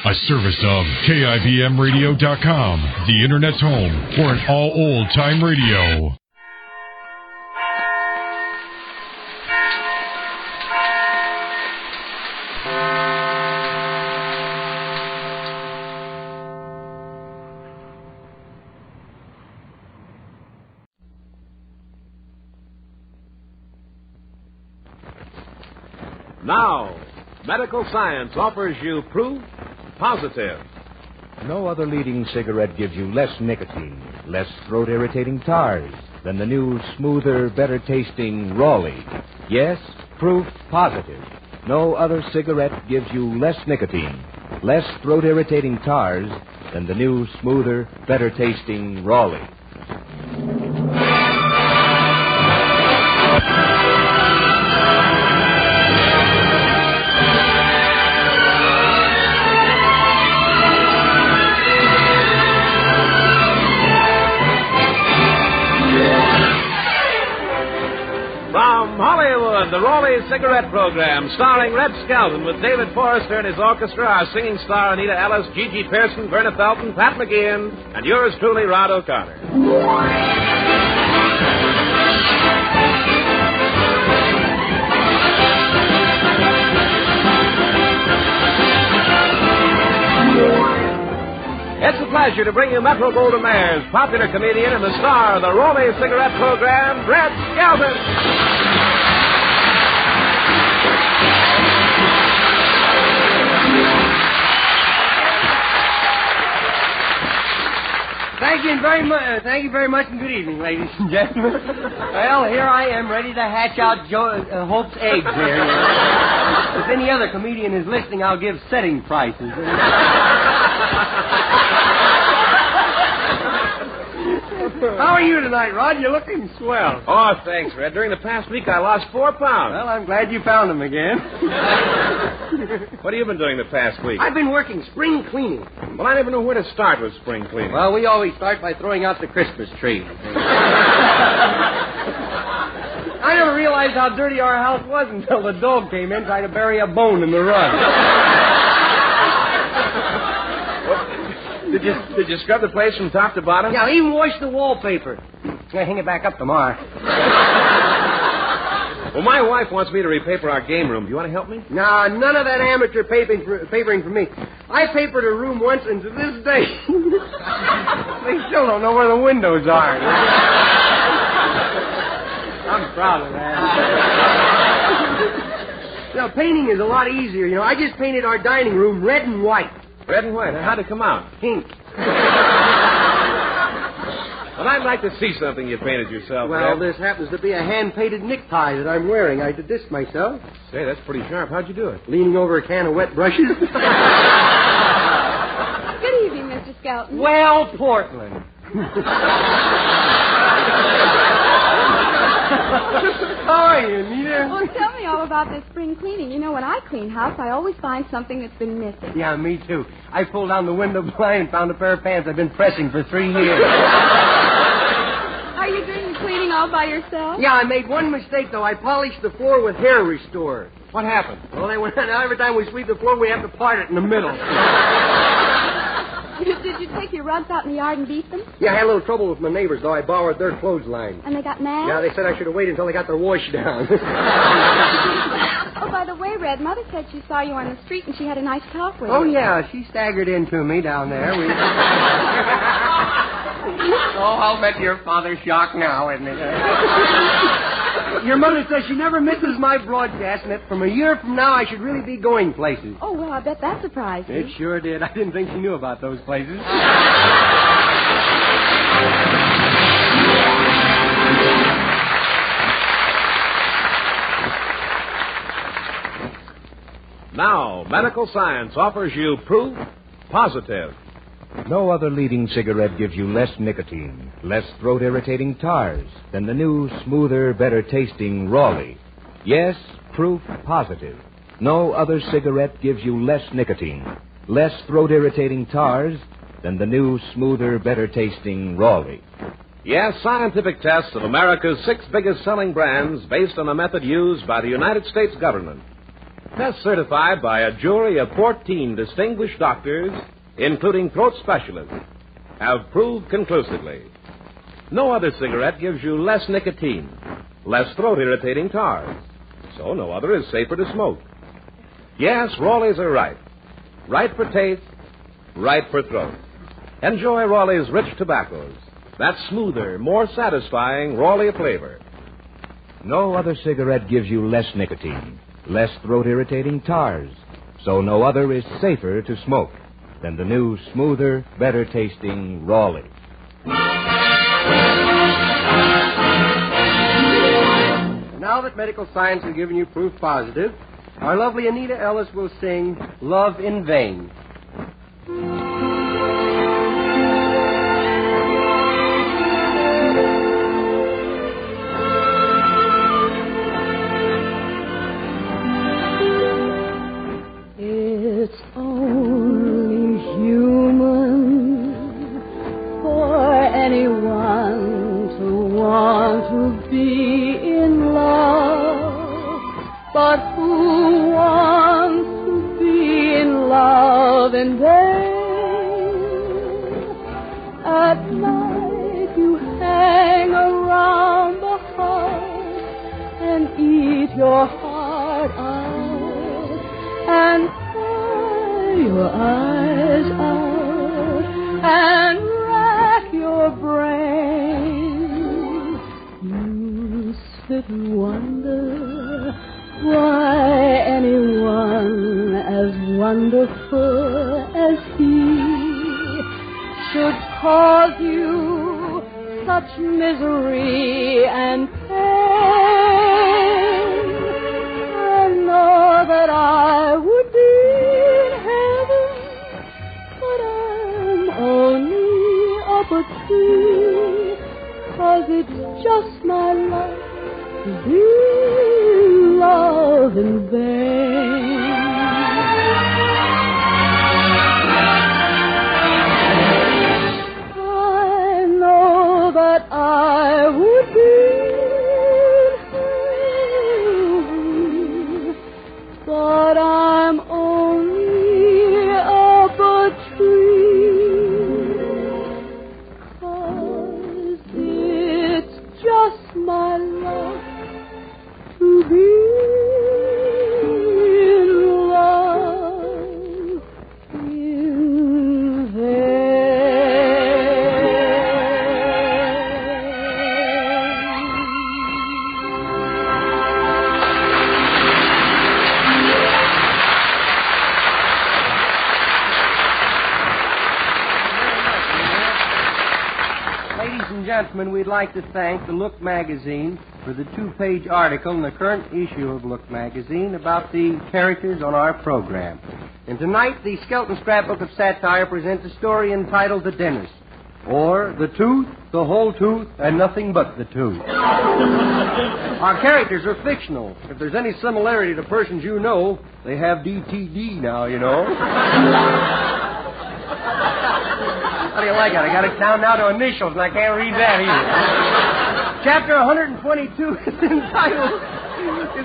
A service of KIBMradio.com, the Internet's home for an all old-time radio. Now, medical science offers you proof positive. No other leading cigarette gives you less nicotine, less throat-irritating tars than the new, smoother, better-tasting Raleigh. Yes, proof positive. No other cigarette gives you less nicotine, less throat-irritating tars than the new, smoother, better-tasting Raleigh. From Hollywood, the Raleigh Cigarette Program, starring Red Skelton with David Forrester and his orchestra, our singing star Anita Ellis, Gigi Pearson, Verna Felton, Pat McGeehan, and yours truly, Rod O'Connor. It's a pleasure to bring you Metro Goldwyn Mayer's popular comedian and the star of the Raleigh Cigarette Program, Red Skelton. Thank you very much, and good evening, ladies and gentlemen. Well, here I am, ready to hatch out Hope's eggs here. If any other comedian is listening, I'll give setting prices. How are you tonight, Rod? You're looking swell. Oh, thanks, Red. During the past week, I lost 4 pounds. Well, I'm glad you found them again. What have you been doing the past week? I've been working spring cleaning. Well, I never know where to start with spring cleaning. Well, we always start by throwing out the Christmas tree. I never realized how dirty our house was until the dog came in trying to bury a bone in the rug. Did you scrub the place from top to bottom? Yeah, I even washed the wallpaper. I'll hang it back up tomorrow. Well, my wife wants me to repaper our game room. Do you want to help me? No, none of that amateur papering for me. I papered a room once, and to this day, they still don't know where the windows are. I'm proud of that. Now, painting is a lot easier. You know, I just painted our dining room red and white. Red and white. How'd it come out? Pink. Well, I'd like to see something you painted yourself, Well, Red. this happens to be a hand-painted necktie that I'm wearing. I did this myself. Say, that's pretty sharp. How'd you do it? Leaning over a can of wet brushes. Good evening, Mr. Skelton. Well, Portland. How are you, Anita? Well, tell me all about this spring cleaning. You know, when I clean house, I always find something that's been missing. Yeah, me too. I pulled down the window blind and found a pair of pants I've been pressing for 3 years. Are you doing the cleaning all by yourself? Yeah, I made one mistake, though. I polished the floor with hair restore. What happened? Well, now every time we sweep the floor, we have to part it in the middle. Did you take your rugs out in the yard and beat them? Yeah, I had a little trouble with my neighbors, though. I borrowed their clothesline. And they got mad? Yeah, they said I should have waited until they got their wash down. Oh, by the way, Red, Mother said she saw you on the street and she had a nice talk with you. Oh, yeah, she staggered into me down there. Oh, I'll bet your father's shocked now, isn't it? Your mother says she never misses my broadcast, and that from a year from now I should really be going places. Oh, well, I bet that surprised you. It sure did. I didn't think she knew about those places. Now, medical science offers you proof positive. No other leading cigarette gives you less nicotine, less throat-irritating tars than the new, smoother, better-tasting Raleigh. Yes, proof positive. No other cigarette gives you less nicotine, less throat-irritating tars than the new, smoother, better-tasting Raleigh. Yes, scientific tests of America's 6 biggest selling brands based on a method used by the United States government. Tests certified by a jury of 14 distinguished doctors, including throat specialists, have proved conclusively no other cigarette gives you less nicotine, less throat-irritating tars, so no other is safer to smoke. Yes, Rawleys are right. Right for taste, right for throat. Enjoy Rawley's rich tobaccos. That smoother, more satisfying Rawley flavor. No other cigarette gives you less nicotine, less throat-irritating tars, so no other is safer to smoke than the new, smoother, better-tasting Rawley. Now that medical science has given you proof positive, our lovely Anita Ellis will sing Love in Vain. It's only human for anyone to want to be in love, but who wants to be in love in vain? At night you hang around the house and eat your heart out and cry your eyes out and rack your brain. You sit and wonder why anyone as wonderful as he should cause you such misery and pain. I know that I would be in heaven, but I'm only up a tree, 'cause it's just my luck to be love in vain. I know that I would be in heaven, but I'm only up a tree, 'cause it's just my luck to be in love in vain. Ladies and gentlemen, we'd like to thank the Look magazine for the 2-page article in the current issue of Look magazine about the characters on our program. And tonight, the Skelton Scrapbook of Satire presents a story entitled The Dentist, or The Tooth, the Whole Tooth, and Nothing But the Tooth. Our characters are fictional. If there's any similarity to persons you know, they have DTD now, you know. How do you like it? I got it down now to initials, and I can't read that either. Chapter 122 is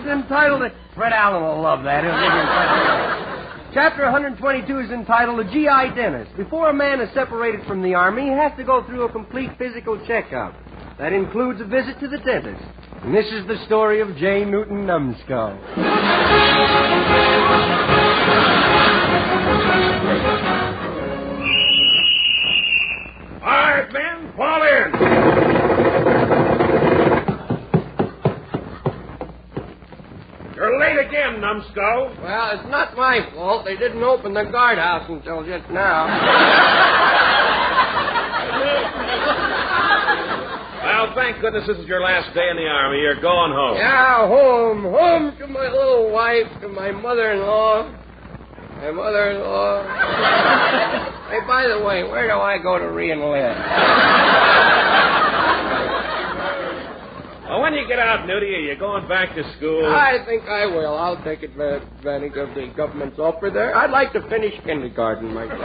entitled... Fred Allen will love that. Chapter 122 is entitled The GI Dentist. Before a man is separated from the Army, he has to go through a complete physical checkup. That includes a visit to the dentist. And this is the story of J. Newton Numbskull. All right, men, fall in. You're late again, Numbskull. Well, it's not my fault. They didn't open the guardhouse until just now. Well, thank goodness this is your last day in the Army. You're going home. Yeah, home. Home to my little wife, to my mother-in-law. My mother-in-law. Hey, by the way, where do I go to re-enlist? Well, when you get out, Nudie, are you going back to school? I think I will. I'll take advantage of the government's offer there. I'd like to finish kindergarten myself. I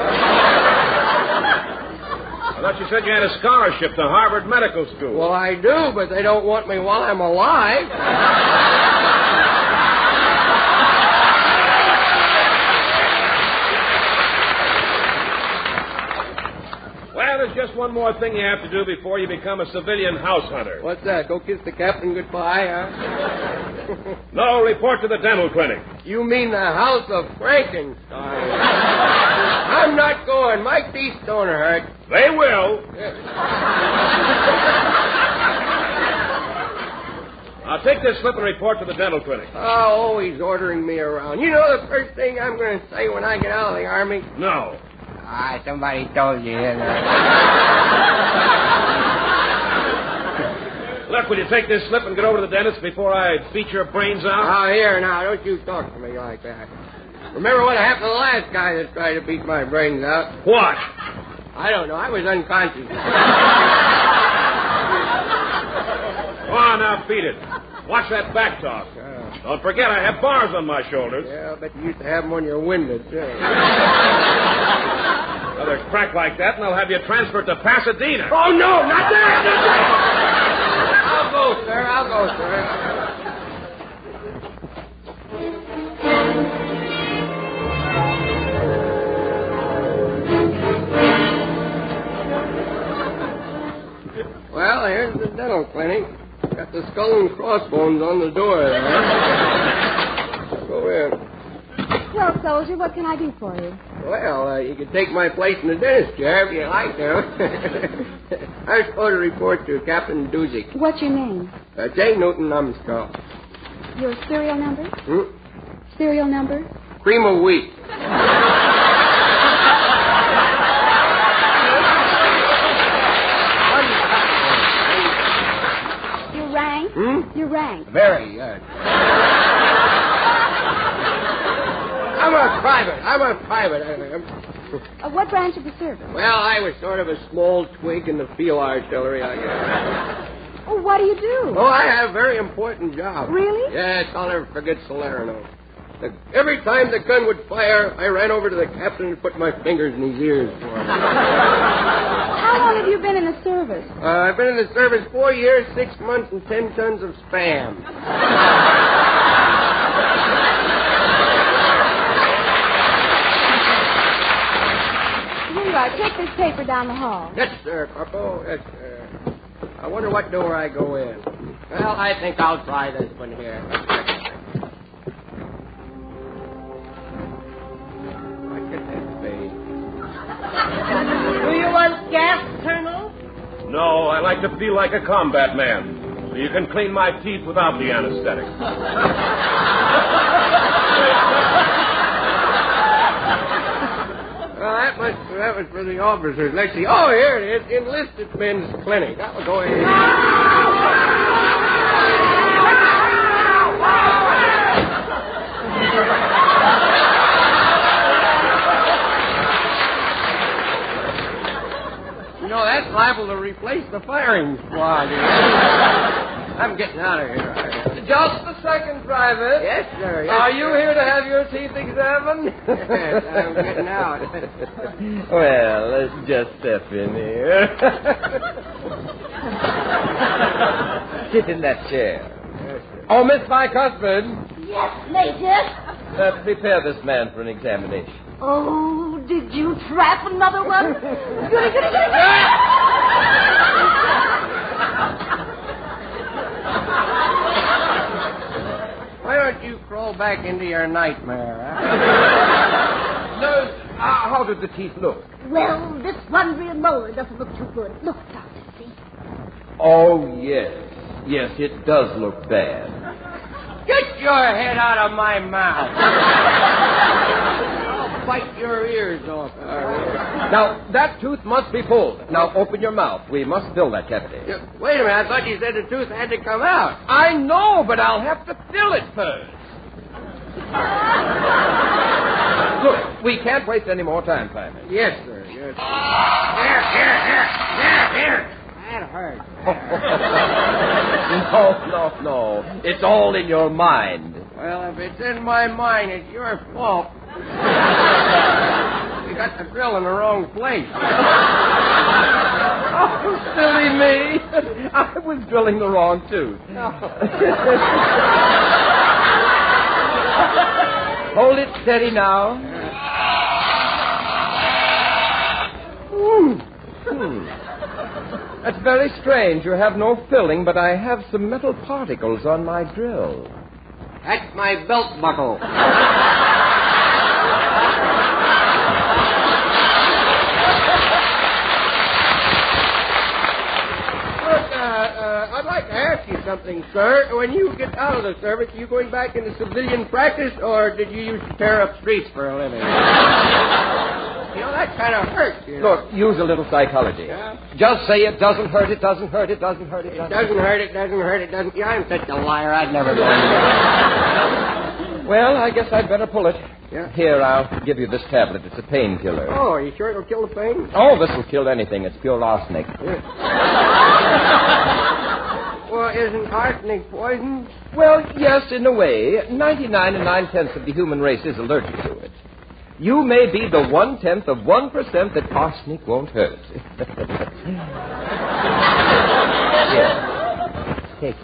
thought you said you had a scholarship to Harvard Medical School. Well, I do, but they don't want me while I'm alive. there's just one more thing you have to do before you become a civilian house hunter. What's that? Go kiss the captain goodbye, huh? No, report to the dental clinic. You mean the house of Frankenstein? I'm not going. My teeth don't hurt. They will. Now, take this slip and report to the dental clinic. Oh, always ordering me around. You know the first thing I'm going to say when I get out of the Army? No. Somebody told you. Look, will you take this slip and get over to the dentist before I beat your brains out? Oh, here, now, don't you talk to me like that. Remember what happened to the last guy that tried to beat my brains out? What? I don't know. I was unconscious. Come on, now, beat it. Watch that back talk. Don't forget, I have bars on my shoulders. Yeah, I bet you used to have them when you were winded, too. Another crack like that, and I'll have you transferred to Pasadena. Oh, no, not there, not there. I'll go, sir. Well, here's the dental clinic. Got the skull and crossbones on the door there. Go in. Well, soldier, what can I do for you? Well, you can take my place in the dentist chair if you like to. I was supposed to report to Captain Doozy. What's your name? J. Newton Numbskull. Your serial number? Hmm? Serial number? Cream of wheat. Your rank? Your rank. Very good. I'm a private. What branch of the service? Well, I was sort of a small twig in the field artillery, I guess. Oh, what do you do? Oh, I have a very important job. Really? Yes, I'll never forget Salerno. Every time the gun would fire, I ran over to the captain and put my fingers in his ears for him. How long have you been in the service? I've been in the service 4 years, 6 months, and 10 tons of spam. Here you are. Take this paper down the hall. Yes, sir, Corporal. Yes, sir. I wonder what door I go in. Well, I think I'll try this one here. What could this be? Do you want gas, Colonel? No, I like to feel like a combat man. So you can clean my teeth without the anesthetic. Well, that was for the officers. Let's see. Oh, here it is. Enlisted Men's Clinic. That will go in. You know, that's liable to replace the firing squad. I'm getting out of here. Just a second, Private. Yes, sir. Yes, Are you sir. here to have your teeth examined? Yes, I'm getting out. Well, let's just step in here. Sit in that chair. Oh, Miss Bicuspid, Yes, Major. prepare this man for an examination. Oh, did you trap another one? Goody. Why don't you crawl back into your nightmare, huh? Nurse, how did the teeth look? Well, this one real molar doesn't look too good. Look, Doctor, see? Oh, yes. Yes, it does look bad. Get your head out of my mouth. I'll bite your ears off. Now, that tooth must be pulled. Now, open your mouth. We must fill that cavity. Wait a minute. I thought you said the tooth had to come out. I know, but I'll have to fill it first. Look, we can't waste any more time, Fireman. Yes, sir. Yes, sir. Here. That hurt. No. It's all in your mind. Well, if it's in my mind, it's your fault. You got the drill in the wrong place. Oh, silly me. I was drilling the wrong tooth. Hold it steady now. That's very strange. You have no filling, but I have some metal particles on my drill. That's my belt buckle. I'd like to ask you something, sir. When you get out of the service, are you going back into civilian practice, or did you used to tear up streets for a living? You know, that kind of hurts, you know. Look, use a little psychology. Yeah? Just say it doesn't hurt, it doesn't hurt, it doesn't hurt, it It doesn't doesn't hurt, it doesn't hurt, it doesn't... Yeah, I'm such a liar, I'd never go. Well, I guess I'd better pull it. Yeah. Here, I'll give you this tablet. It's a painkiller. Oh, are you sure it'll kill the pain? Oh, this will kill anything. It's pure arsenic. Well, isn't arsenic poison? Well, yes, in a way. 99 9/10 of the human race is allergic to it. You may be the 1/10 of 1% that arsenic won't hurt. Here. Take it.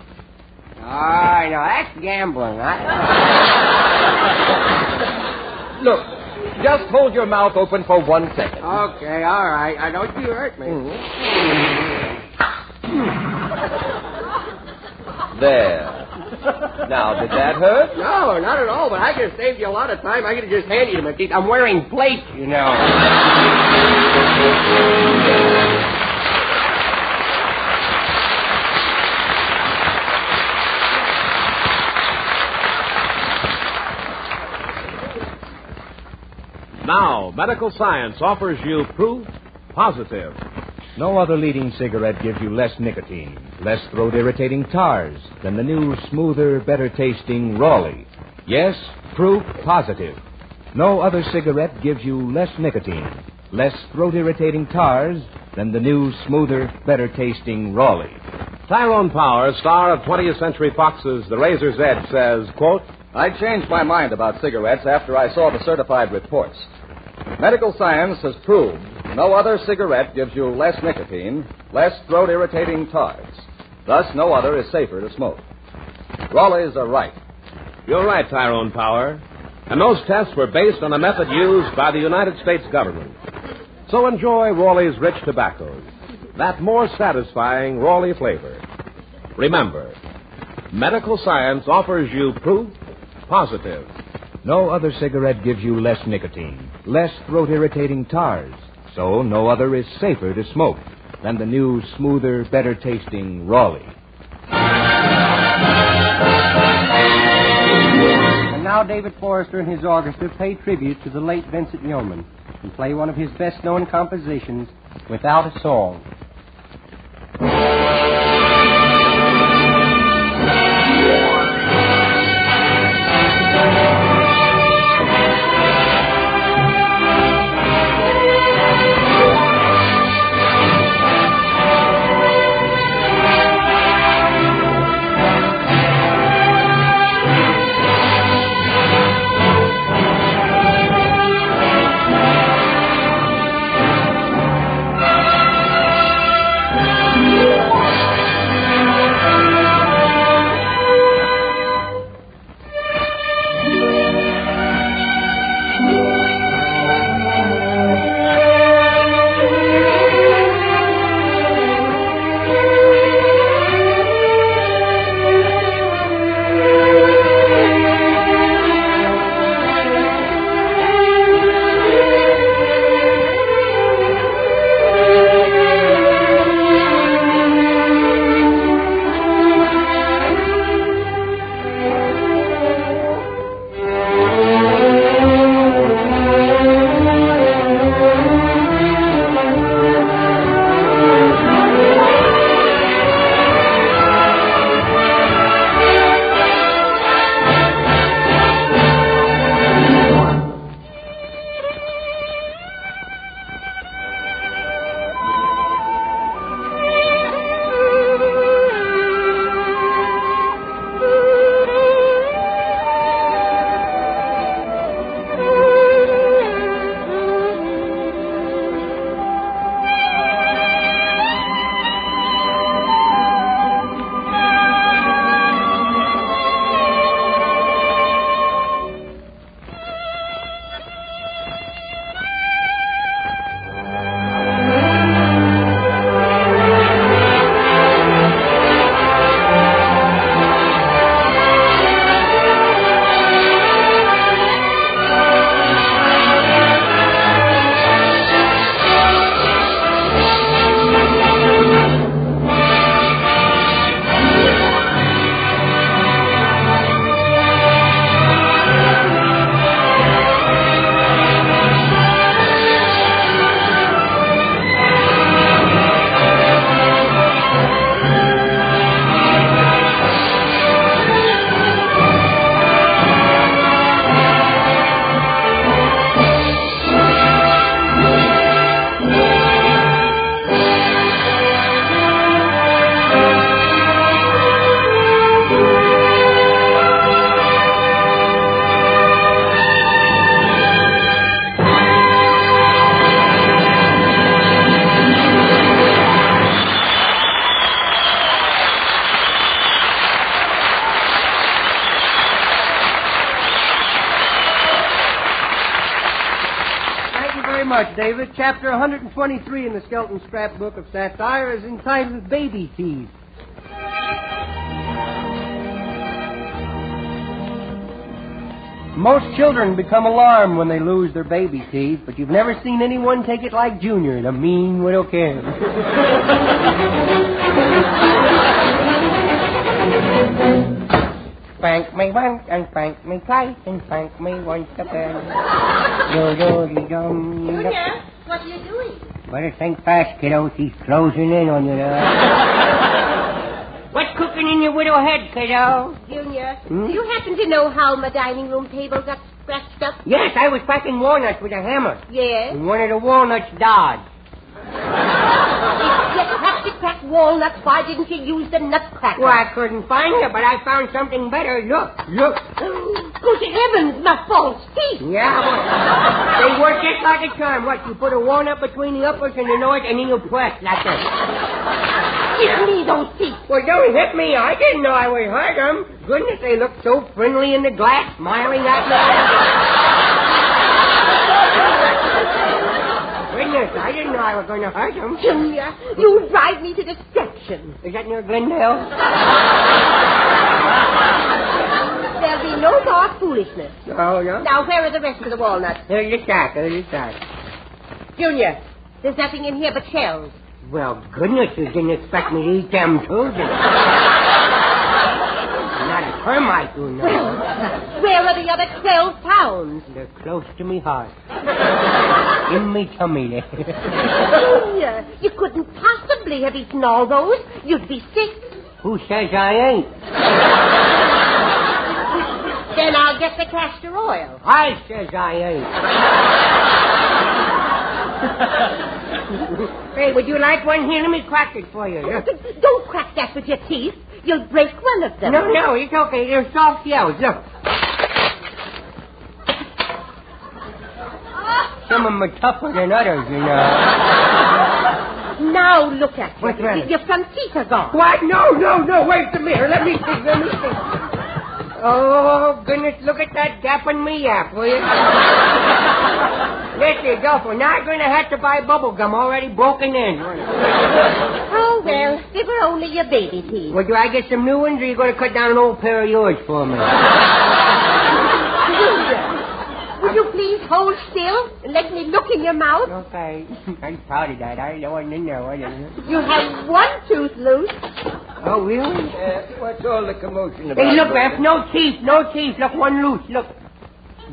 I know, that's gambling. Look, just hold your mouth open for 1 second. Okay, all right. I don't you hurt me. There. Now, did that hurt? No, not at all, but I could have saved you a lot of time. I could have just handed you my teeth. I'm wearing plates, you know. Now, medical science offers you proof positive. No other leading cigarette gives you less nicotine, less throat-irritating tars than the new, smoother, better-tasting Raleigh. Yes, proof positive. No other cigarette gives you less nicotine, less throat-irritating tars than the new, smoother, better-tasting Raleigh. Tyrone Power, star of 20th Century Fox's The Razor's Edge, says, quote, I changed my mind about cigarettes after I saw the certified reports. Medical science has proved no other cigarette gives you less nicotine, less throat-irritating tars. Thus, no other is safer to smoke. Raleighs are right. You're right, Tyrone Power. And those tests were based on a method used by the United States government. So enjoy Raleigh's rich tobaccos, that more satisfying Raleigh flavor. Remember, medical science offers you proof positive. No other cigarette gives you less nicotine, less throat-irritating tars. So no other is safer to smoke than the new, smoother, better-tasting Raleigh. And now David Forrester and his orchestra pay tribute to the late Vincent Yeoman and play one of his best-known compositions, Without a Song. very much, David. Chapter 123 in the Skelton scrapbook of satire is entitled Baby Teeth. Most children become alarmed when they lose their baby teeth, but you've never seen anyone take it like Junior, the mean widow Kim. Spank me once and spank me twice and spank me once again. Junior, what are you doing? Better think fast, kiddo. She's closing in on you now. What's cooking in your widow head, kiddo? Junior, do you happen to know how my dining room table got scratched up? Yes, I was cracking walnuts with a hammer. Yes. And one of the walnuts died. If you have to crack walnuts, why didn't you use the nutcracker? Well, I couldn't find it, but I found something better. Look. Good heavens, my false teeth. Yeah, well, they work just like a charm. What, you put a walnut between the uppers and the lowers, and then you press like that. Give me those teeth. Well, don't hit me. I didn't know I would hurt them. Goodness, they look so friendly in the glass, smiling at me. Goodness, I didn't know I was going to hurt them. Junior, you drive me to distraction. Is that near Glendale? There'll be no more foolishness. Oh, no? Now, where are the rest of the walnuts? There's your sack. Junior, there's nothing in here but shells. Well, goodness, you didn't expect me to eat them, too, did you? Not a termite, you know. Well, where are the other 12 pounds? They're close to me heart. In me tummy there. Junior, you couldn't possibly have eaten all those. You'd be sick. Who says I ain't? Then I'll get the castor oil. I says I ain't. Hey, would you like one here? Let me crack it for you. Yeah. Don't crack that with your teeth. You'll break one of them. No, it's okay. They're soft shells. Look. Some of them are tougher than others, you know. Now look at you. What's that? Your front teeth are gone. What? No. Wait a minute. Let me see. Oh, goodness, look at that gap in me yap, will you? Yes, you go. For now, I'm going to have to buy bubble gum already broken in. Oh, well, they were only your baby teeth. Well, do I get some new ones, or are you going to cut down an old pair of yours for me? Would you please hold still and let me look in your mouth? Okay. I'm proud of that. I wasn't in there, was I? You have one tooth loose. Oh, really? What's all the commotion about? Hey, look, Beth, no teeth. Look, one loose, look.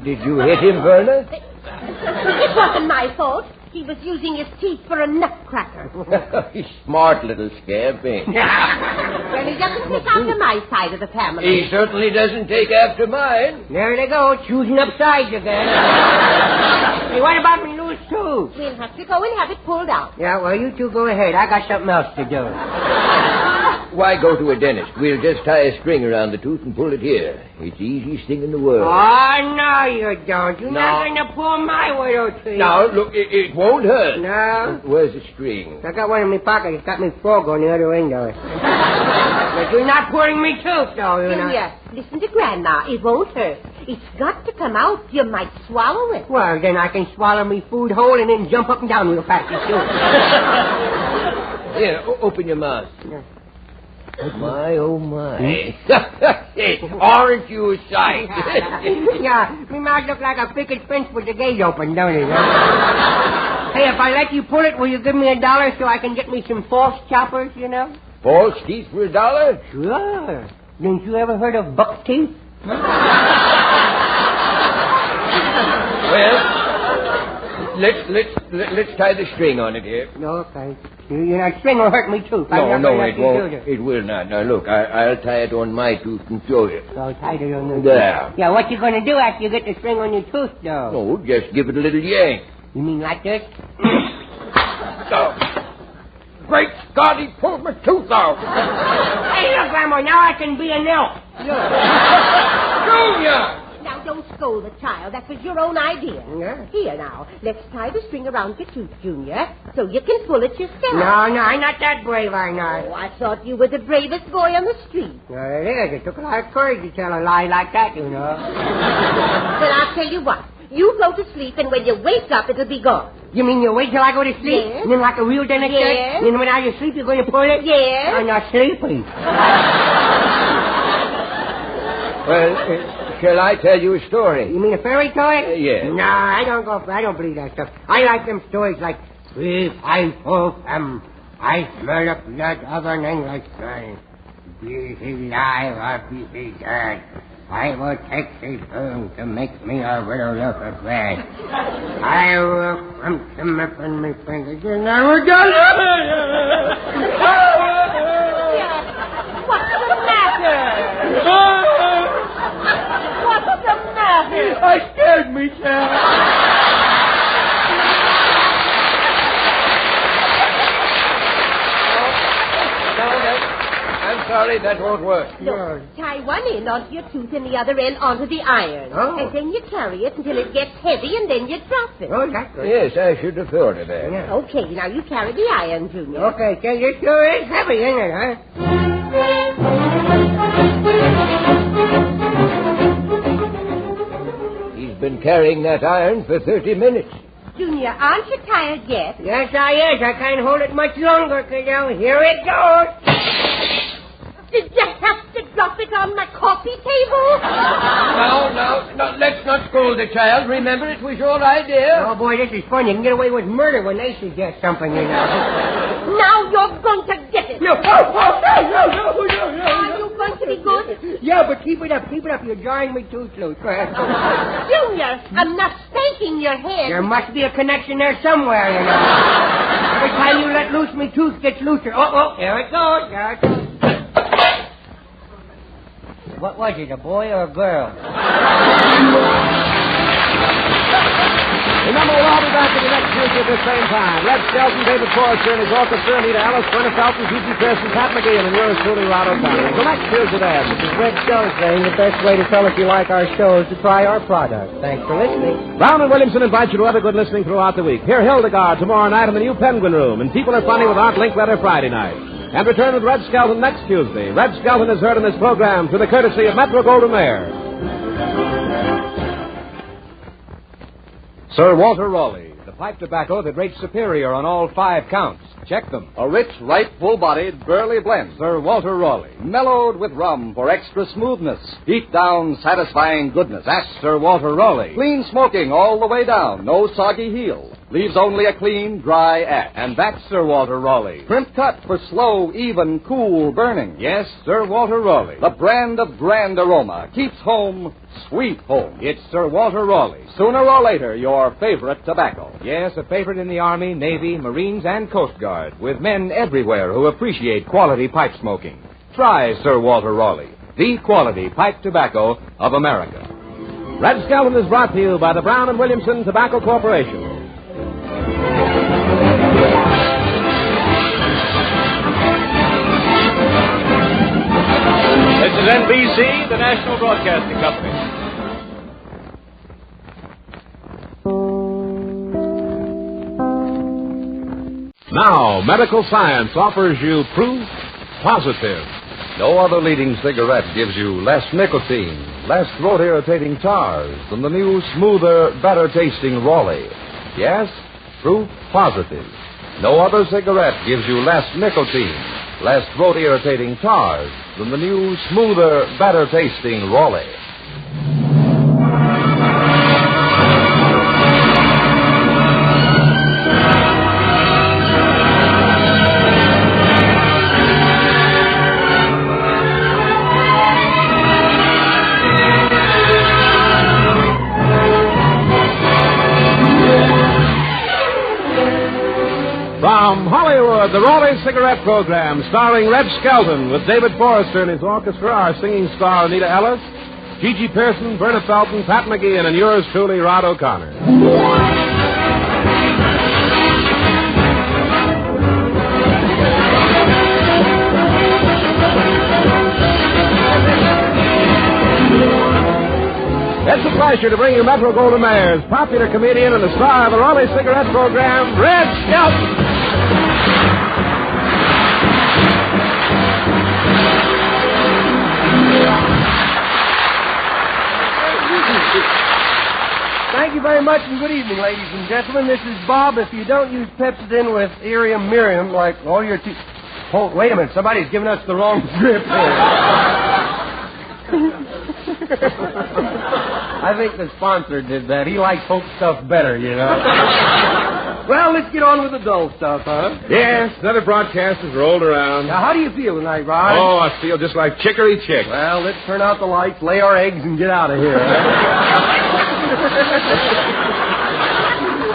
Did you hit him, Verna? It wasn't my fault. He was using his teeth for a nutcracker. He's smart little scamp, ain't he? Well, he doesn't take after my side of the family. He certainly doesn't take after mine. There they go, choosing up sides again. Hey, what about me loose tooth? We'll have to go and have it pulled out. Yeah, well, you two go ahead. I got something else to do. Why go to a dentist? We'll just tie a string around the tooth and pull it here. It's the easiest thing in the world. Oh, no, you don't. You're not going to pull my widow teeth. Now, look, it won't hurt. No? Where's the string? I got one in my pocket. It's got me frog on the other end of it. But you're not pulling me tooth, though, you know. Junior, listen to Grandma. It won't hurt. It's got to come out. You might swallow it. Well, then I can swallow me food whole and then jump up and down real fast, too. Here, open your mouth. Yeah. Oh, my. Aren't you a sight? Yeah, my mouth looks like a picket fence with the gate open, don't it? Hey, if I let you pull it, will you give me $1 so I can get me some false choppers, you know? False teeth for $1? Sure. Didn't you ever heard of buck teeth? Well, let's tie the string on it here. Okay. That string will hurt me, too. No, it won't. It will not. Now, look, I'll tie it on my tooth and show you. So tie it on your There. Yeah, what you going to do after you get the string on your tooth, though? Oh, just give it a little yank. You mean like this? Oh. Great Scott, he pulled my tooth out. Hey, look, Grandma, now I can be an elf. Junior! Now, don't scold the child. That was your own idea. Yeah. Here, now, let's tie the string around your tooth, Junior, so you can pull it yourself. No, I'm not that brave, I'm not. Oh, I thought you were the bravest boy on the street. Well, it is. It took a lot of courage to tell a lie like that, you know. Then I'll tell you what. You go to sleep, and when you wake up, it'll be gone. You mean you wait till I go to sleep? Yes. And then like a real dentist? Yes. And then when I sleep, you're going to pull it? Yes. I'm not sleeping. Well, shall I tell you a story? You mean a fairy tale? Yes. No, I don't believe that stuff. I like them stories like, I smell of blood of an English man. Be he alive or be he dead, I will take thee home to make me a little loaf of bread. I will crump them up in my fingers and I will go. What's the matter? What's the matter? I scared myself. I'm sorry, that won't work. Look, tie one end onto your tooth and the other end onto the iron. Oh. And then you carry it until it gets heavy, and then you drop it. Oh, that's good. Yes, I should have thought of that. Yeah. Okay, now you carry the iron, Junior. Okay, so this sure is heavy, isn't it, huh? He's been carrying that iron for 30 minutes. Junior, aren't you tired yet? Yes, I is. I can't hold it much longer, Cadell. Here it goes. Did you have to drop it on my coffee table? No, let's not scold the child. Remember, it was your idea. Oh, boy, this is fun. You can get away with murder when they suggest something, you know. Now you're going to get it. No. Are you going to be good? Yeah, but keep it up. You're jarring me too loose. Junior, I'm not spanking your head. There must be a connection there somewhere, you know. Every time you let loose, me tooth gets looser. Oh, there it goes. What was it, a boy or a girl? Remember, we'll all be back at the next Tuesday at the same time. Red Skelton, David Forrester and his orchestra, Anita Ellis, Verna Felton, Gigi Pearson, Pat McGee, and yours truly, Rod O'Connor. Until next Tuesday, Dan. This is Red Skelton saying the best way to tell if you like our show is to try our product. Thanks for listening. Brown and Williamson invite you to other good listening throughout the week. Hear Hildegard tomorrow night in the new Penguin Room, and People Are Funny with Art Linkletter Friday night. And return with Red Skelton next Tuesday. Red Skelton is heard in this program through the courtesy of Metro-Goldwyn-Mayer. Sir Walter Raleigh, the pipe tobacco that rates superior on all 5 counts. Check them. A rich, ripe, full-bodied, burley blend. Sir Walter Raleigh. Mellowed with rum for extra smoothness. Deep down, satisfying goodness. That's Sir Walter Raleigh. Clean smoking all the way down. No soggy heel. Leaves only a clean, dry ash. And that's Sir Walter Raleigh. Crimp cut for slow, even, cool burning. Yes, Sir Walter Raleigh. The brand of grand aroma keeps home sweet home. It's Sir Walter Raleigh. Sooner or later, your favorite tobacco. Yes, a favorite in the Army, Navy, Marines, and Coast Guard, with men everywhere who appreciate quality pipe smoking. Try Sir Walter Raleigh, the quality pipe tobacco of America. Red Skelton is brought to you by the Brown and Williamson Tobacco Corporation. This is NBC, the National Broadcasting Company. Now, medical science offers you proof positive. No other leading cigarette gives you less nicotine, less throat-irritating tars than the new, smoother, better-tasting Raleigh. Yes, proof positive. No other cigarette gives you less nicotine, less throat-irritating tars than the new, smoother, better-tasting Raleigh. From Hollywood, the Raleigh Cigarette Program, starring Red Skelton with David Forrester and his orchestra, our singing star Anita Ellis, Gigi Pearson, Verna Felton, Pat McGee, and yours truly, Rod O'Connor. It's a pleasure to bring you Metro-Goldwyn-Mayer's popular comedian and the star of the Raleigh Cigarette Program, Red Skelton. Thank you very much, and good evening, ladies and gentlemen. This is Bob. If you don't use Pepsodent with Irium Miriam, like all your teeth... Oh, wait a minute. Somebody's giving us the wrong script here. I think the sponsor did that. He likes Hope stuff better, you know. Well, let's get on with the dull stuff, huh? Yes, another broadcast has rolled around. Now, how do you feel tonight, Rod? Oh, I feel just like Chicory Chick. Well, let's turn out the lights, lay our eggs, and get out of here.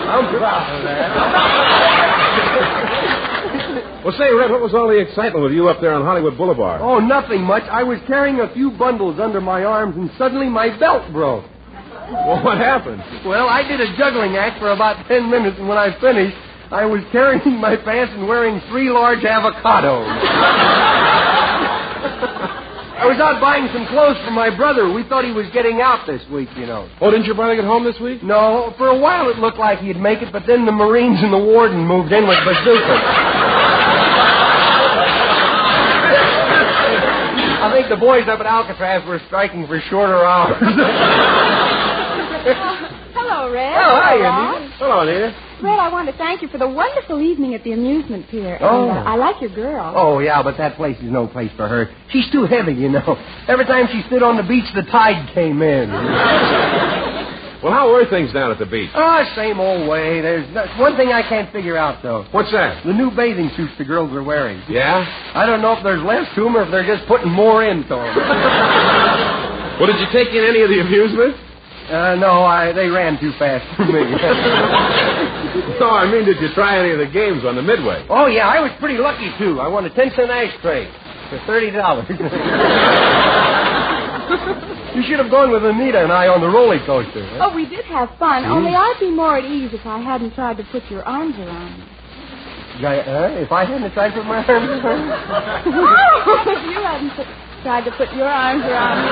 I'm proud of that. Well, say, Red, what was all the excitement with you up there on Hollywood Boulevard? Oh, nothing much. I was carrying a few bundles under my arms, and suddenly my belt broke. Well, what happened? Well, I did a juggling act for about 10 minutes, and when I finished, I was carrying my pants and wearing 3 large avocados. I was out buying some clothes for my brother. We thought he was getting out this week, you know. Oh, didn't your brother get home this week? No. For a while it looked like he'd make it, but then the Marines and the warden moved in with bazookas. I think the boys up at Alcatraz were striking for shorter hours. Hello, Red. Oh, hi, Hello, Anita. Hello, Anita. Red, I want to thank you for the wonderful evening at the amusement pier. Oh. And, I like your girl. Oh, yeah, but that place is no place for her. She's too heavy, you know. Every time she stood on the beach, the tide came in. Well, how were things down at the beach? Oh, same old way. There's one thing I can't figure out, though. What's that? The new bathing suits the girls are wearing. Yeah? I don't know if there's less to them or if they're just putting more into them. Well, did you take in any of the amusement? No, they ran too fast for me. No, I mean, did you try any of the games on the Midway? Oh, yeah, I was pretty lucky, too. I won a 10-cent ashtray for $30. You should have gone with Anita and I on the roller coaster. Huh? Oh, we did have fun, only I'd be more at ease if I hadn't tried to put your arms around me. If I hadn't tried to put my arms around you? If you hadn't tried to put your arms around me.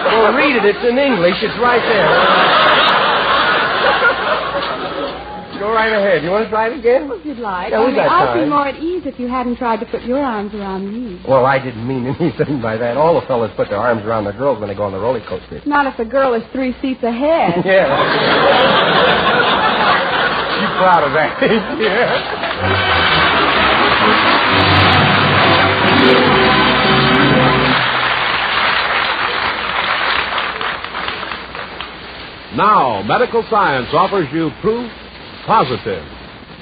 Well, read it. It's in English. It's right there. Go right ahead. You want to try it again? If you'd like. Yeah, we got I'd be time. more at ease if you hadn't tried to put your arms around me. Well, I didn't mean anything by that. All the fellas put their arms around the girls when they go on the roller coaster. Not if the girl is 3 seats ahead. Yeah. You proud of that? Yeah. Now, medical science offers you proof positive.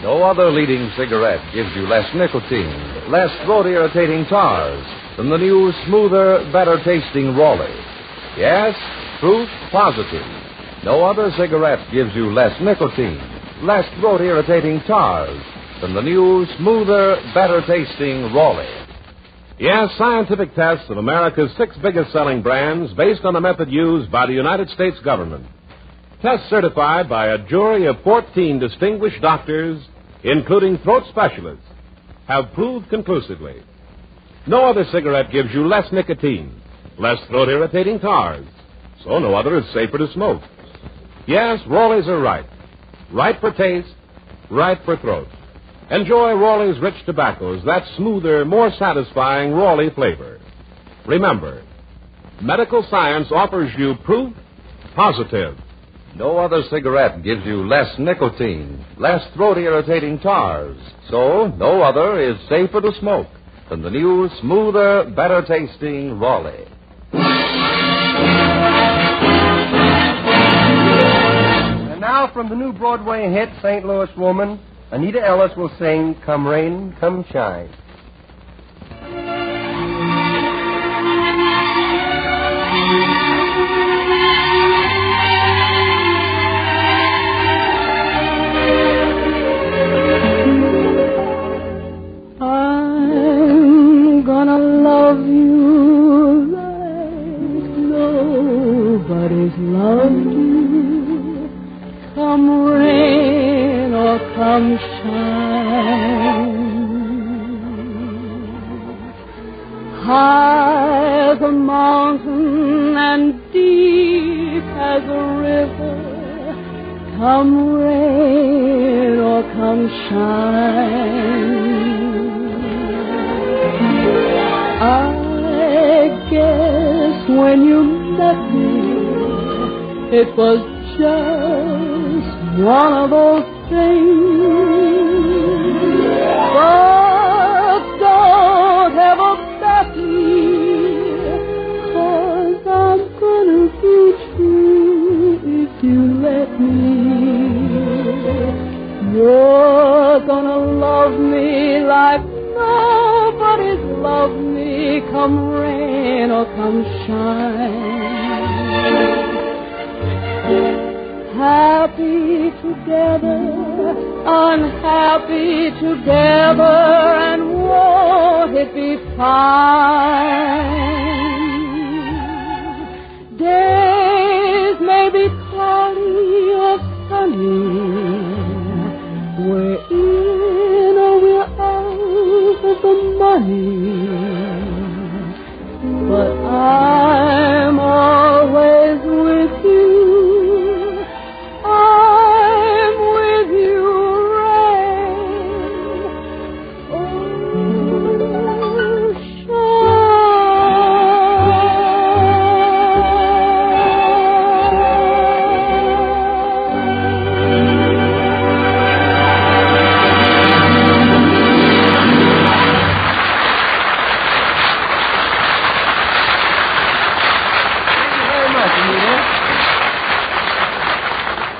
No other leading cigarette gives you less nicotine, less throat-irritating tars than the new, smoother, better-tasting Raleigh. Yes, proof positive. No other cigarette gives you less nicotine, less throat-irritating tars than the new, smoother, better-tasting Raleigh. Yes, scientific tests of America's 6 biggest-selling brands based on a method used by the United States government. Tests certified by a jury of 14 distinguished doctors, including throat specialists, have proved conclusively no other cigarette gives you less nicotine, less throat-irritating tars, so no other is safer to smoke. Yes, Raleighs are right. Right for taste, right for throat. Enjoy Raleigh's rich tobaccos, that smoother, more satisfying Raleigh flavor. Remember, medical science offers you proof positive. No other cigarette gives you less nicotine, less throat-irritating tars, so no other is safer to smoke than the new, smoother, better-tasting Raleigh. And now from the new Broadway hit, St. Louis Woman, Anita Ellis will sing Come Rain, Come Shine. I'm gonna love you like nobody's loved you. Come rain or come shine. High as a mountain and deep as a river. Come rain or come shine. I guess when you met me, It was just one of those things. But don't ever back me, 'cause I'm gonna be true if you let me. You're gonna love me like nobody's loved me, come rain or come shine. Happy together, unhappy together, and won't it be fine? Days may be cloudy or sunny, we're in or we're out of the money, but I'm always with you. I'm with you, rain or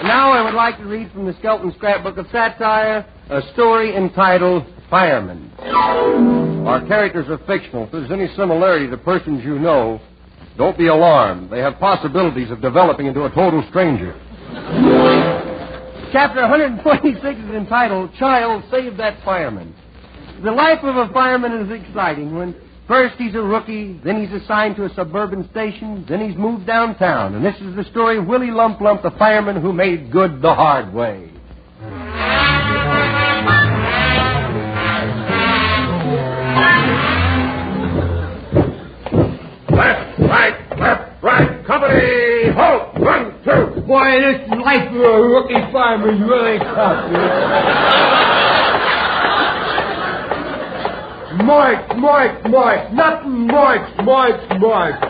Now I would like to read from the Skelton Scrapbook of Satire a story entitled Firemen. Our characters are fictional. If there's any similarity to persons you know, don't be alarmed. They have possibilities of developing into a total stranger. Chapter 126 is entitled Child, Save That Fireman. The life of a fireman is exciting when first he's a rookie, then he's assigned to a suburban station, then he's moved downtown. And this is the story of Willie Lump Lump, the fireman who made good the hard way. Left, right, company, halt, 1, 2. Boy, this life for a rookie fireman is really tough, March, nothing march.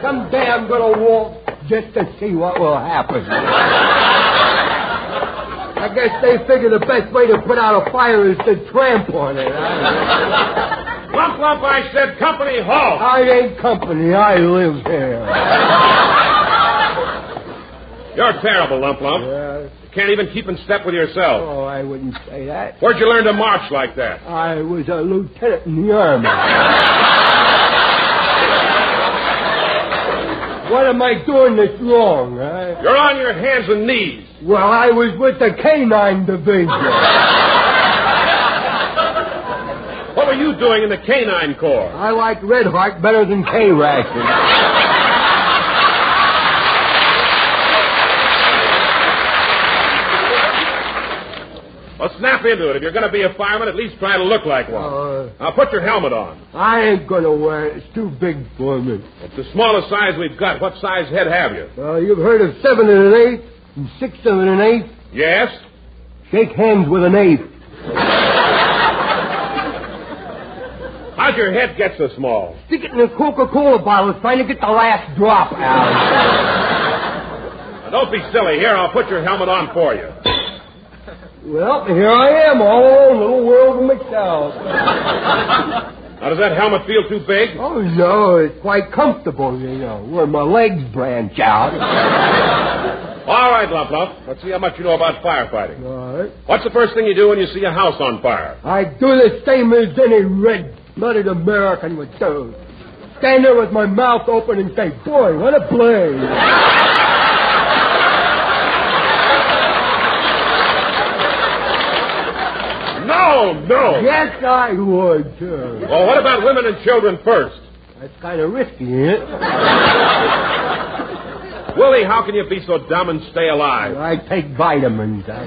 Someday I'm gonna walk just to see what will happen. I guess they figure the best way to put out a fire is to tramp on it. Lump, I said company, halt. I ain't company, I live here. You're terrible, Lump. Yeah. You can't even keep in step with yourself. Oh, I wouldn't say that. Where'd you learn to march like that? I was a lieutenant in the Army. What am I doing that's wrong, huh? You're on your hands and knees. Well, I was with the Canine Division. What were you doing in the Canine Corps? I like Red Heart better than K-Ration. Well, snap into it. If you're going to be a fireman, at least try to look like one. Now, put your helmet on. I ain't going to wear it. It's too big for me. It's the smallest size we've got. What size head have you? Well, you've heard of 7 1/8 and 6 1/8? Yes? Shake hands with an 8. How'd your head get so small? Stick it in a Coca-Cola bottle trying to get the last drop out. Now, don't be silly. Here, I'll put your helmet on for you. Well, here I am, all alone, little world of myself. Now, does that helmet feel too big? Oh, no, it's quite comfortable, where my legs branch out. All right, Lump. Let's see how much you know about firefighting. All right. What's the first thing you do when you see a house on fire? I do the same as any red-blooded American would do. Stand there with my mouth open and say, boy, what a blaze. No. Yes, I would, too. Well, what about women and children first? That's kind of risky, ain't it? Willie, how can you be so dumb and stay alive? I take vitamins. Now,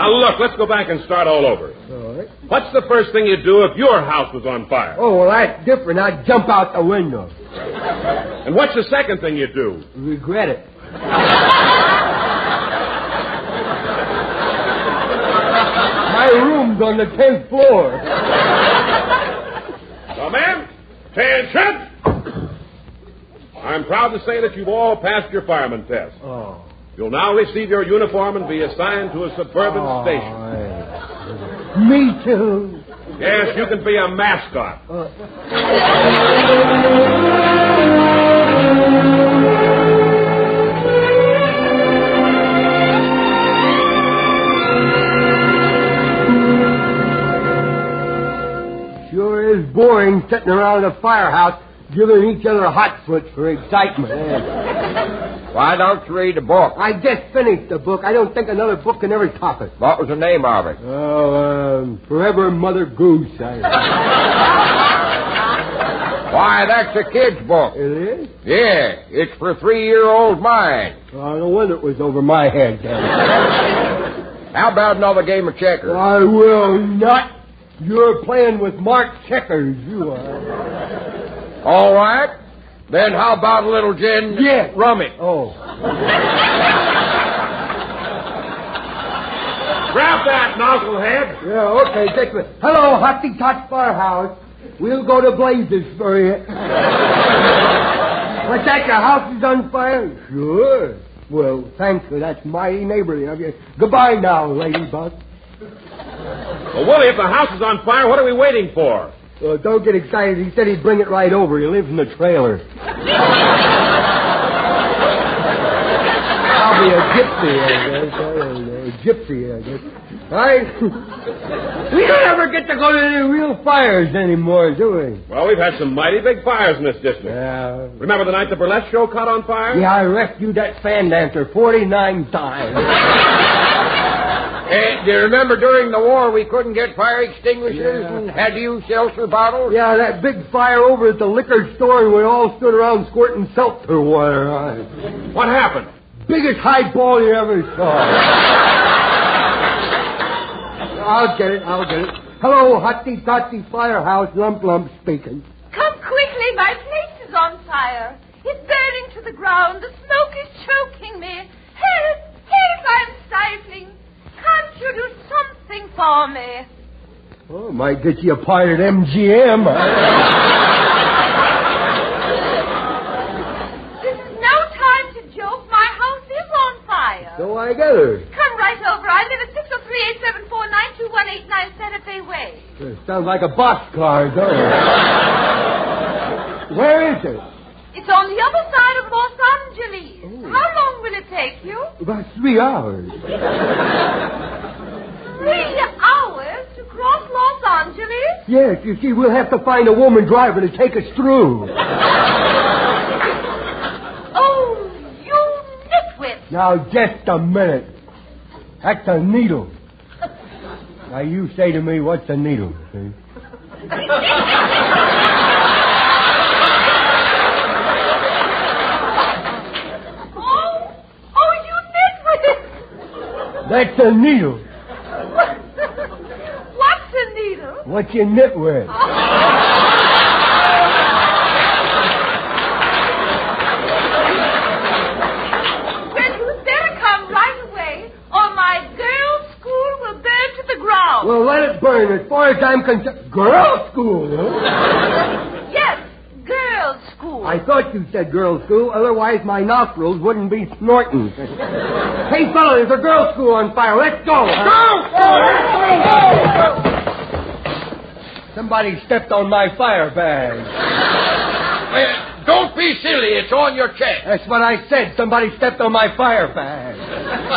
look, let's go back and start all over. All right. What's the first thing you'd do if your house was on fire? Oh, well, that's different. I'd jump out the window. And what's the second thing you'd do? Regret it. My room's on the 10th floor. Now, ma'am, attention. I I'm proud to say that you've all passed your fireman test. Oh. You'll now receive your uniform and be assigned to a suburban station. Me too. Yes, you can be a mascot. Sure is boring sitting around a firehouse giving each other hot foots for excitement. Why don't you read the book? I just finished the book. I don't think another book can ever top it. What was the name of it? Oh, Forever Mother Goose. Why, that's a kid's book. It is? Yeah, it's for 3-year-old minds. Oh, no wonder it was over my head then. How about another game of checkers? I will not. You're playing with marked checkers, you are. All right. Then how about a little gin? Yeah. Rummy. Oh. Grab that, nozzlehead. Yeah, okay, take it. Hello, Hotty Tot Firehouse. We'll go to blazes for you. What's that, your house is on fire? Sure. Well, thanks for that mighty neighborly of you. Goodbye now, ladybug. Well, Willie, if the house is on fire, what are we waiting for? Don't get excited. He said he'd bring it right over. He lives in the trailer. I'll be a gypsy, I guess. I guess. We don't ever get to go to any real fires anymore, do we? Well, we've had some mighty big fires in this district. Yeah. Remember the night the burlesque show caught on fire? Yeah, I rescued that fan dancer 49 times. Do you remember during the war we couldn't get fire extinguishers and had to use seltzer bottles? Yeah, that big fire over at the liquor store and we all stood around squirting seltzer water on it. What happened? Biggest highball you ever saw. I'll get it. Hello, Hotty Totty Firehouse, Lump speaking. Come quickly, my place is on fire. It's burning to the ground. The smoke is choking me. Help! Help! I'm stifling. Can't you do something for me? Oh, might get you a part at MGM. This is no time to joke. My house is on fire. So I gather. Come right over. I live at 603-874-92189 Santa Fe Way. Sounds like a boxcar, don't it? Where is it? It's on the other side of Los Angeles. Oh. How long will it take you? About 3 hours. 3 hours to cross Los Angeles? Yes, you see, we'll have to find a woman driver to take us through. Oh, you nitwit. Now, just a minute. That's a needle. Now, you say to me, what's a needle? See? That's a needle. What's a needle? What you knit with. Well, you better come right away, or my girls' school will burn to the ground. Well, let it burn. As far as I'm concerned... Girls' school, huh? Yes, girls' school. I thought you said girls' school. Otherwise, my nostrils wouldn't be snorting. Hey, fella, there's a girls' school on fire. Let's go. Go! Somebody stepped on my fire bag. Well, don't be silly. It's on your chest. That's what I said. Somebody stepped on my fire bag.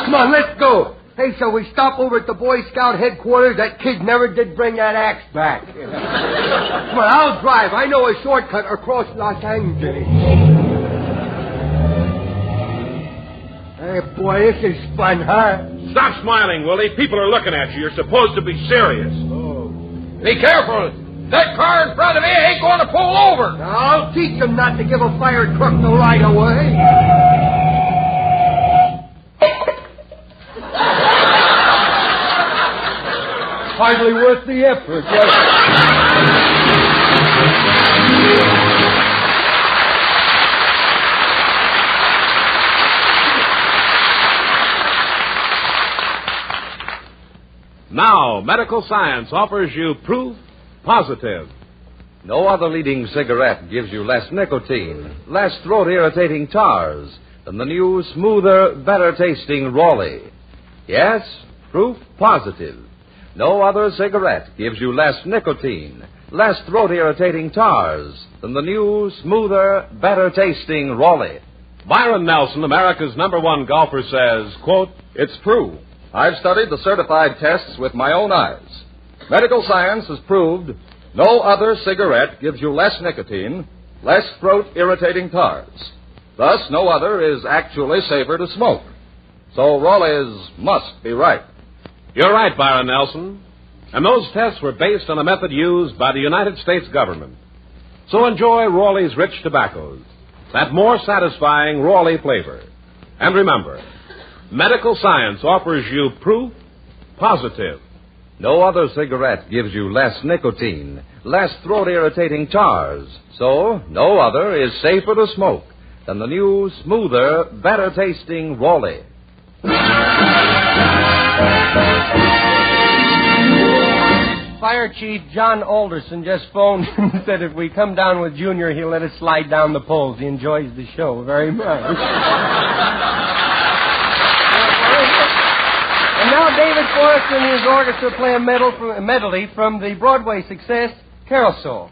Come on, let's go. Hey, shall we stop over at the Boy Scout headquarters? That kid never did bring that axe back. Come on, I'll drive. I know a shortcut across Los Angeles. Hey, boy, this is fun, huh? Stop smiling, Willie. People are looking at you. You're supposed to be serious. Oh. Be careful. That car in front of me ain't going to pull over. I'll teach them not to give a fire truck the right of way. Hardly worth the effort. Now, medical science offers you proof positive. No other leading cigarette gives you less nicotine, less throat-irritating tars than the new, smoother, better-tasting Raleigh. Yes, proof positive. No other cigarette gives you less nicotine, less throat-irritating tars than the new, smoother, better-tasting Raleigh. Byron Nelson, America's #1 golfer, says, quote, It's true. I've studied the certified tests with my own eyes. Medical science has proved no other cigarette gives you less nicotine, less throat-irritating tars. Thus, no other is actually safer to smoke. So Raleigh's must be right. You're right, Byron Nelson. And those tests were based on a method used by the United States government. So enjoy Raleigh's rich tobaccos, that more satisfying Raleigh flavor. And remember, medical science offers you proof positive. No other cigarette gives you less nicotine, less throat-irritating tars. So, no other is safer to smoke than the new, smoother, better-tasting Raleigh. Fire Chief John Alderson just phoned and said if we come down with Junior, he'll let us slide down the poles. He enjoys the show very much. And now David Forrester and his orchestra play a medley from the Broadway success, Carousel.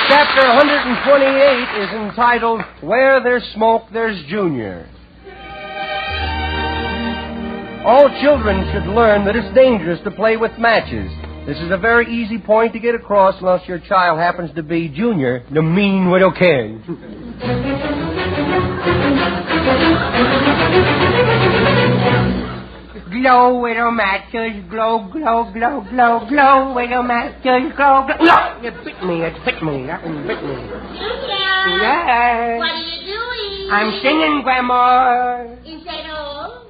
Chapter 128 is entitled, Where There's Smoke, There's Junior. All children should learn that it's dangerous to play with matches. This is a very easy point to get across unless your child happens to be Junior, the mean widow king. Glow, widow matches, glow, glow, glow, glow, glow, widow matches, glow, glow. No, it bit me. That one bit me. Yes. What are you doing? I'm singing, Grandma. Is that all?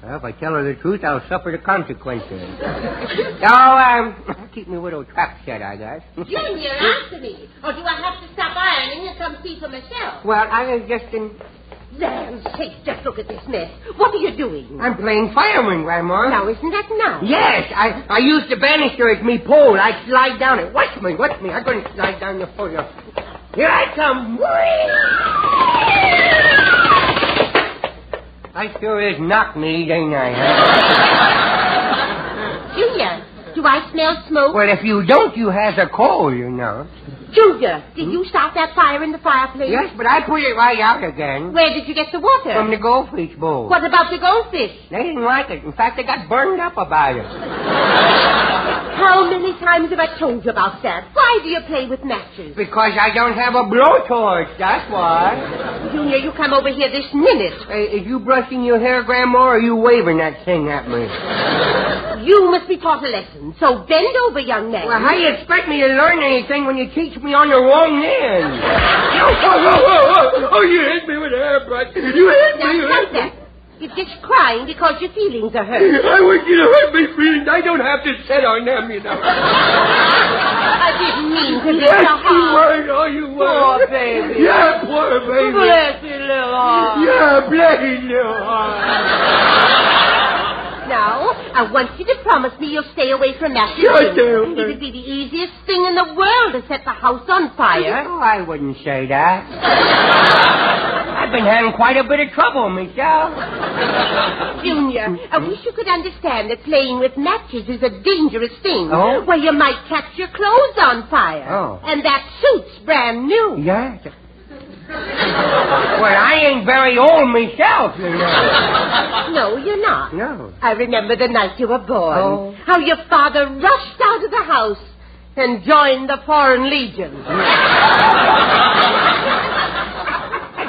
Well, if I tell her the truth, I'll suffer the consequences. I'll keep my widow trap shut, I guess. Junior, answer me. Or do I have to stop ironing and come see for myself? Well, I was just in... Land's sakes, just look at this mess. What are you doing? I'm playing fireman, Grandma. Now, isn't that nice? Yes, I used the banister as me pole. I slide down it. Watch me. I'm going to slide down the pole. Here I come. I sure is knock-kneed, ain't I? Junior, do I smell smoke? Well, if you don't, you has a cold, you know. Junior, did you start that fire in the fireplace? Yes, but I put it right out again. Where did you get the water? From the goldfish bowl. What about the goldfish? They didn't like it. In fact, they got burned up about it. How many times have I told you about that? Why do you play with matches? Because I don't have a blowtorch, that's why. Junior, you come over here this minute. Hey, is you brushing your hair, Grandma, or are you waving that thing at me? You must be taught a lesson, so bend over, young man. Well, how do you expect me to learn anything when you teach me on the wrong end? Oh, you hit me with a hairbrush. You hit me with a... Now, you're just crying because your feelings are hurt. I want you to hurt my feelings. I don't have to sit on them, you know. I didn't mean to be yes, so hard. Oh, you were. Poor baby. Yeah, poor baby. Bless your little heart. Yeah, bless his little heart. Now, I want you to promise me you'll stay away from matches. Sure do. It would be the easiest thing in the world to set the house on fire. Oh, I wouldn't say that. I've been having quite a bit of trouble myself. Junior, I wish you could understand that playing with matches is a dangerous thing. Oh? Where you might catch your clothes on fire. Oh. And that suit's brand new. Yeah. Well, I ain't very old myself, you know. No, you're not. No. I remember the night you were born. Oh. How your father rushed out of the house and joined the Foreign Legion.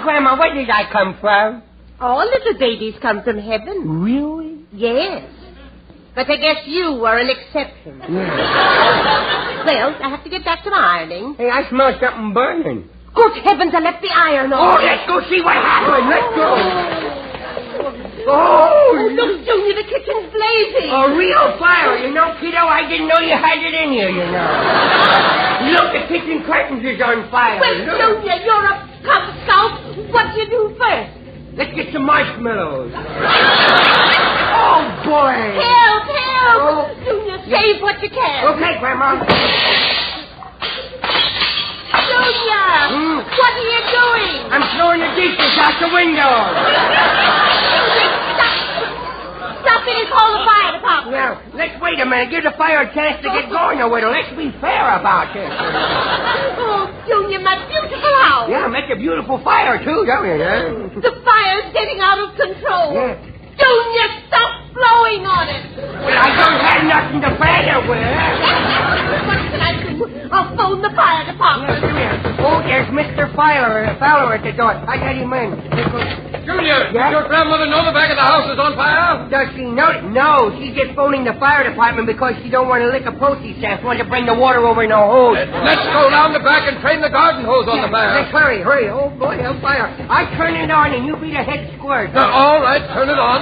Grandma, where did I come from? All little babies come from heaven. Really? Yes. But I guess you were an exception. Yeah. Well, I have to get back to my ironing. Hey, I smell something burning. Good heavens, I left the iron on. Oh, let's go see what happened. Let's go. Oh, look, Junior, the kitchen's blazing. A real fire. You know, kiddo, I didn't know you had it in you, you know. Look, the kitchen curtains is on fire. Well, Junior, you're a Cub Scout. What do you do first? Let's get some marshmallows. Oh, boy. Help. Oh. Junior, save what you can. Okay, Grandma. Junior, what are you doing? I'm throwing the dishes out the window. Stop it and call the fire department. Now, let's wait a minute. Give the fire a chance to get going a little. Let's be fair about this. Oh, Junior, my beautiful house. Yeah, make a beautiful fire, too, don't you? The fire's getting out of control. Yeah. Junior, stop blowing on it. Well, I don't have nothing to fan it with. What can I do? I'll phone the fire department. Oh, there's Mr. Fowler at the door. I got him in. Junior, Yeah? does your grandmother know the back of the house is on fire? Does she know it? No, she's just phoning the fire department because she don't want to lick a postage stamp. She wants to bring the water over in a hose. Let's go down the back and train the garden hose on the fire. Let's hurry. Oh, boy, hellfire. I turn it on and you be the head squirt. All right, turn it on.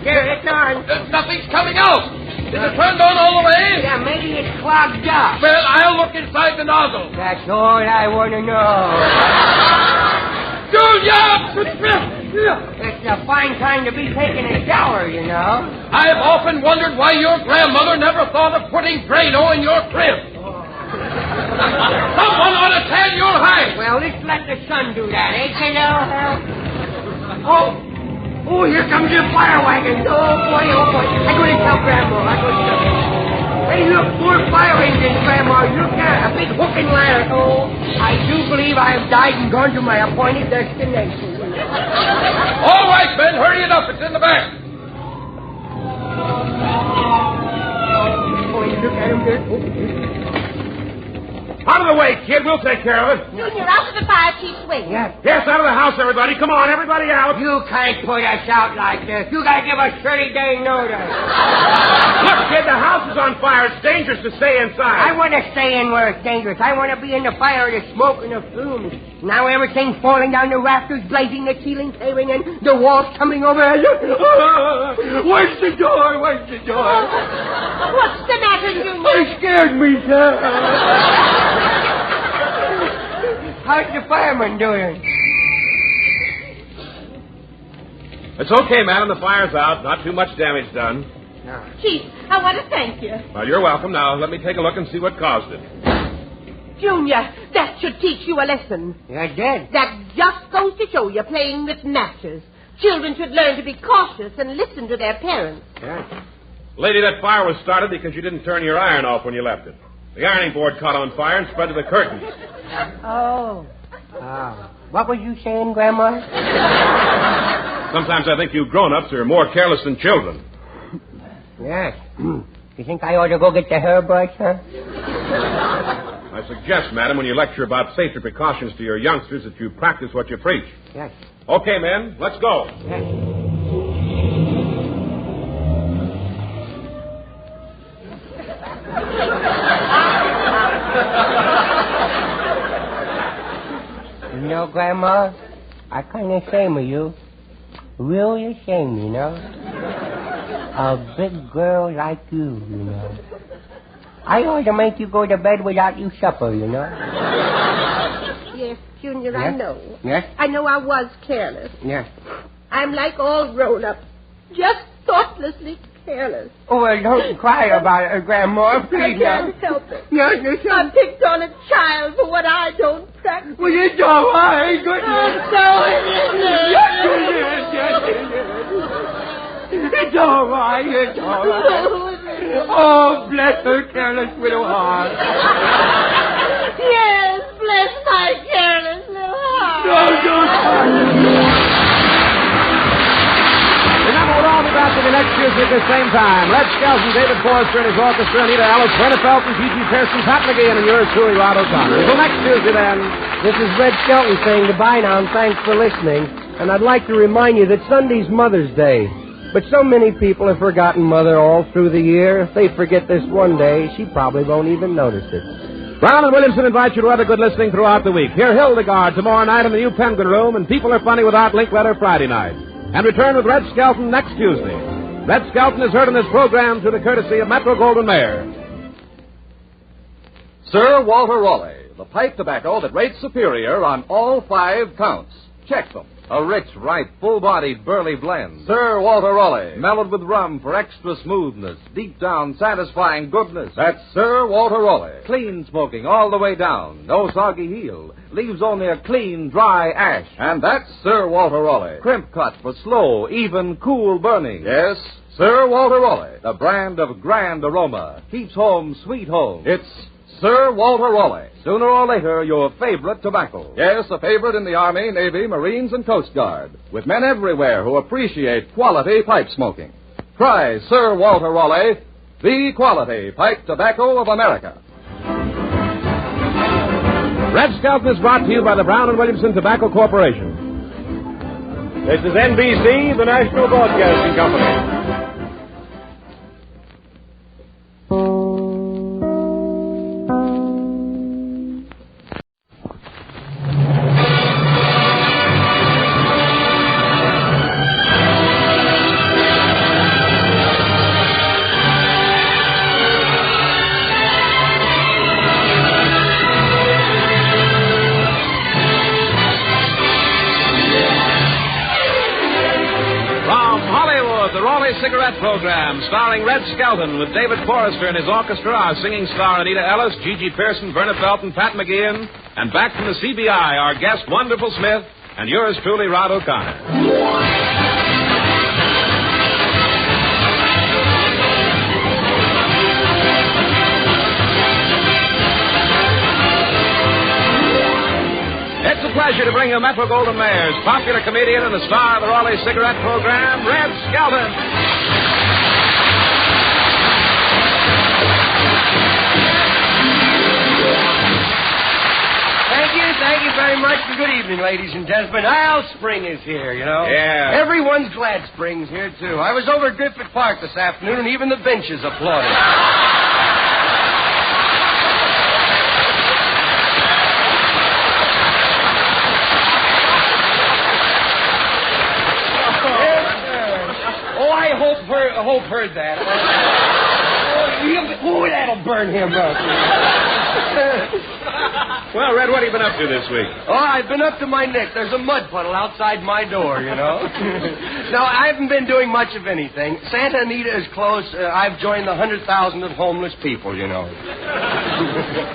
Here, it's on. Nothing's coming out. Is it turned on all the way? Yeah, maybe it's clogged up. Well, I'll look inside the nozzle. That's all I want to know. Junior! It's a fine time to be taking a shower, you know. I've often wondered why your grandmother never thought of putting Drano in your crib. Someone ought to tan your hide. Well, let's let the sun do that, eh, kiddo? Oh, here comes the fire wagon. Oh, boy. I'm going to tell Grandma. Hey, look, poor fire engine, Grandma. Look at a big hook and ladder. Oh, I do believe I have died and gone to my appointed destination. All right, Ben, hurry it up. It's in the back. Oh, look at him there. Out of the way, kid. We'll take care of it. Junior, out of the fire chief's way. Yes. Yes, out of the house, everybody. Come on, everybody out. You can't put us out like this. You gotta give us 30-day notice. Look, kid, the house is on fire. It's dangerous to stay inside. I want to stay in where it's dangerous. I want to be in the fire, the smoke, and the fumes. Now everything's falling down, the rafters blazing, the ceiling failing, and the walls tumbling over. Where's the door? Where's the door? What's the matter, Junior? They scared me, sir. How's the fireman doing? It's okay, madam. The fire's out. Not too much damage done. No. Chief, I want to thank you. Well, you're welcome. Now, let me take a look and see what caused it. Junior, that should teach you a lesson. I did. That just goes to show you playing with matches. Children should learn to be cautious and listen to their parents. Yeah. Lady, that fire was started because you didn't turn your iron off when you left it. The ironing board caught on fire and spread to the curtains. Oh. What were you saying, Grandma? Sometimes I think you grown-ups are more careless than children. Yes. You think I ought to go get the hairbrush, huh? I suggest, madam, when you lecture about safety precautions to your youngsters, that you practice what you preach. Yes. Okay, men, let's go. Yes. You know, Grandma, I kind of ashamed of you. Really ashamed, you know. A big girl like you know. I ought to make you go to bed without your supper, you know. Yes, Junior, Yes? I know. Yes? I know I was careless. Yes. I'm like all grown-ups, just thoughtlessly careless. Oh, well, don't cry about it, Grandma. I Please, can't help it. Yes, yes, yes. I picked on a child for what I don't practice. Well, it's all right. Goodness. Yes, it is. Yes, it is. It's all right. It's all right. Oh, bless her careless little heart. Yes, bless my careless little heart. No, don't cry. Remember, we'll all be back with you next Tuesday at the same time. Red Skelton, David Forrester and his orchestra, Anita Ellis, Verna Felton, G.G. Pearson, Pat McGeehan, and yours truly, Rod O'Connor. Until next Tuesday, then. This is Red Skelton saying goodbye now, and thanks for listening. And I'd like to remind you that Sunday's Mother's Day. But so many people have forgotten Mother all through the year. If they forget this one day, she probably won't even notice it. Brown and Williamson invite you to other good listening throughout the week. Hear Hildegard tomorrow night in the New Penguin Room, and People Are Funny Without Linkletter Friday night. And return with Red Skelton next Tuesday. Red Skelton is heard in this program through the courtesy of Metro-Goldwyn-Mayer. Sir Walter Raleigh, the pipe tobacco that rates superior on all 5 counts. Check them. A rich, ripe, full-bodied, burly blend. Sir Walter Raleigh. Mellowed with rum for extra smoothness, deep down satisfying goodness. That's Sir Walter Raleigh. Clean smoking all the way down. No soggy heel. Leaves only a clean, dry ash. And that's Sir Walter Raleigh. Crimp cut for slow, even, cool burning. Yes, Sir Walter Raleigh. The brand of grand aroma. Keeps home sweet home. It's Sir Walter Raleigh. Sooner or later, your favorite tobacco. Yes, a favorite in the Army, Navy, Marines, and Coast Guard. With men everywhere who appreciate quality pipe smoking. Try Sir Walter Raleigh, the quality pipe tobacco of America. Red Skelton is brought to you by the Brown and Williamson Tobacco Corporation. This is NBC, the National Broadcasting Company. Cigarette Program, starring Red Skelton with David Forrester and his orchestra, our singing star Anita Ellis, G.G. Pearson, Verna Felton, Pat McGeehan, and back from the CBI, our guest, Wonderful Smith, and yours truly, Rod O'Connor. It's a pleasure to bring you Metro-Goldwyn-Mayer's popular comedian and the star of the Raleigh Cigarette Program, Red Skelton. evening, ladies and gentlemen. Well, spring is here, you know. Yeah. Everyone's glad spring's here, too. I was over at Griffith Park this afternoon, and even the benches applauded. I hope heard that. That'll burn him up. Well, Red, what have you been up to this week? Oh, I've been up to my neck. There's a mud puddle outside my door, you know. No, I haven't been doing much of anything. Santa Anita is close. I've joined the 100,000 of homeless people, you know.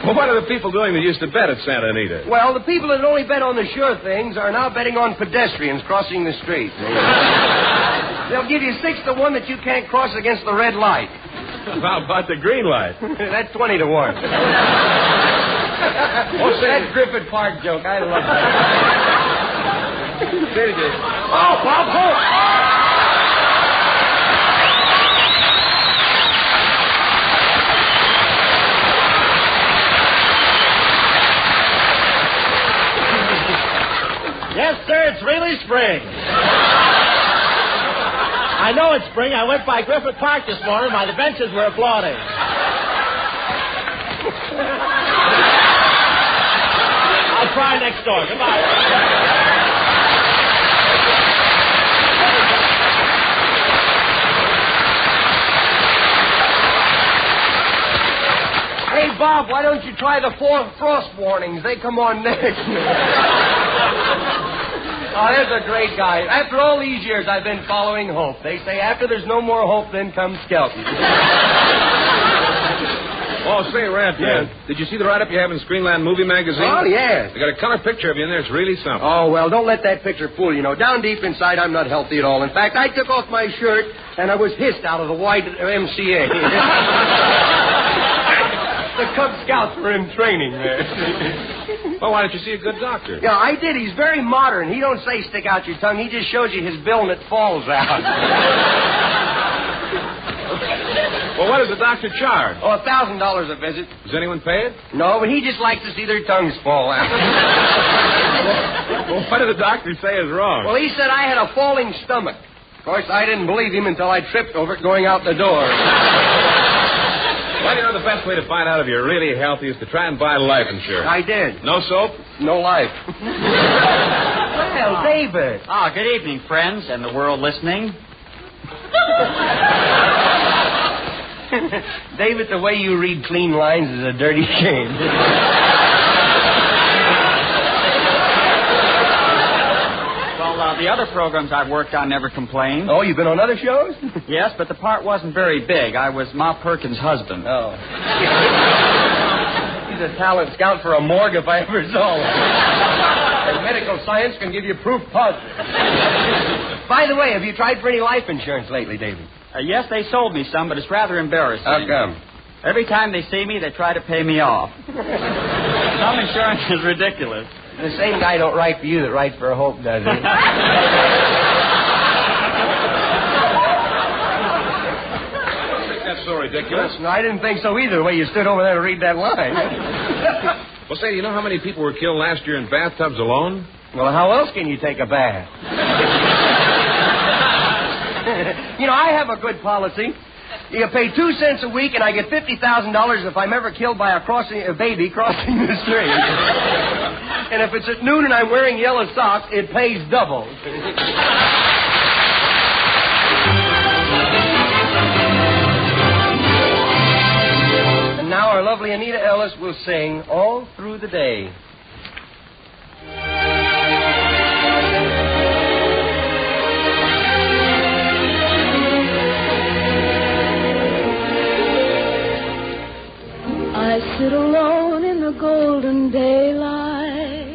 Well, what are the people doing that used to bet at Santa Anita? Well, the people that only bet on the sure things are now betting on pedestrians crossing the street. They'll give you 6 to 1 that you can't cross against the red light. How about the green light? That's 20 to 1. What's that Griffith Park joke? I love that. Say it again. Oh, Bob Hope! Yes, sir, it's really spring. I know it's spring. I went by Griffith Park this morning while the benches were applauding. I'll try next door. Goodbye. Hey, Bob, why don't you try the 4 frost warnings? They come on next. Oh, there's a great guy. After all these years, I've been following Hope. They say after there's no more hope, then comes Skelton. Oh, say, Red, did you see the write-up you have in Screenland Movie Magazine? Oh, yes. They got a color picture of you in there. It's really something. Oh, well, don't let that picture fool you. Down deep inside, I'm not healthy at all. In fact, I took off my shirt, and I was hissed out of the white MCA. The Cub Scouts were in training there. Well, why don't you see a good doctor? Yeah, I did. He's very modern. He don't say stick out your tongue. He just shows you his bill and it falls out. Well, what does the doctor charge? Oh, $1,000 a visit. Does anyone pay it? No, but he just likes to see their tongues fall out. Well, what did the doctor say is wrong? Well, he said I had a falling stomach. Of course, I didn't believe him until I tripped over it going out the door. Well, you know, the best way to find out if you're really healthy is to try and buy life insurance. I did. No soap? No life. Well, David. Good evening, friends, and the world listening. David, the way you read clean lines is a dirty shame. Well, the other programs I've worked on never complained. Oh, you've been on other shows? Yes, but the part wasn't very big. I was Ma Perkins' husband. Oh. He's a talent scout for a morgue if I ever saw one. And medical science can give you proof positive. By the way, have you tried for any life insurance lately, David? Yes, they sold me some, but it's rather embarrassing. How come? Every time they see me, they try to pay me off. Some insurance is ridiculous. The same guy don't write for you that writes for Hope, does he? That's so ridiculous. No, I didn't think so either, the way you stood over there to read that line. Well, say, do you know how many people were killed last year in bathtubs alone? Well, how else can you take a bath? I have a good policy. You pay 2 cents a week, and I get $50,000 if I'm ever killed by a baby crossing the street. And if it's at noon and I'm wearing yellow socks, it pays double. And now our lovely Anita Ellis will sing All Through the Day. I sit alone in the golden daylight,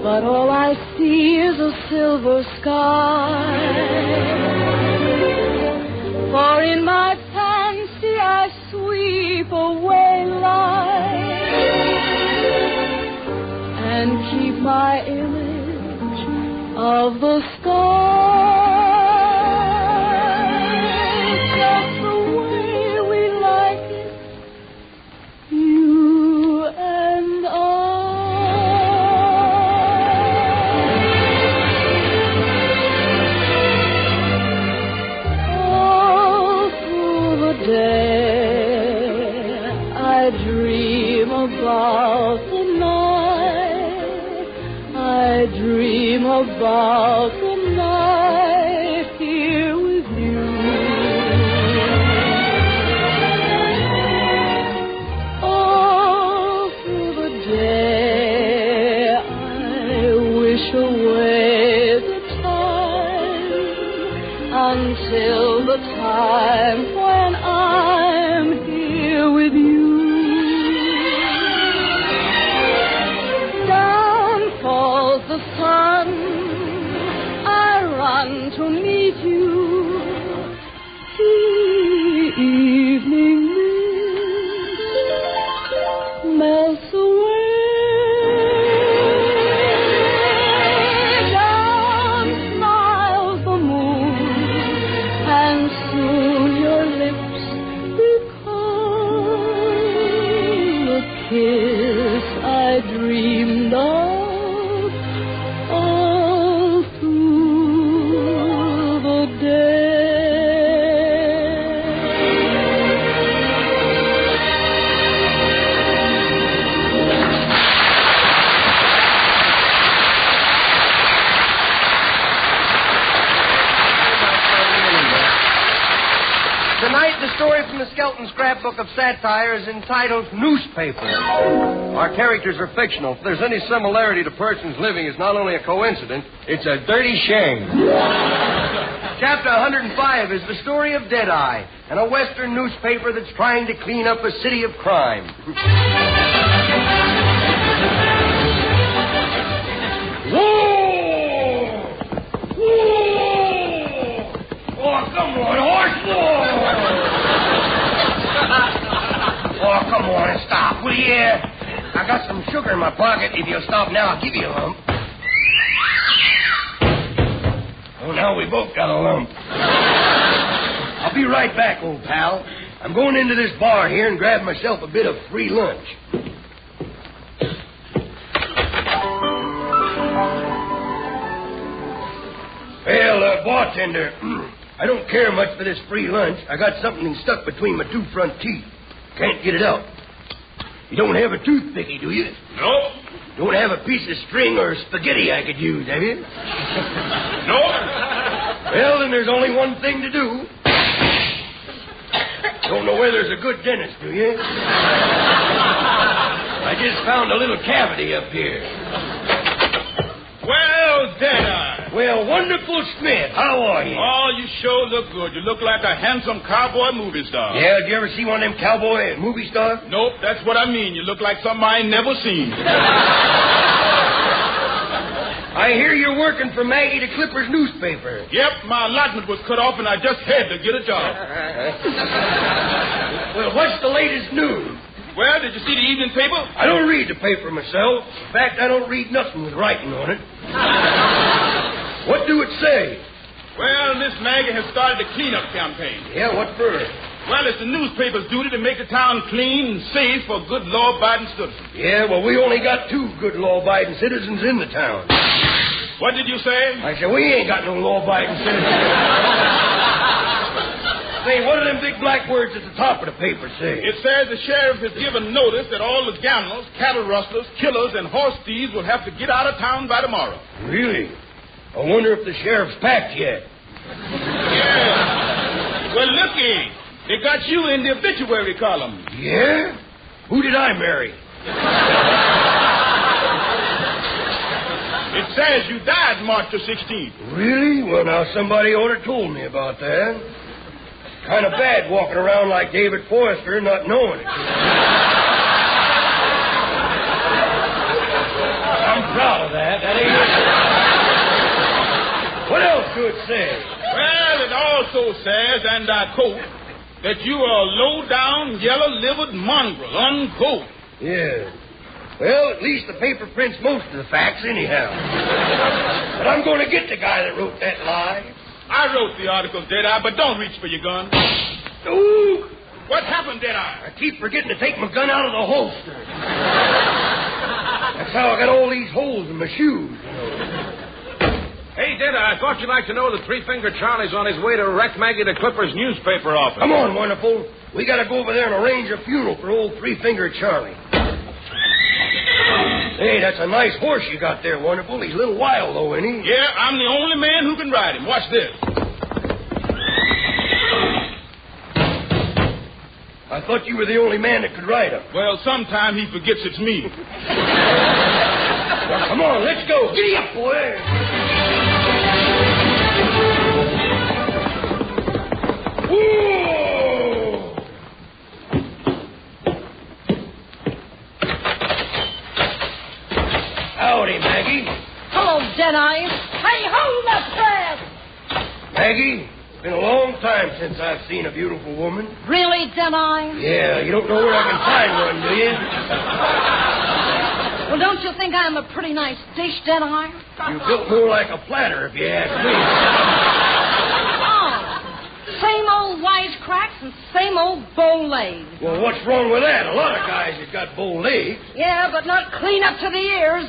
but all I see is a silver sky. For in my fancy I sweep away light and keep my image of the sky. And I about the night. I dream about the night here with you. All through the day I wish away the time until the time when I'm here with you. The sun, I run to meet you. The evening mist melts away. Down smiles the moon, and soon your lips become the kiss I dreamed of. Tonight, the story from the Skelton scrapbook of satire is entitled Newspaper. Our characters are fictional. If there's any similarity to persons living, it's not only a coincidence, it's a dirty shame. Chapter 105 is the story of Deadeye, and a Western newspaper that's trying to clean up a city of crime. Whoa! Whoa! Oh, come on, horse boy! Oh, come on and stop, will you? I got some sugar in my pocket. If you'll stop now, I'll give you a lump. Oh, now we both got a lump. I'll be right back, old pal. I'm going into this bar here and grab myself a bit of free lunch. Well, bartender, I don't care much for this free lunch. I got something stuck between my two front teeth. Can't get it out. You don't have a toothpicky, do you? No. Don't have a piece of string or spaghetti I could use, have you? No. Well, then there's only one thing to do. Don't know where there's a good dentist, do you? I just found a little cavity up here. Well, Deadeye. Well, wonderful Smith, how are you? Oh, you sure look good. You look like a handsome cowboy movie star. Yeah, did you ever see one of them cowboy movie stars? Nope, that's what I mean. You look like something I ain't never seen. I hear you're working for Maggie the Clipper's newspaper. Yep, my allotment was cut off and I just had to get a job. Well, what's the latest news? Well, did you see the evening paper? I don't read the paper myself. In fact, I don't read nothing with writing on it. What do it say? Well, Miss Maggie has started a cleanup campaign. Yeah, what for? Well, it's the newspaper's duty to make the town clean and safe for good law-abiding citizens. Yeah, well, we only got 2 good law-abiding citizens in the town. What did you say? I said, we ain't got no law-abiding citizens. Say, what do them big black words at the top of the paper say? It says the sheriff has given notice that all the gamblers, cattle rustlers, killers, and horse thieves will have to get out of town by tomorrow. Really? I wonder if the sheriff's packed yet. Yeah. Well, looky. They got you in the obituary column. Yeah? Who did I marry? It says you died March the 16th. Really? Well, now, somebody ought to told me about that. Kind of bad walking around like David Forrester and not knowing it. I'm proud of that. That ain't it. What else do it say? Well, it also says, and I quote, that you are a low-down, yellow-livered mongrel, unquote. Yeah. Well, at least the paper prints most of the facts anyhow. But I'm going to get the guy that wrote that lie. I wrote the article, Deadeye, but don't reach for your gun. Ooh! What happened, Deadeye? I keep forgetting to take my gun out of the holster. That's how I got all these holes in my shoes. Hey, Deadeye, I thought you'd like to know that Three-Finger Charlie's on his way to wreck Maggie the Clipper's newspaper office. Come on, Wonderful. We got to go over there and arrange a funeral for old Three-Finger Charlie. Hey, that's a nice horse you got there, Wonderful. He's a little wild, though, isn't he? Yeah, I'm the only man who can ride him. Watch this. I thought you were the only man that could ride him. Well, sometime he forgets it's me. Well, come on, let's go. Giddy up, boy. Whoa! Howdy, Maggie. Hello, Deadeye. Hey, hold up fast. Maggie, it's been a long time since I've seen a beautiful woman. Really, Deadeye? Yeah, you don't know where I can find one, do you? Well, don't you think I'm a pretty nice dish, Deadeye? You built more like a platter, if you ask me. Oh, same old wisecracks and same old bow legs. Well, what's wrong with that? A lot of guys have got bow legs. Yeah, but not clean up to the ears.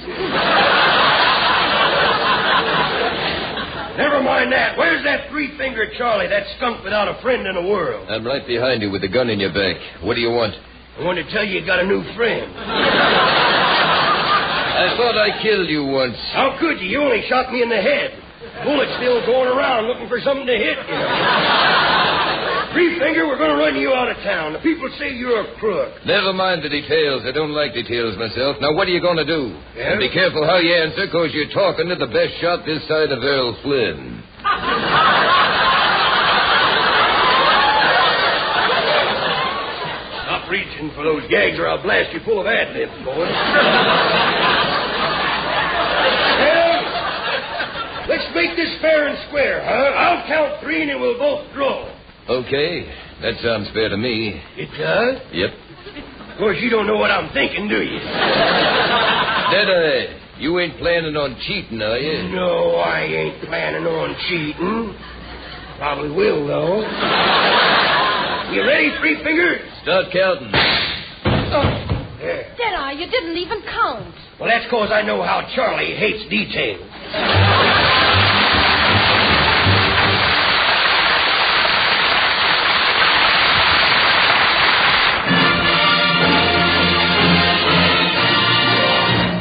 Never mind that. Where's that three-fingered Charlie, that skunk without a friend in the world? I'm right behind you with the gun in your back. What do you want? I want to tell you got a new friend. I thought I killed you once. How could you? You only shot me in the head. Bullet's still going around looking for something to hit, you know. Three-finger, we're going to run you out of town. The people say you're a crook. Never mind the details. I don't like details myself. Now, what are you going to do? Yeah? And be careful how you answer, because you're talking to the best shot this side of Earl Flynn. Stop reaching for those gags or I'll blast you full of ad-libs, boy. Well, let's make this fair and square, huh? I'll count three and then we'll both draw. Okay. That sounds fair to me. It does? Yep. Of course, you don't know what I'm thinking, do you? Deadeye, you ain't planning on cheating, are you? No, I ain't planning on cheating. Probably will, though. You ready, Three-Finger? Start counting. There. Deadeye, you didn't even count. Well, that's because I know how Charlie hates details.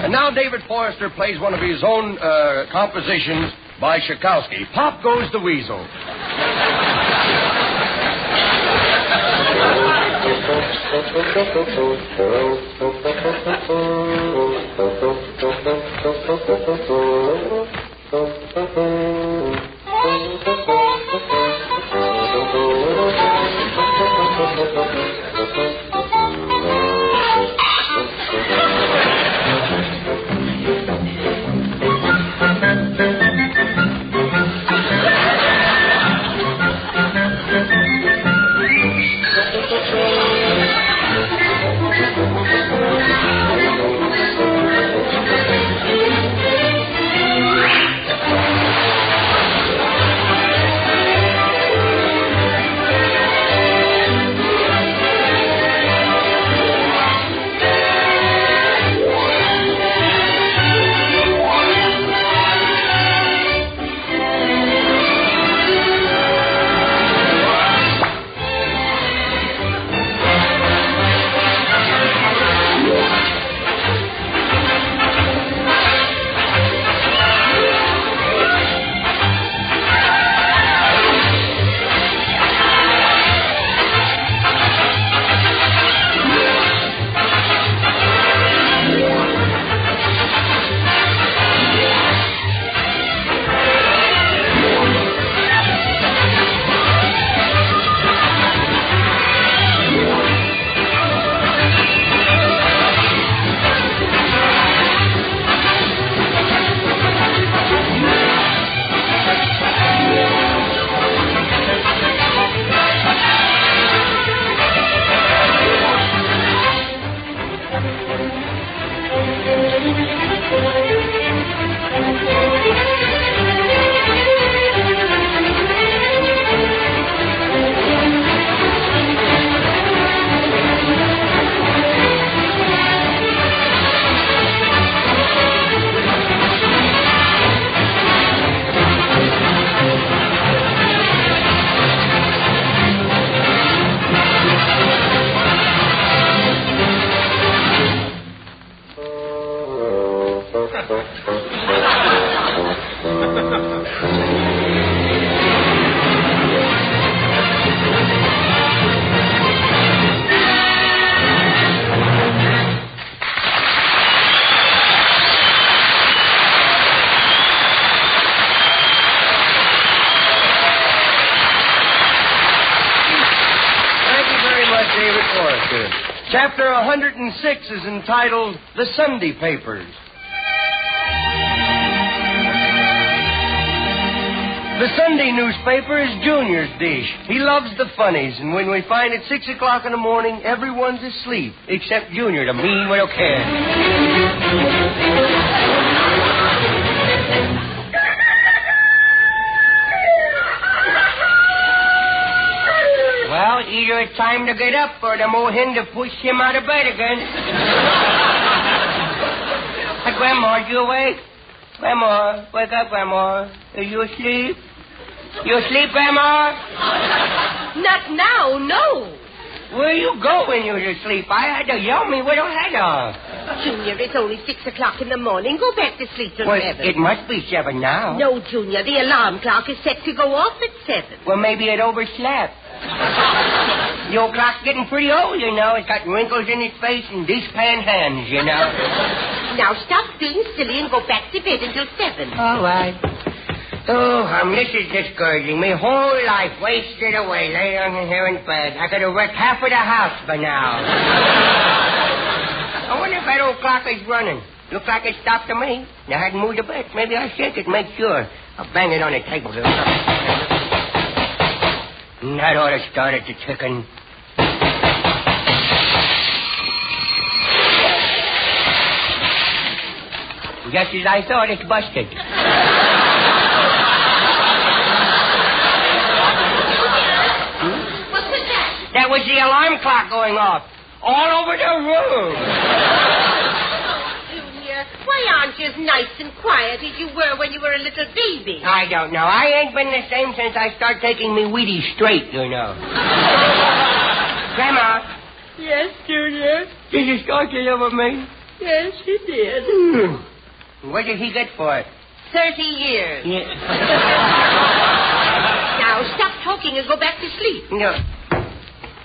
And now David Forrester plays one of his own compositions by Tchaikovsky. Pop Goes the Weasel. David Forrester. Chapter 106 is entitled The Sunday Papers. The Sunday newspaper is Junior's dish. He loves the funnies, and when we find it 6 o'clock in the morning, everyone's asleep, except Junior, the mean little kid. Well, either it's time to get up or the mohin to push him out of bed again. Hey, Grandma, are you awake? Grandma, wake up, Grandma. Are you asleep? You asleep, Grandma? Not now, no. Where you go when you're asleep? I had to yell me with a head off. Junior, it's only 6 o'clock in the morning. Go back to sleep till 7. It must be 7 now. No, Junior, the alarm clock is set to go off at 7. Well, maybe it overslept. The old clock's getting pretty old, you know. It's got wrinkles in its face and dishpan hands, you know. Now stop being silly and go back to bed until 7. All right. Oh, this is discouraging. My whole life wasted away laying here in bed. I could have wrecked half of the house by now. I wonder if that old clock is running. Looks like it stopped to me. I hadn't moved a bit. Maybe I'll shake it, make sure. I'll bang it on the table. That ought to start it to ticking. Just as I thought, it's busted. What was that? That was the alarm clock going off. All over the room. Junior, why aren't you as nice and quiet as you were when you were a little baby? I don't know. I ain't been the same since I started taking me Wheaties straight, you know. Grandma. Yes, Junior? Did you start to love me? Yes, he did. What did he get for it? 30 years. Yeah. Now, stop talking and go back to sleep. No.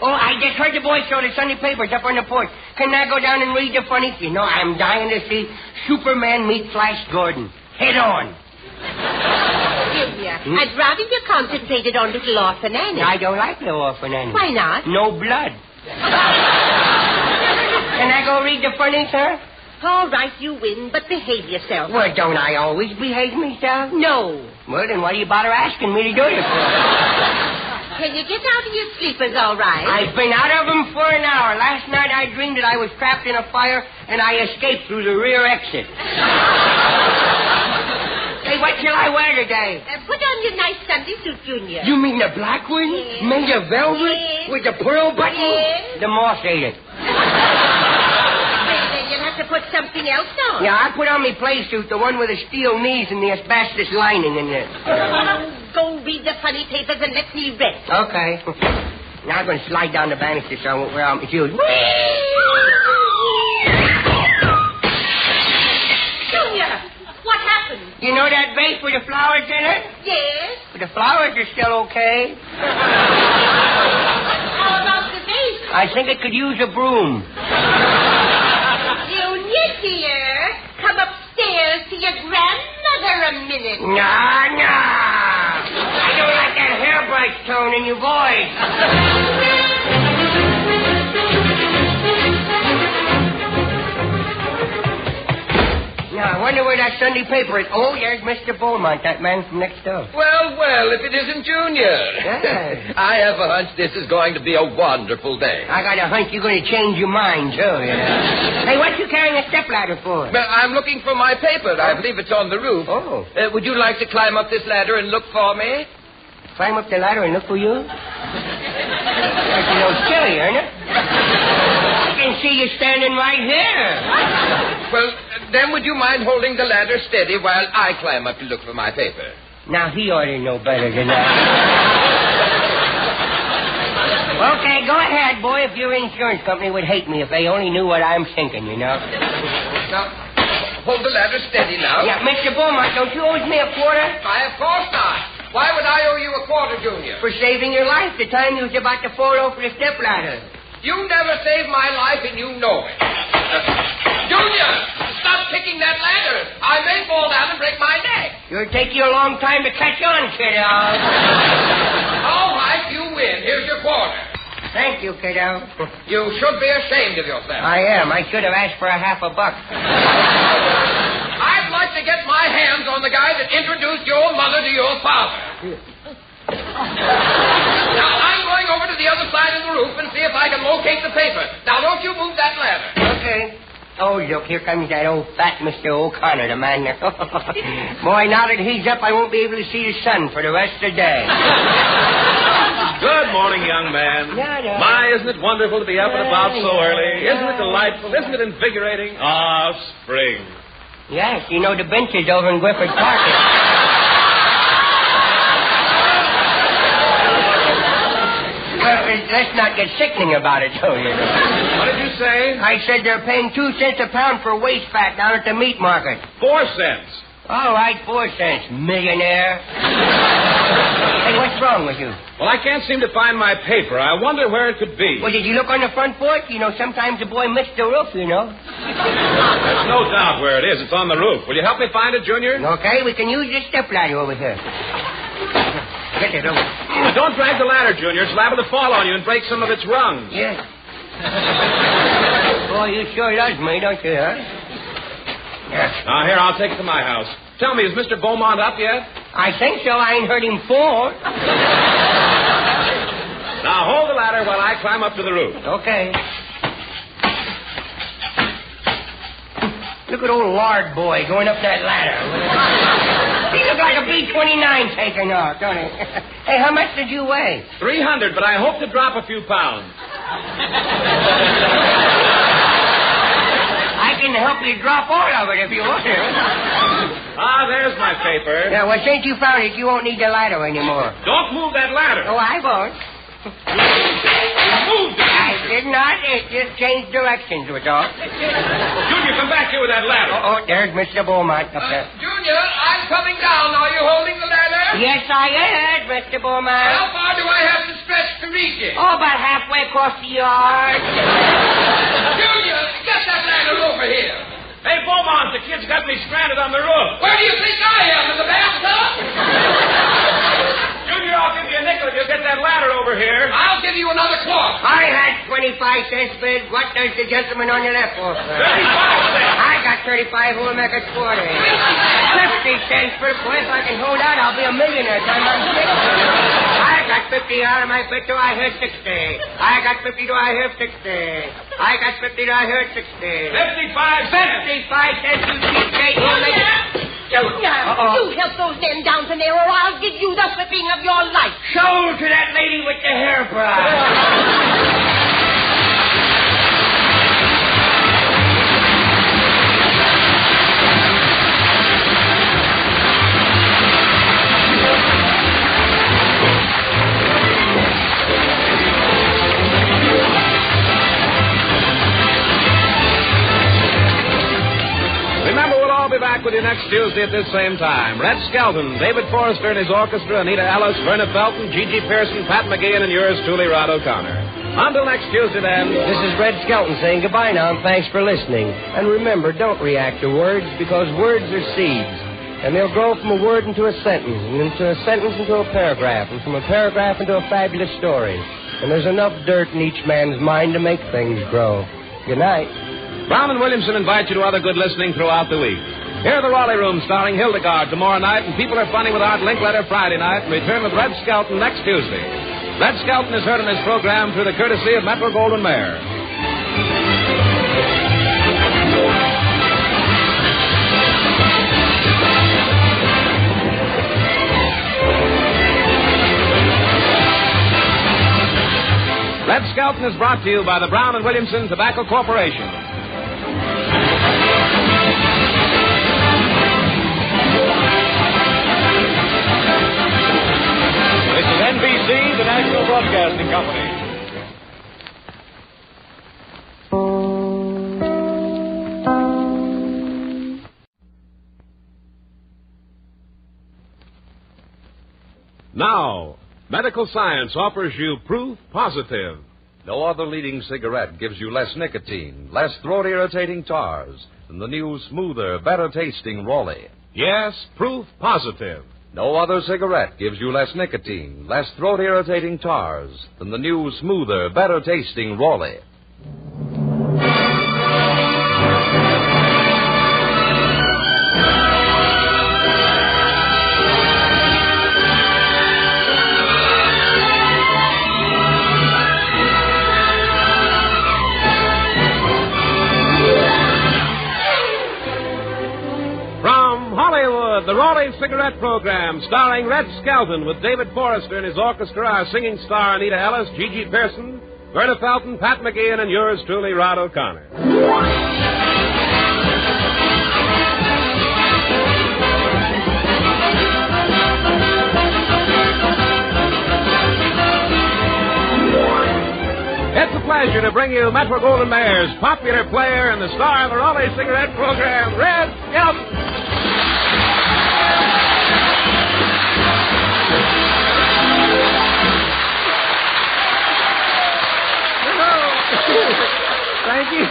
Oh, I just heard the boys throw the Sunday papers up on the porch. Can I go down and read the funnies? You know, I'm dying to see Superman meet Flash Gordon. Head on. Junior, I'd rather you concentrated on little Orphan Annie. I don't like little Orphan Annie. Why not? No blood. Can I go read the funnies, sir? All right, you win, but behave yourself. Well, don't I always behave myself? No. Well, then why do you bother asking me to do it for? Can you get out of your sleepers all right? I've been out of them for an hour. Last night I dreamed that I was trapped in a fire and I escaped through the rear exit. Hey, what shall I wear today? Put on your nice Sunday suit, Junior. You mean the black one? Yes. Made of velvet? Yes. With the pearl button? Yes. The moth ate it. Then you'll have to put something else on. Yeah, I put on my play suit, the one with the steel knees and the asbestos lining in it. Go read the funny papers and let me rest. Okay. Now I'm going to slide down the banister so I won't wear out my shoes. Junior, what happened? You know that vase with the flowers in it? Yes. But the flowers are still okay. How about the vase? I think it could use a broom. Junior, dear, come upstairs to your grandmother a minute. Nah. I don't like that hairbrush tone in your voice. Now, I wonder where that Sunday paper is. Oh, there's Mr. Beaumont, that man from next door. Well, if it isn't Junior. Yeah. I have a hunch this is going to be a wonderful day. I got a hunch you're going to change your mind, too. Yeah. Hey, what you carrying a stepladder for? Well, I'm looking for my paper. I believe it's on the roof. Oh. Would you like to climb up this ladder and look for me? Climb up the ladder and look for you? That's a little silly, isn't it? I can see you standing right here. Well, then would you mind holding the ladder steady while I climb up to look for my paper? Now, he ought to know better than that. Okay, go ahead, boy. If your insurance company would hate me if they only knew what I'm thinking, you know. Now, hold the ladder steady now. Yeah, Mr. Beaumont, don't you owe me a quarter? Why, of course not. Why would I owe you a quarter, Junior? For saving your life the time you was about to fall over the stepladder. You never saved my life, and you know it. Junior, stop kicking that ladder. I may fall down and break my neck. It'll take you a long time to catch on, kiddo. All right, you win. Here's your quarter. Thank you, kiddo. You should be ashamed of yourself. I am. I should have asked for $50. I'd like to get my hands on the guy that introduced your mother to your father. Now, I'm going over to the other side of the roof and see if I can locate the paper. Now, don't you move that ladder. Okay. Oh, look, here comes that old fat Mr. O'Connor, the man. Boy, now that he's up, I won't be able to see the sun for the rest of the day. Good morning, young man. Yeah. My, isn't it wonderful to be up and about so early? Isn't it delightful? Isn't it invigorating? Ah, spring. Yes, you know the benches over in Griffith Park. Well, let's not get sickening about it, though, you know. What did you say? I said they're paying 2 cents a pound for waste fat down at the meat market. 4 cents. All right, 4 cents, millionaire. Hey, what's wrong with you? Well, I can't seem to find my paper. I wonder where it could be. Well, did you look on the front porch? You know, sometimes the boy missed the roof, you know. There's no doubt where it is. It's on the roof. Will you help me find it, Junior? Okay, we can use this stepladder over here. Get it over. Don't drag the ladder, Junior. It's liable to fall on you and break some of its rungs. Yes. Boy, you sure does me, don't you, huh? Yes. Now, here, I'll take it to my house. Tell me, is Mr. Beaumont up yet? I think so. I ain't heard him fall. Now, hold the ladder while I climb up to the roof. Okay. Look at old Lard Boy going up that ladder. He looks like a B-29 taking off, don't he? Hey, how much did you weigh? 300, but I hope to drop a few pounds. I can help you drop all of it if you want to. Ah, there's my paper. Yeah, well, since you found it, you won't need the ladder anymore. Don't move that ladder. Oh, I won't. Move it. I did not. It just changed directions, was all. Junior, come back here with that ladder. Oh, there's Mr. Beaumont up there. Junior, I'm coming down. Are you holding the ladder? Yes, I am, Mr. Beaumont. How far do I have to stretch to reach it? Oh, about halfway across the yard. Junior, get that ladder over here. Hey, Beaumont, the kid's got me stranded on the roof. Where do you think I am, in the bathtub? Junior, I'll give you a nickel if you get that ladder over here. I'll give you another quarter. I had 25 cents bid. What does the gentleman on your left offer? 35 cents. I got 35 who will make it 40. 50 cents per foot. If I can hold out, I'll be a millionaire time I'm 60. I got 50 out of my bid till I heard 60. I got 50 till I heard 60. I got 50 till I heard 60. 55 cents. 55 cents, you cheapskate. Junior, you help those men down to there or I'll give you the whipping of your life. Sold to that lady with the hairbrush. Remember, we'll all be back with you next Tuesday at this same time. Red Skelton, David Forrester and his orchestra, Anita Ellis, Verna Felton, Gigi Pearson, Pat McGeehan, and yours truly, Rod O'Connor. Until next Tuesday, then. This is Red Skelton saying goodbye now, and thanks for listening. And remember, don't react to words, because words are seeds. And they'll grow from a word into a sentence, and into a sentence into a paragraph, and from a paragraph into a fabulous story. And there's enough dirt in each man's mind to make things grow. Good night. Brown and Williamson invite you to other good listening throughout the week. Hear the Raleigh Room starring Hildegard tomorrow night, and People Are Funny with Art Linkletter Friday night, and return with Red Skelton next Tuesday. Red Skelton is heard in this program through the courtesy of Metro Goldwyn Mayer. Red Skelton is brought to you by the Brown and Williamson Tobacco Corporation. This is NBC, the National Broadcasting Company. Now, medical science offers you proof positive. No other leading cigarette gives you less nicotine, less throat-irritating tars than the new, smoother, better-tasting Raleigh. Yes, proof positive. No other cigarette gives you less nicotine, less throat-irritating tars than the new, smoother, better-tasting Raleigh. The Raleigh Cigarette Program, starring Red Skelton with David Forrester and his orchestra, our singing star Anita Ellis, Gigi Pearson, Verna Felton, Pat McGeehan, and yours truly, Rod O'Connor. It's a pleasure to bring you Metro-Goldwyn-Mayer's popular player and the star of the Raleigh Cigarette Program, Red Skelton. Thank you.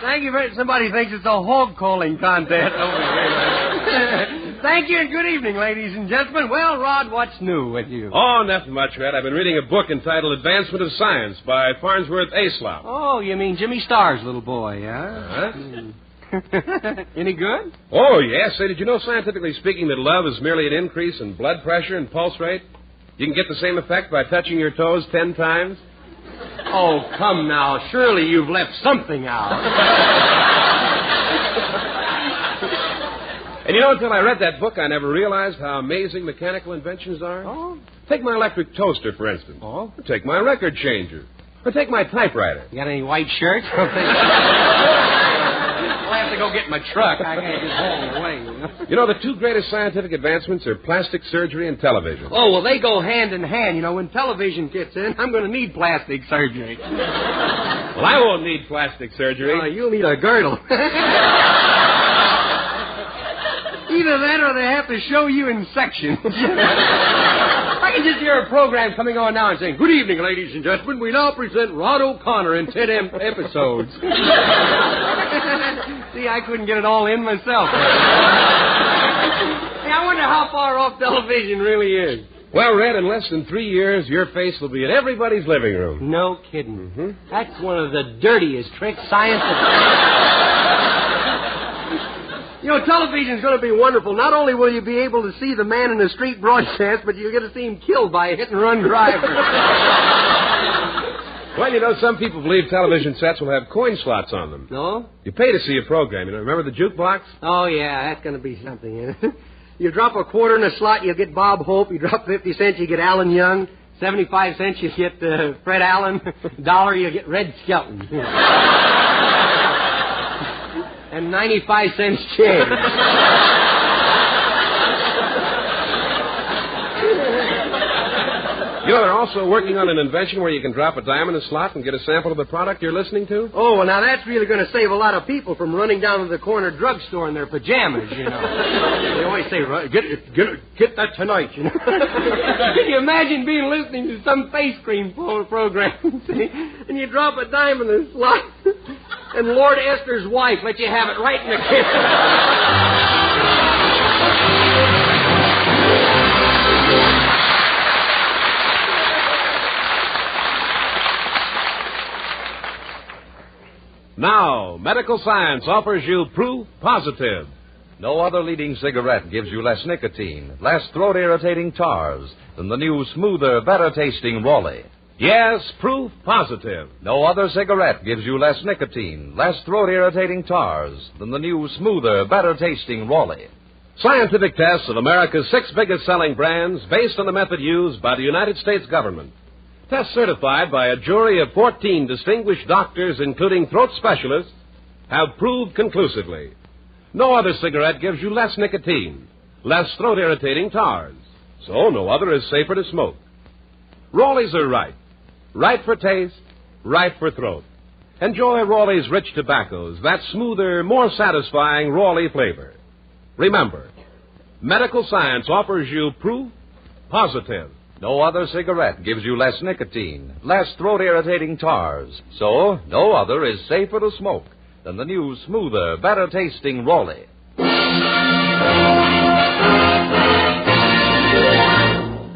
Thank you very much. Somebody thinks it's a hog calling contest over here. Thank you and good evening, ladies and gentlemen. Well, Rod, what's new with you? Oh, nothing much, Red. I've been reading a book entitled Advancement of Science by Farnsworth Aislop. Oh, you mean Jimmy Starr's little boy, huh? Any good? Oh, yes. Say, did you know, scientifically speaking, that love is merely an increase in blood pressure and pulse rate? You can get the same effect by touching your toes 10 times. Oh, come now. Surely you've left something out. And you know, until I read that book, I never realized how amazing mechanical inventions are. Oh? Take my electric toaster, for instance. Oh? Or take my record changer. Or take my typewriter. You got any white shirts? I'll have to go get my truck. I can't just haul away. You know, the two greatest scientific advancements are plastic surgery and television. Oh, well, they go hand in hand. You know, when television gets in, I'm going to need plastic surgery. Well, I won't need plastic surgery. You'll need a girdle. Either that or they have to show you in sections. I can just hear a program coming on now and saying, "Good evening, ladies and gentlemen. We now present Rod O'Connor in 10 episodes." See, I couldn't get it all in myself. Hey, I wonder how far off television really is. Well, Red, in less than 3 years, your face will be in everybody's living room. No kidding. Mm-hmm. That's one of the dirtiest tricks science You know, television's going to be wonderful. Not only will you be able to see the man in the street broadcast, but you're going to see him killed by a hit-and-run driver. Well, you know, some people believe television sets will have coin slots on them. No? You pay to see a program. You know, remember the jukebox? Oh, yeah, that's going to be something, isn't it? You drop a quarter in a slot, you'll get Bob Hope. You drop 50 cents, you get Alan Young. 75 cents, you get Fred Allen. $1, you get Red Skelton. And 95 cents change. You know, they're also working on an invention where you can drop a dime in a slot and get a sample of the product you're listening to. Oh, well, now that's really going to save a lot of people from running down to the corner drugstore in their pajamas, you know. They always say, get that tonight, you know. Can you imagine listening to some face cream program, see, and you drop a dime in the slot, and Lord Esther's wife lets you have it right in the kitchen. Now, medical science offers you proof positive. No other leading cigarette gives you less nicotine, less throat-irritating tars than the new, smoother, better-tasting Raleigh. Yes, proof positive. No other cigarette gives you less nicotine, less throat-irritating tars than the new, smoother, better-tasting Raleigh. Scientific tests of America's 6 biggest-selling brands based on the method used by the United States government. Tests certified by a jury of 14 distinguished doctors, including throat specialists, have proved conclusively no other cigarette gives you less nicotine, less throat-irritating tars. So no other is safer to smoke. Raleighs are right. Right for taste, right for throat. Enjoy Raleigh's rich tobaccos, that smoother, more satisfying Raleigh flavor. Remember, medical science offers you proof positive. No other cigarette gives you less nicotine, less throat-irritating tars. So, no other is safer to smoke than the new, smoother, better-tasting Raleigh.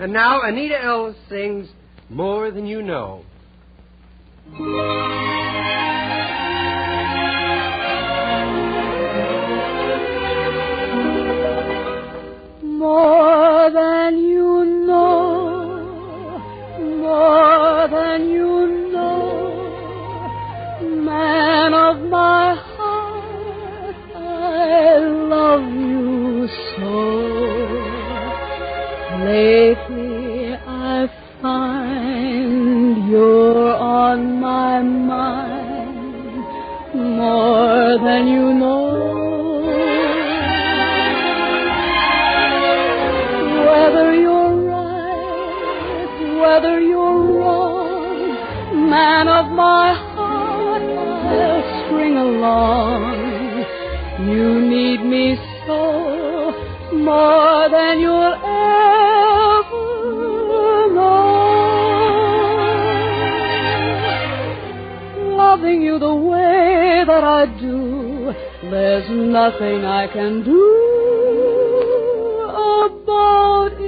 And now Anita Ellis sings More Than You Know. More than you know, more than you know, man of my heart, I love you so. Lately I find you're on my mind, more than you know. Whether you're right, whether you're wrong, man of my heart, I'll string along. You need me so, more than you'll ever know. Loving you the way that I do, there's nothing I can do about it.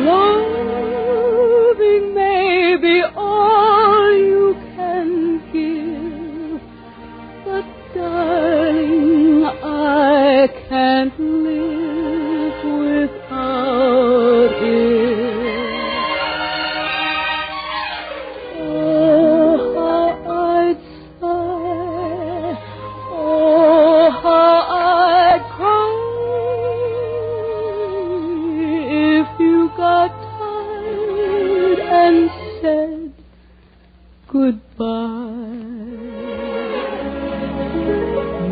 Loving may be all you can give, but darling, I can't live without it. Oh, how I'd sigh, oh, how I'd cry if you got tired and said goodbye.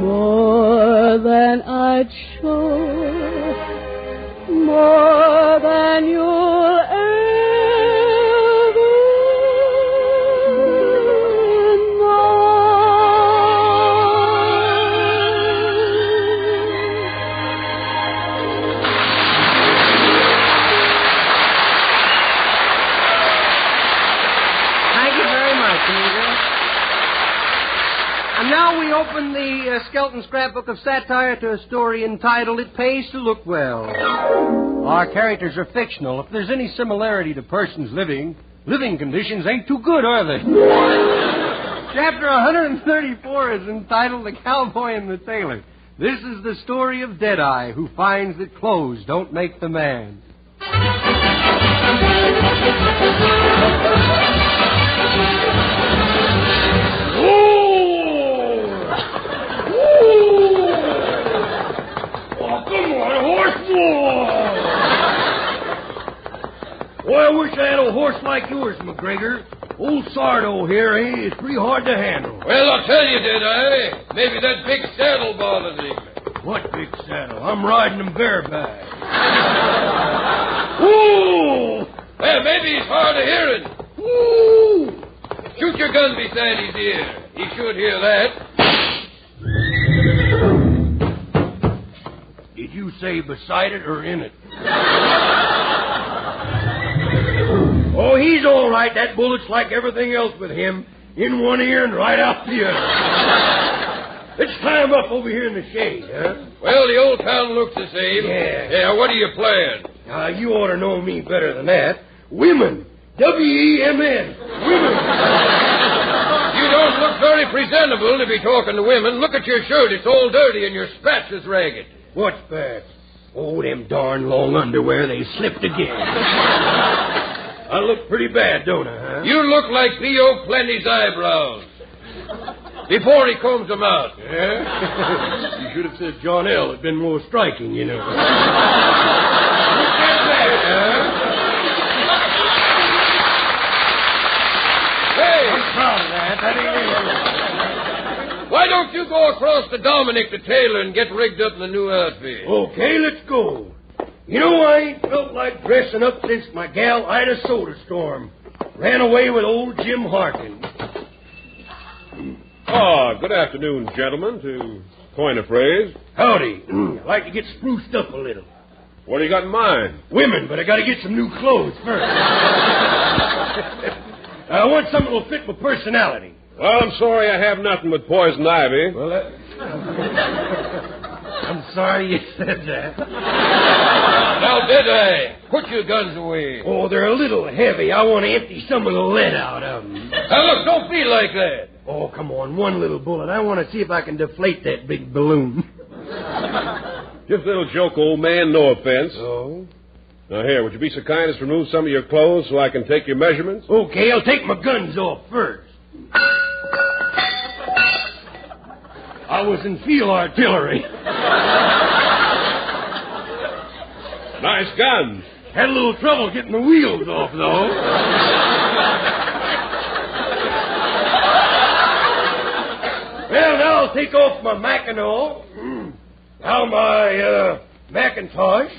More than I'd show, more than you'll ever And now we open the Skelton Scrapbook of Satire to a story entitled It Pays to Look Well. Our characters are fictional. If there's any similarity to persons living conditions ain't too good, are they? Chapter 134 is entitled The Cowboy and the Tailor. This is the story of Deadeye, who finds that clothes don't make the man. Boy, I wish I had a horse like yours, McGregor. Old Sardo here, it's pretty hard to handle. Well, I'll tell you, did I? Maybe that big saddle bothers me. What big saddle? I'm riding him bareback. Woo! Well, maybe he's hard of hearing. Woo! Shoot your gun beside his ear. He should hear that. Did you say beside it or in it? Oh, he's all right. That bullet's like everything else with him. In one ear and right out the other. Let's tie him up over here in the shade, huh? Well, the old town looks the same. Yeah, what are you playing? You ought to know me better than that. Women. W-E-M-N. Women. You don't look very presentable to be talking to women. Look at your shirt. It's all dirty and your spats is ragged. What spats? Oh, them darn long underwear. They slipped again. I look pretty bad, don't I, huh? You look like P.O. Plenty's eyebrows. Before he combs them out. Yeah? You should have said John L. had been more striking, you know. Look at that, huh? Hey! I'm proud of that. That ain't it. Why don't you go across to Dominic the tailor and get rigged up in the new outfit? Okay, let's go. You know, I ain't felt like dressing up since my gal Ida Soderstorm ran away with old Jim Harkin. Good afternoon, gentlemen, to coin a phrase. Howdy. I'd like to get spruced up a little. What do you got in mind? Women, but I got to get some new clothes first. I want something that'll fit my personality. Well, I'm sorry I have nothing but poison ivy. Well, I'm sorry you said that. Now, Deadeye, put your guns away. Oh, they're a little heavy. I want to empty some of the lead out of them. Now, look, don't be like that. Oh, come on, one little bullet. I want to see if I can deflate that big balloon. Just a little joke, old man. No offense. Oh? Now, here, would you be so kind as to remove some of your clothes so I can take your measurements? Okay, I'll take my guns off first. I was in field artillery. Nice guns. Had a little trouble getting the wheels off, though. Well, now I'll take off my Mackinaw. Now my Macintosh.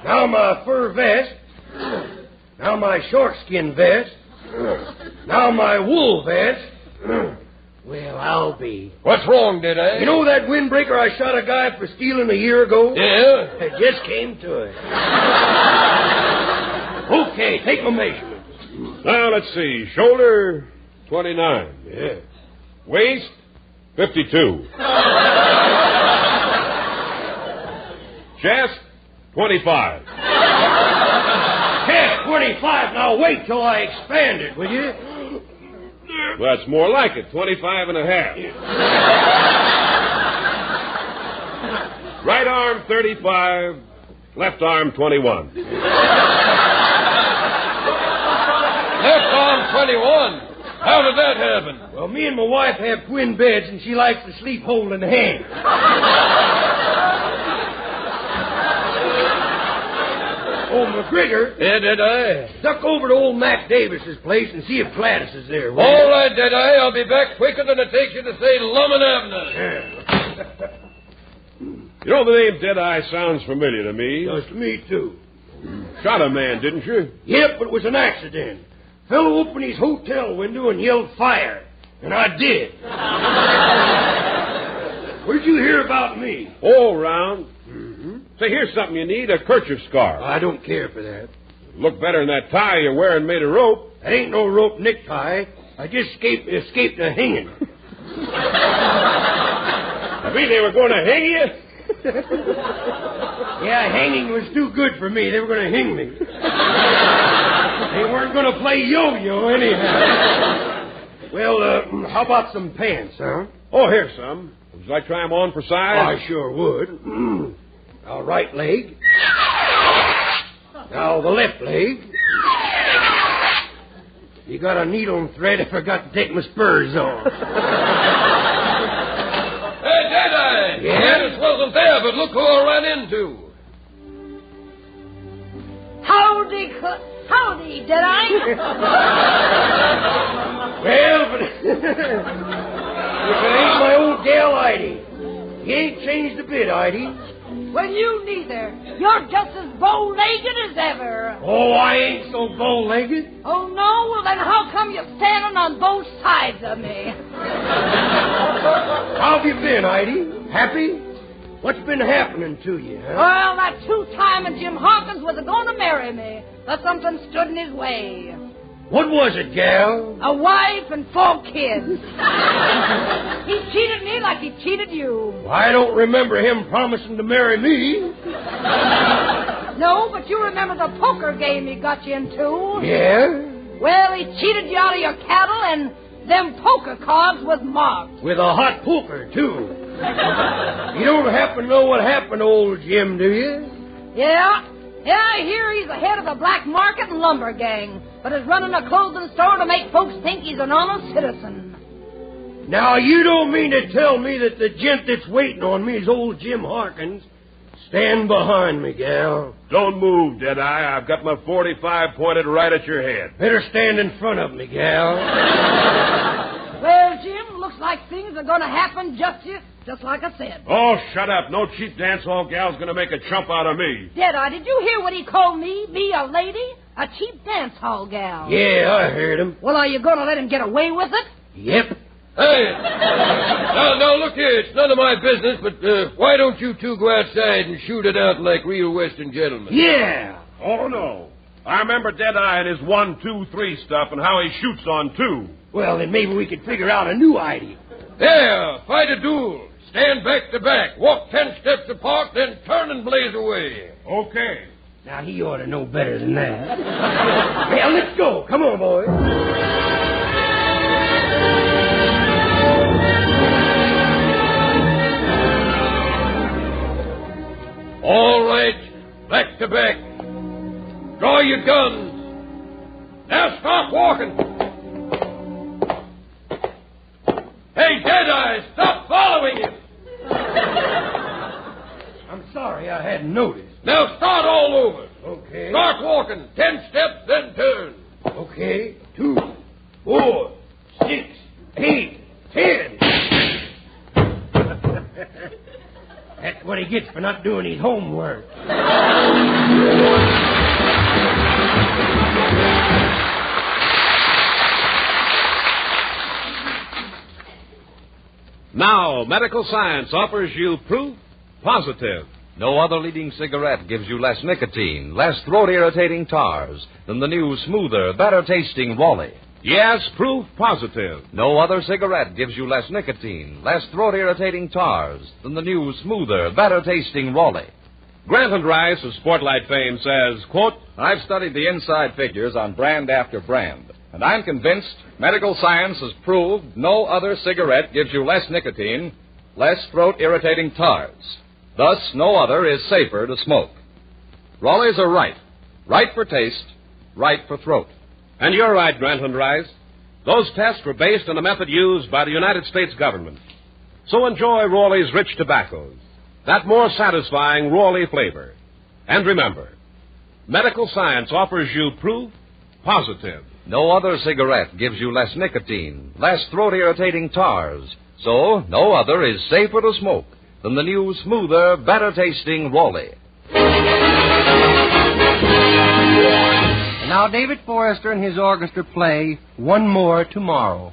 Now my fur vest. Now my shortskin vest. Now my wool vest. Well, I'll be. What's wrong, Deadeye? You know that windbreaker I shot a guy for stealing a year ago? Yeah? It just came to it. Okay, take my measurements. Now, let's see. Shoulder, 29. Yeah. Waist, 52. Chest, 25. Chest, 25. Now, wait till I expand it, will you? Well, that's more like it, 25 and a half. Right arm, 35. Left arm, 21. Left arm, 21? How did that happen? Well, me and my wife have twin beds, and she likes to sleep holding hands. Oh, McGregor. Yeah, Deadeye? Duck over to old Mac Davis's place and see if Gladys is there. All right, Deadeye. I'll be back quicker than it takes you to say Lummin Avenue. You know, the name Deadeye sounds familiar to me. Does to me, too. Shot a man, didn't you? Yep, but it was an accident. Fellow opened his hotel window and yelled fire. And I did. Where'd you hear about me? All around. Say, here's something you need, a kerchief scarf. I don't care for that. Look better than that tie you're wearing made of rope. That ain't no rope necktie. I just escaped a hanging. I mean, they were going to hang you? Yeah, hanging was too good for me. They were going to hang me. They weren't going to play yo-yo anyhow. Well, how about some pants, huh? Oh, here's some. Would you like to try them on for size? I sure would. Now, right leg. Now, the left leg. You got a needle and thread. I forgot to take my spurs off. Hey, Deadeye! Yeah? Gladys wasn't there, but look who I ran into. Howdy, Deadeye. Well, but if it ain't my old gal, Heidi. You ain't changed a bit, Heidi. Well, you neither. You're just as bow-legged as ever. Oh, I ain't so bow-legged. Oh, no? Well, then how come you're standing on both sides of me? How have you been, Heidi? Happy? What's been happening to you, huh? Well, that two-timing Jim Hawkins was going to marry me, but something stood in his way. What was it, gal? A wife and 4 kids. He cheated me like he cheated you. I don't remember him promising to marry me. No, but you remember the poker game he got you into. Yeah? Well, he cheated you out of your cattle, and them poker cards was marked. With a hot poker, too. You don't happen to know what happened to old Jim, do you? Yeah, I hear he's the head of the black market and lumber gang, but is running a clothing store to make folks think he's an honest citizen. Now, you don't mean to tell me that the gent that's waiting on me is old Jim Harkins? Stand behind me, gal. Don't move, Deadeye. I've got my 45 pointed right at your head. Better stand in front of me, gal. Well, Jim, looks like things are going to happen just like I said. Oh, shut up. No cheap dance hall gal's going to make a chump out of me. Deadeye, did you hear what he called me? Me, a lady? A cheap dance hall gal. Yeah, I heard him. Well, are you going to let him get away with it? Yep. Hey, now, look here. It's none of my business, but why don't you two go outside and shoot it out like real Western gentlemen? Yeah. Oh, no. I remember Deadeye and his 1, 2, 3 stuff and how he shoots on 2. Well, then maybe we could figure out a new idea. Yeah, fight a duel. stand back to back. Walk 10 steps apart, then turn and blaze away. Okay. Now, he ought to know better than that. Well, let's go. Come on, boys. All right, back to back. Draw your guns. Now start walking. Hey, Deadeye, stop following him. I'm sorry, I hadn't noticed. Now start all over. Okay. Start walking. 10 steps, then turn. Okay. 2, 4, 6, 8, 10. That's what he gets for not doing his homework. Now, medical science offers you proof positive. No other leading cigarette gives you less nicotine, less throat-irritating tars than the new, smoother, better-tasting Raleigh. Yes, proof positive. No other cigarette gives you less nicotine, less throat-irritating tars than the new, smoother, better-tasting Raleigh. Grant and Rice of Sportlight fame says, quote, I've studied the inside figures on brand after brand, and I'm convinced medical science has proved no other cigarette gives you less nicotine, less throat-irritating tars. Thus, no other is safer to smoke. Raleighs are right. Right for taste, right for throat. And you're right, Grant and Rice. Those tests were based on a method used by the United States government. So enjoy Raleigh's rich tobaccos, that more satisfying Raleigh flavor. And remember, medical science offers you proof positive. No other cigarette gives you less nicotine, less throat-irritating tars. So, no other is safer to smoke than the new, smoother, better-tasting Raleigh. And now David Forrester and his orchestra play One More Tomorrow.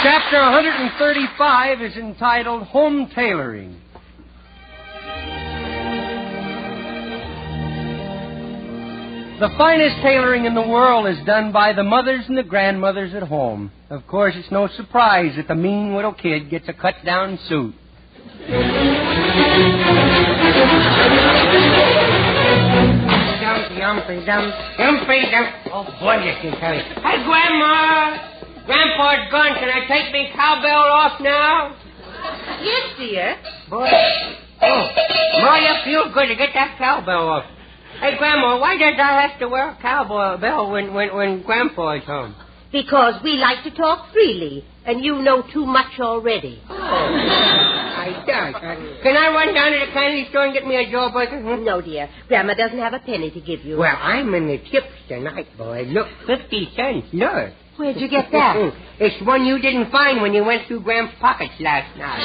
Chapter 135 is entitled Home Tailoring. The finest tailoring in the world is done by the mothers and the grandmothers at home. Of course, it's no surprise that the mean little kid gets a cut-down suit. Yumpy dum. Oh, boy, you can tell you. Hey, Grandma! Grandpa's gone. Can I take me cowbell off now? Yes, dear. Boy. Oh, Ma, you feel good to get that cowbell off. Hey, Grandma, why does I have to wear a cowbell when Grandpa's home? Because we like to talk freely, and you know too much already. I don't. Can I run down to the candy store and get me a jawbreaker? No, dear. Grandma doesn't have a penny to give you. Well, I'm in the tips tonight, boy. Look, 50 cents. Look. Where'd you get that? It's one you didn't find when you went through Gram's pockets last night.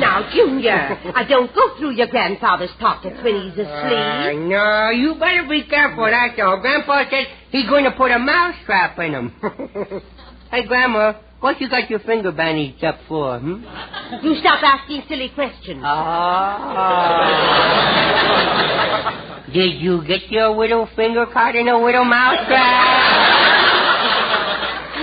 Now, Junior, I don't go through your grandfather's pockets when he's asleep. No, you better be careful, that's all. Grandpa says he's going to put a mousetrap in him. Hey, Grandma, what you got your finger bandaged up for, You stop asking silly questions. Did you get your widow finger caught in a widow mousetrap?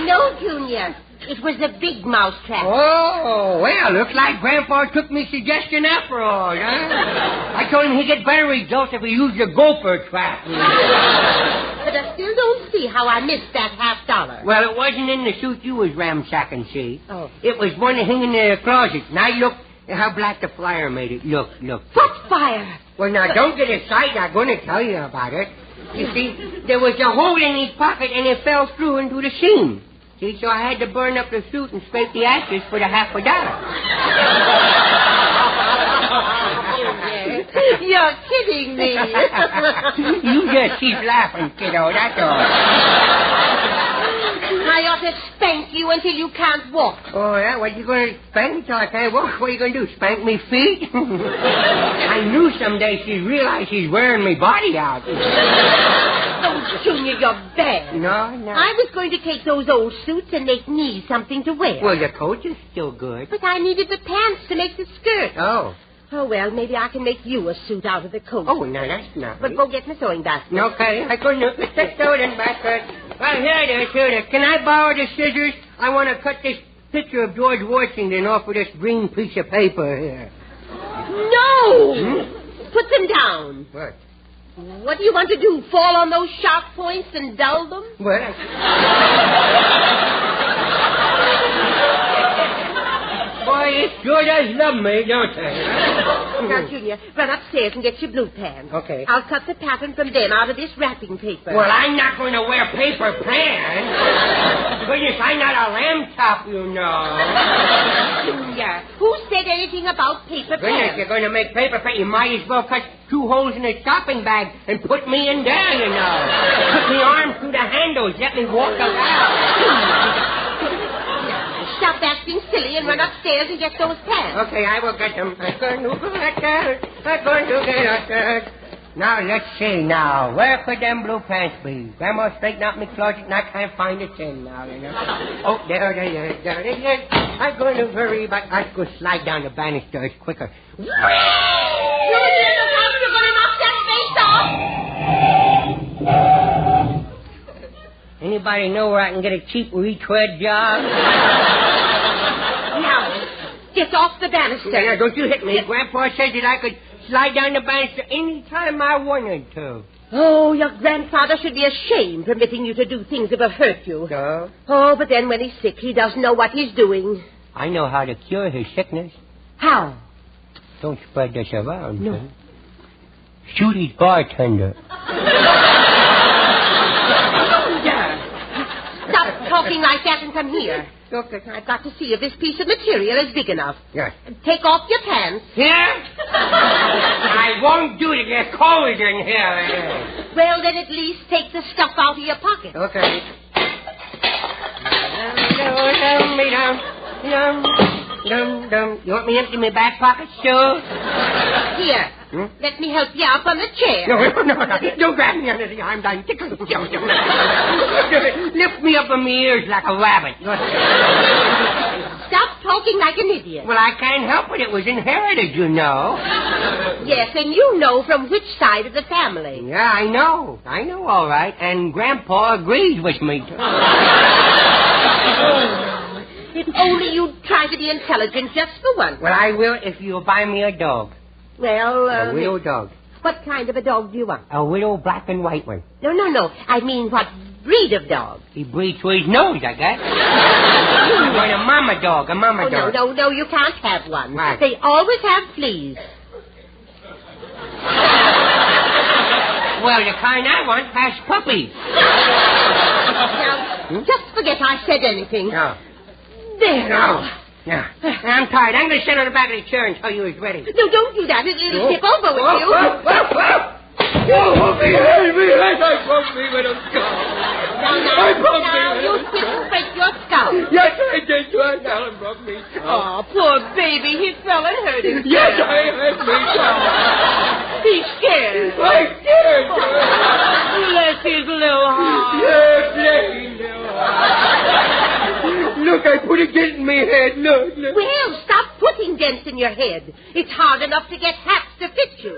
No, Junior. It was a big mousetrap. Oh, well, looks like Grandpa took me suggestion after all, huh? I told him he'd get better results if he used a gopher trap. But I still don't see how I missed that $50. Well, it wasn't in the suit you was ransacking, see? Oh. It was one hanging in the closet. Now look how black the fire made it. Look. What fire? Well, now, don't get excited. I'm going to tell you about it. You see, there was a hole in his pocket, and it fell through into the seam. See, so I had to burn up the suit and scrape the ashes for the $50. You're kidding me. You just keep laughing, kiddo, that's all. I ought to spank you until you can't walk. Oh, yeah? What, you going to spank me till I can't walk? What are you going to do, spank me feet? I knew someday she'd realize she's wearing me body out. Oh, Junior, you're bad. No. I was going to take those old suits and make me something to wear. Well, your coat is still good. But I needed the pants to make the skirt. Oh. Oh, well, maybe I can make you a suit out of the coat. Oh, no, that's not. But go get my sewing basket. Okay, I couldn't. Let's sew it in basket. Well, here it is. Can I borrow the scissors? I want to cut this picture of George Washington off of this green piece of paper here. No! Put them down. What? What do you want to do, fall on those sharp points and dull them? Well, boy, you sure does love me, don't you? Now, Junior, run upstairs and get your blue pants. Okay. I'll cut the pattern from them out of this wrapping paper. Well, I'm not going to wear paper pants. Goodness, I'm not a lamb chop, you know. Junior, who said anything about paper Goodness, pants? you're going to make paper pants. You might as well cut 2 holes in a shopping bag and put me in there, you know. Put me arms through the handles. Let me walk around. Stop acting silly and run upstairs and get those pants. Okay, I will get them. I'm going to get upstairs. Now, let's see now. Where could them blue pants be? Grandma straightened out my closet and I can't find a thing now, you know. Oh, there it is. I'm going to hurry, but I'll go slide down the banisters quicker. You're going to knock that face off? Anybody know where I can get a cheap retread job? Now, get off the banister. Now, don't you hit me. Grandpa said that I could slide down the banister any time I wanted to. Oh, your grandfather should be ashamed permitting you to do things that will hurt you. No? Oh, but then when he's sick, he doesn't know what he's doing. I know how to cure his sickness. How? Don't spread this around. No. Huh? Shoot his bartender. Stop talking like that and come here. Look, I've got to see if this piece of material is big enough. Yes. Take off your pants. Here? I won't do it. There's cold in here. Well, then at least take the stuff out of your pocket. Okay. You want me to empty my back pocket, sure? Here. Let me help you up on the chair. No. Don't grab me under the arm. I'm tickled. Lift me up on my ears like a rabbit. Stop talking like an idiot. Well, I can't help it. It was inherited, you know. Yes, and you know from which side of the family. Yeah, I know. I know all right. And Grandpa agrees with me, too. If only you'd try to be intelligent just for once. Well, I will if you'll buy me a dog. Well, A widow dog. What kind of a dog do you want? A widow black and white one. No. I mean, what breed of dog? He breathes through his nose, I guess. You want a mama dog, dog. No, you can't have one. Why? They always have fleas. Well, the kind I want has puppies. Now, just forget I said anything. No. There. No. Yeah. I'm tired. I'm going to sit on the back of the chair until you is ready. No, don't do that. It'll tip over with you. Oh, behave me. I broke me with a skull. Now, you didn't break your skull. Yes, I did. George Allen broke me skull. Oh, poor baby. He fell and hurt himself. Yes, I hurt me skull. He's scared. I'm scared, George. Bless his little heart. Yes, bless his little heart. Look, I put a dent in my head. Look. Well, stop putting dents in your head. It's hard enough to get hats to fit you.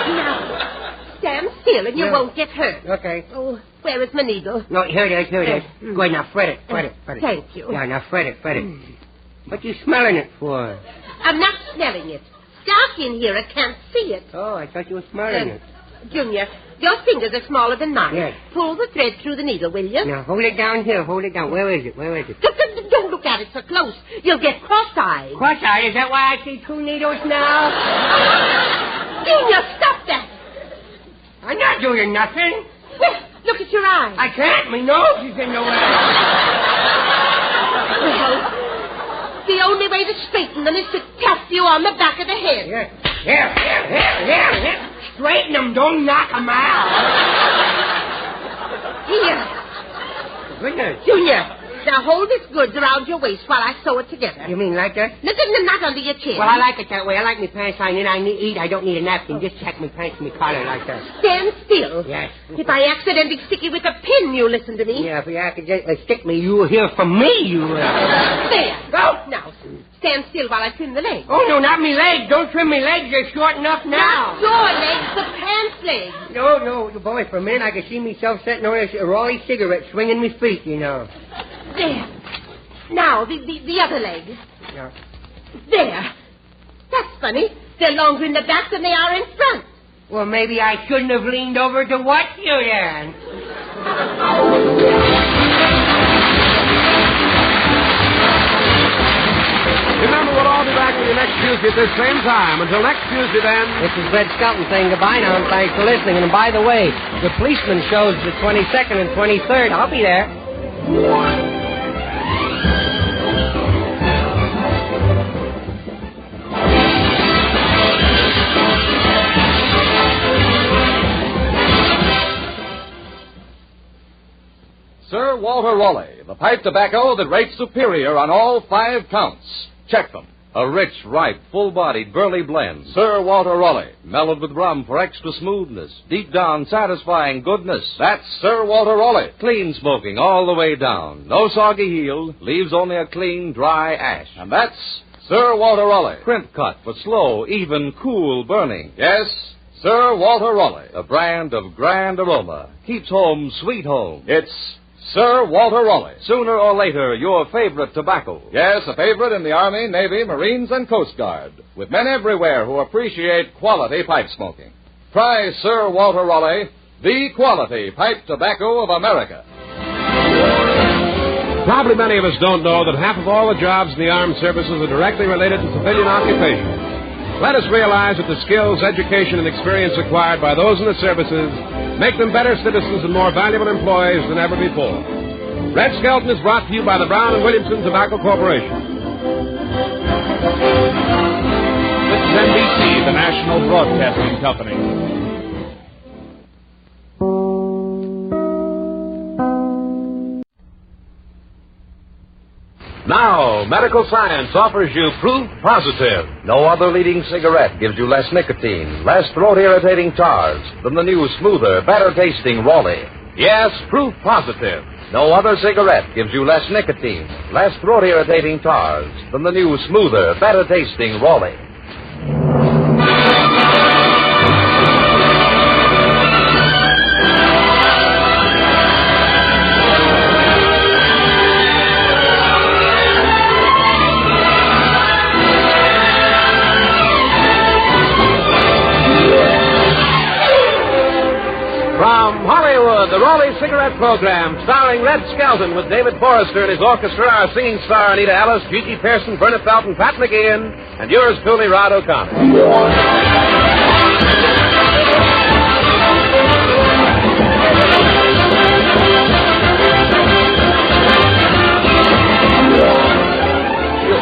Now, stand still and you won't get hurt. Okay. Oh, where is my needle? No, here it is. Go ahead, now, fret it. Thank you. Yeah, now, fret it. What you smelling it for? I'm not smelling it. It's dark in here. I can't see it. Oh, I thought you were smelling it. Junior, your fingers are smaller than mine. Yes. Pull the thread through the needle, will you? Now, hold it down here. Where is it? Don't look at it so close. You'll get cross-eyed. Cross-eyed? Is that why I see two needles now? Junior, stop that. I'm not doing nothing. Well, look at your eyes. I can't. My nose is in the way. Well, the only way to straighten them is to tap you on the back of the head. Here. Straighten them. Don't knock them out. Here. Goodness. Junior, now hold this goods around your waist while I sew it together. You mean like that? No, not under your chin. Well, I like it that way. I like my pants on. I eat. I don't need a napkin. Just check my pants and my collar like that. Stand still. Yes. If I accidentally stick you with a pin, you listen to me. Yeah, if you accidentally stick me, you will hear from me. There. Go. Now, stand still while I trim the legs. Oh, no, not me legs. Don't trim me legs. They're short enough now. Not your legs, the pants legs. No, boy, for a minute I could see myself sitting on a Raleigh cigarette swinging my feet, you know. There. Now, the other leg. Yeah. There. That's funny. They're longer in the back than they are in front. Well, maybe I shouldn't have leaned over to watch you then. Remember, we'll all be back with you next Tuesday at this same time. Until next Tuesday, then. This is Red Skelton saying goodbye now, and thanks for listening. And by the way, the policeman show's the 22nd and 23rd. I'll be there. Sir Walter Raleigh, the pipe tobacco that rates superior on all 5 counts. Check them. A rich, ripe, full-bodied, burley blend. Sir Walter Raleigh, mellowed with rum for extra smoothness. Deep down, satisfying goodness. That's Sir Walter Raleigh. Clean smoking all the way down. No soggy heel. Leaves only a clean, dry ash. And that's Sir Walter Raleigh. Crimp cut for slow, even, cool burning. Yes, Sir Walter Raleigh. A brand of grand aroma. Keeps home sweet home. It's Sir Walter Raleigh. Sooner or later, your favorite tobacco. Yes, a favorite in the Army, Navy, Marines, and Coast Guard, with men everywhere who appreciate quality pipe smoking. Try Sir Walter Raleigh, the quality pipe tobacco of America. Probably many of us don't know that half of all the jobs in the armed services are directly related to civilian occupation. Let us realize that the skills, education, and experience acquired by those in the services make them better citizens and more valuable employees than ever before. Red Skelton is brought to you by the Brown and Williamson Tobacco Corporation. This is NBC, the National Broadcasting Company. Now, medical science offers you proof positive. No other leading cigarette gives you less nicotine, less throat-irritating tars than the new, smoother, better-tasting Raleigh. Yes, proof positive. No other cigarette gives you less nicotine, less throat-irritating tars than the new, smoother, better-tasting Raleigh. From Hollywood, the Raleigh Cigarette Program, starring Red Skelton with David Forrester and his orchestra, our singing star Anita Ellis, Gigi Pearson, Verna Felton, Pat McGeehan, and yours truly, Rod O'Connor.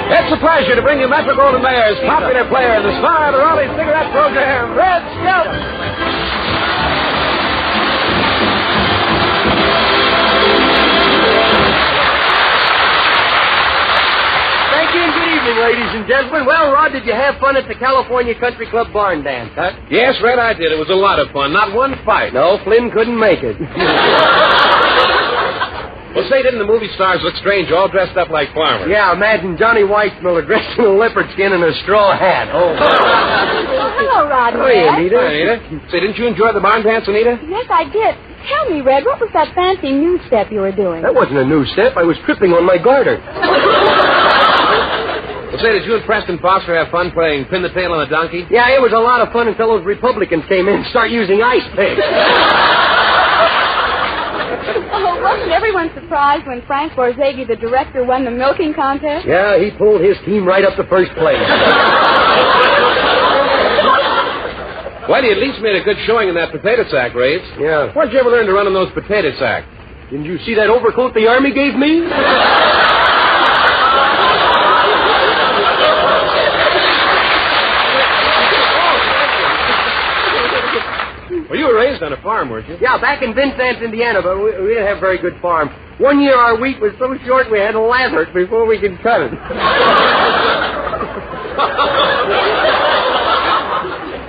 It's a pleasure to bring you Metro-Goldwyn-Mayer's popular player and the star of the Raleigh Cigarette Program, Red Skelton. Thank you and good evening, ladies and gentlemen. Well, Rod, did you have fun at the California Country Club barn dance, huh? Yes, Red, I did. It was a lot of fun. Not one fight. No, Flynn couldn't make it. Well, say, didn't the movie stars look strange, all dressed up like farmers? Yeah, imagine Johnny Weissmuller dressed in a leopard skin and a straw hat. Oh. Hello, Rod. Oh, yeah, Anita. Hi, Anita. Say, didn't you enjoy the barn dance, Anita? Yes, I did. Tell me, Red, what was that fancy new step you were doing? That wasn't a new step. I was tripping on my garter. Well, say, did you and Preston Foster have fun playing Pin the Tail on a Donkey? Yeah, it was a lot of fun until those Republicans came in and started using ice picks. Oh, wasn't everyone surprised when Frank Borzage, the director, won the milking contest? Yeah, he pulled his team right up to first place. Well, you at least made a good showing in that potato sack race. Yeah. Where'd you ever learn to run in those potato sacks? Didn't you see that overcoat the Army gave me? Well, you were raised on a farm, weren't you? Yeah, back in Vincennes, Indiana, but we didn't have a very good farm. One year our wheat was so short we had to lather it before we could cut it.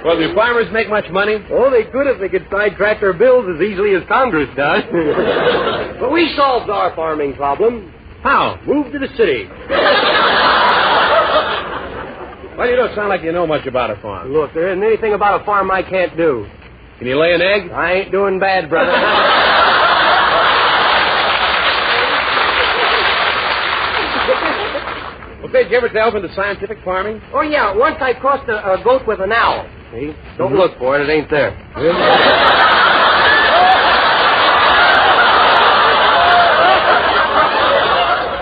Well, do farmers make much money? Oh, they could if they could sidetrack their bills as easily as Congress does. But we solved our farming problem. How? Moved to the city. Well, you don't sound like you know much about a farm. Look, there isn't anything about a farm I can't do. Can you lay an egg? I ain't doing bad, brother. Well, did you ever delve into scientific farming? Oh, yeah. Once I crossed a goat with an owl. See? Don't look for it. It ain't there.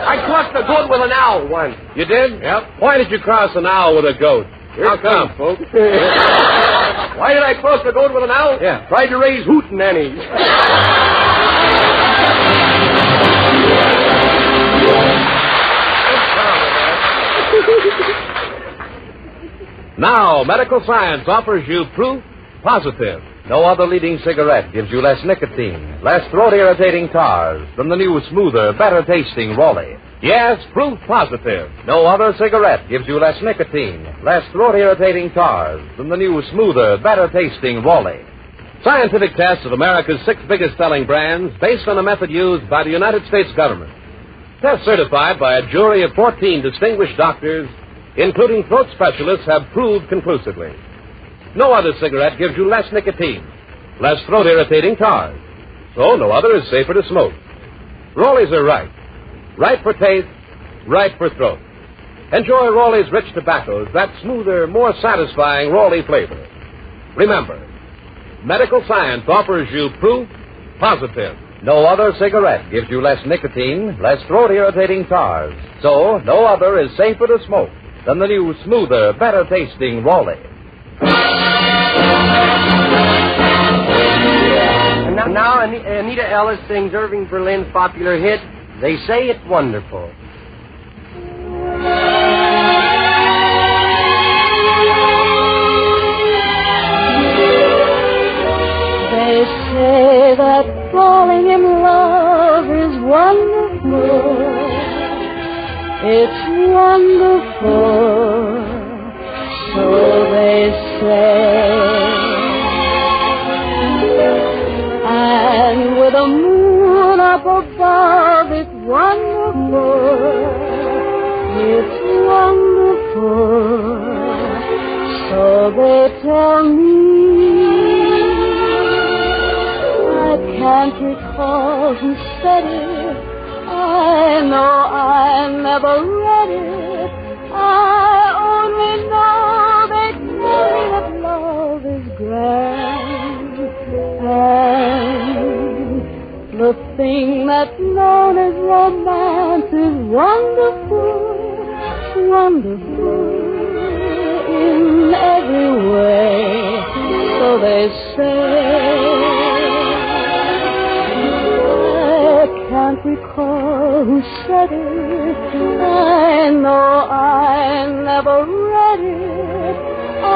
I crossed a goat with an owl once. You did? Yep. Why did you cross an owl with a goat? How come, folks? Why did I cross the goat with an owl? Yeah. Tried to raise hootenannies. Now, medical science offers you proof positive. No other leading cigarette gives you less nicotine, less throat-irritating tars than the new, smoother, better-tasting Raleigh. Yes, proof positive. No other cigarette gives you less nicotine, less throat-irritating tars than the new, smoother, better-tasting Raleigh. Scientific tests of America's 6 biggest-selling brands based on a method used by the United States government. Tests certified by a jury of 14 distinguished doctors, including throat specialists, have proved conclusively. No other cigarette gives you less nicotine, less throat-irritating tars. So no other is safer to smoke. Raleighs are right. Right for taste, right for throat. Enjoy Raleigh's rich tobaccos, that smoother, more satisfying Raleigh flavor. Remember, medical science offers you proof positive. No other cigarette gives you less nicotine, less throat-irritating tars. So no other is safer to smoke than the new, smoother, better-tasting Raleigh. And now Anita Ellis sings Irving Berlin's popular hit, They Say It's Wonderful. They say that falling in love is wonderful. It's wonderful, so they say. And with the moon up above, said it. I know I never read it. I only know they tell me that love is grand. And the thing that's known as romance is wonderful, wonderful in every way. So they say. Can't recall who said it. I know I never read it. I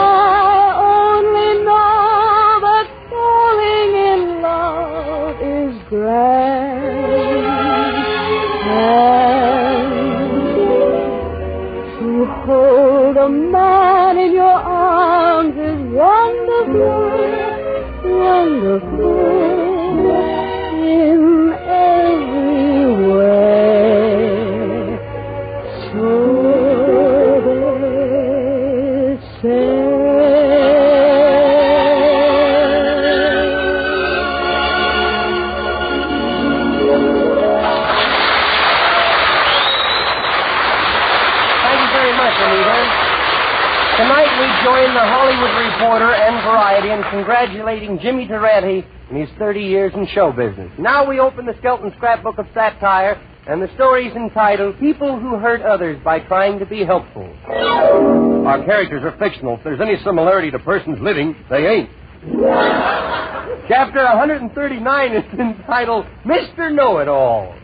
only know that falling in love is grand. And to hold a man in your arms is wonderful, wonderful. In every way, so they say. Thank you very much, Anita. Tonight we join the Hollywood Reporter and Variety in congratulating Jimmy Durante in his 30 years in show business. Now we open the Skelton Scrapbook of Satire, and the story is entitled People Who Hurt Others by Trying to Be Helpful. Our characters are fictional. If there's any similarity to persons living, they ain't. Chapter 139 is entitled Mr. Know-It-All.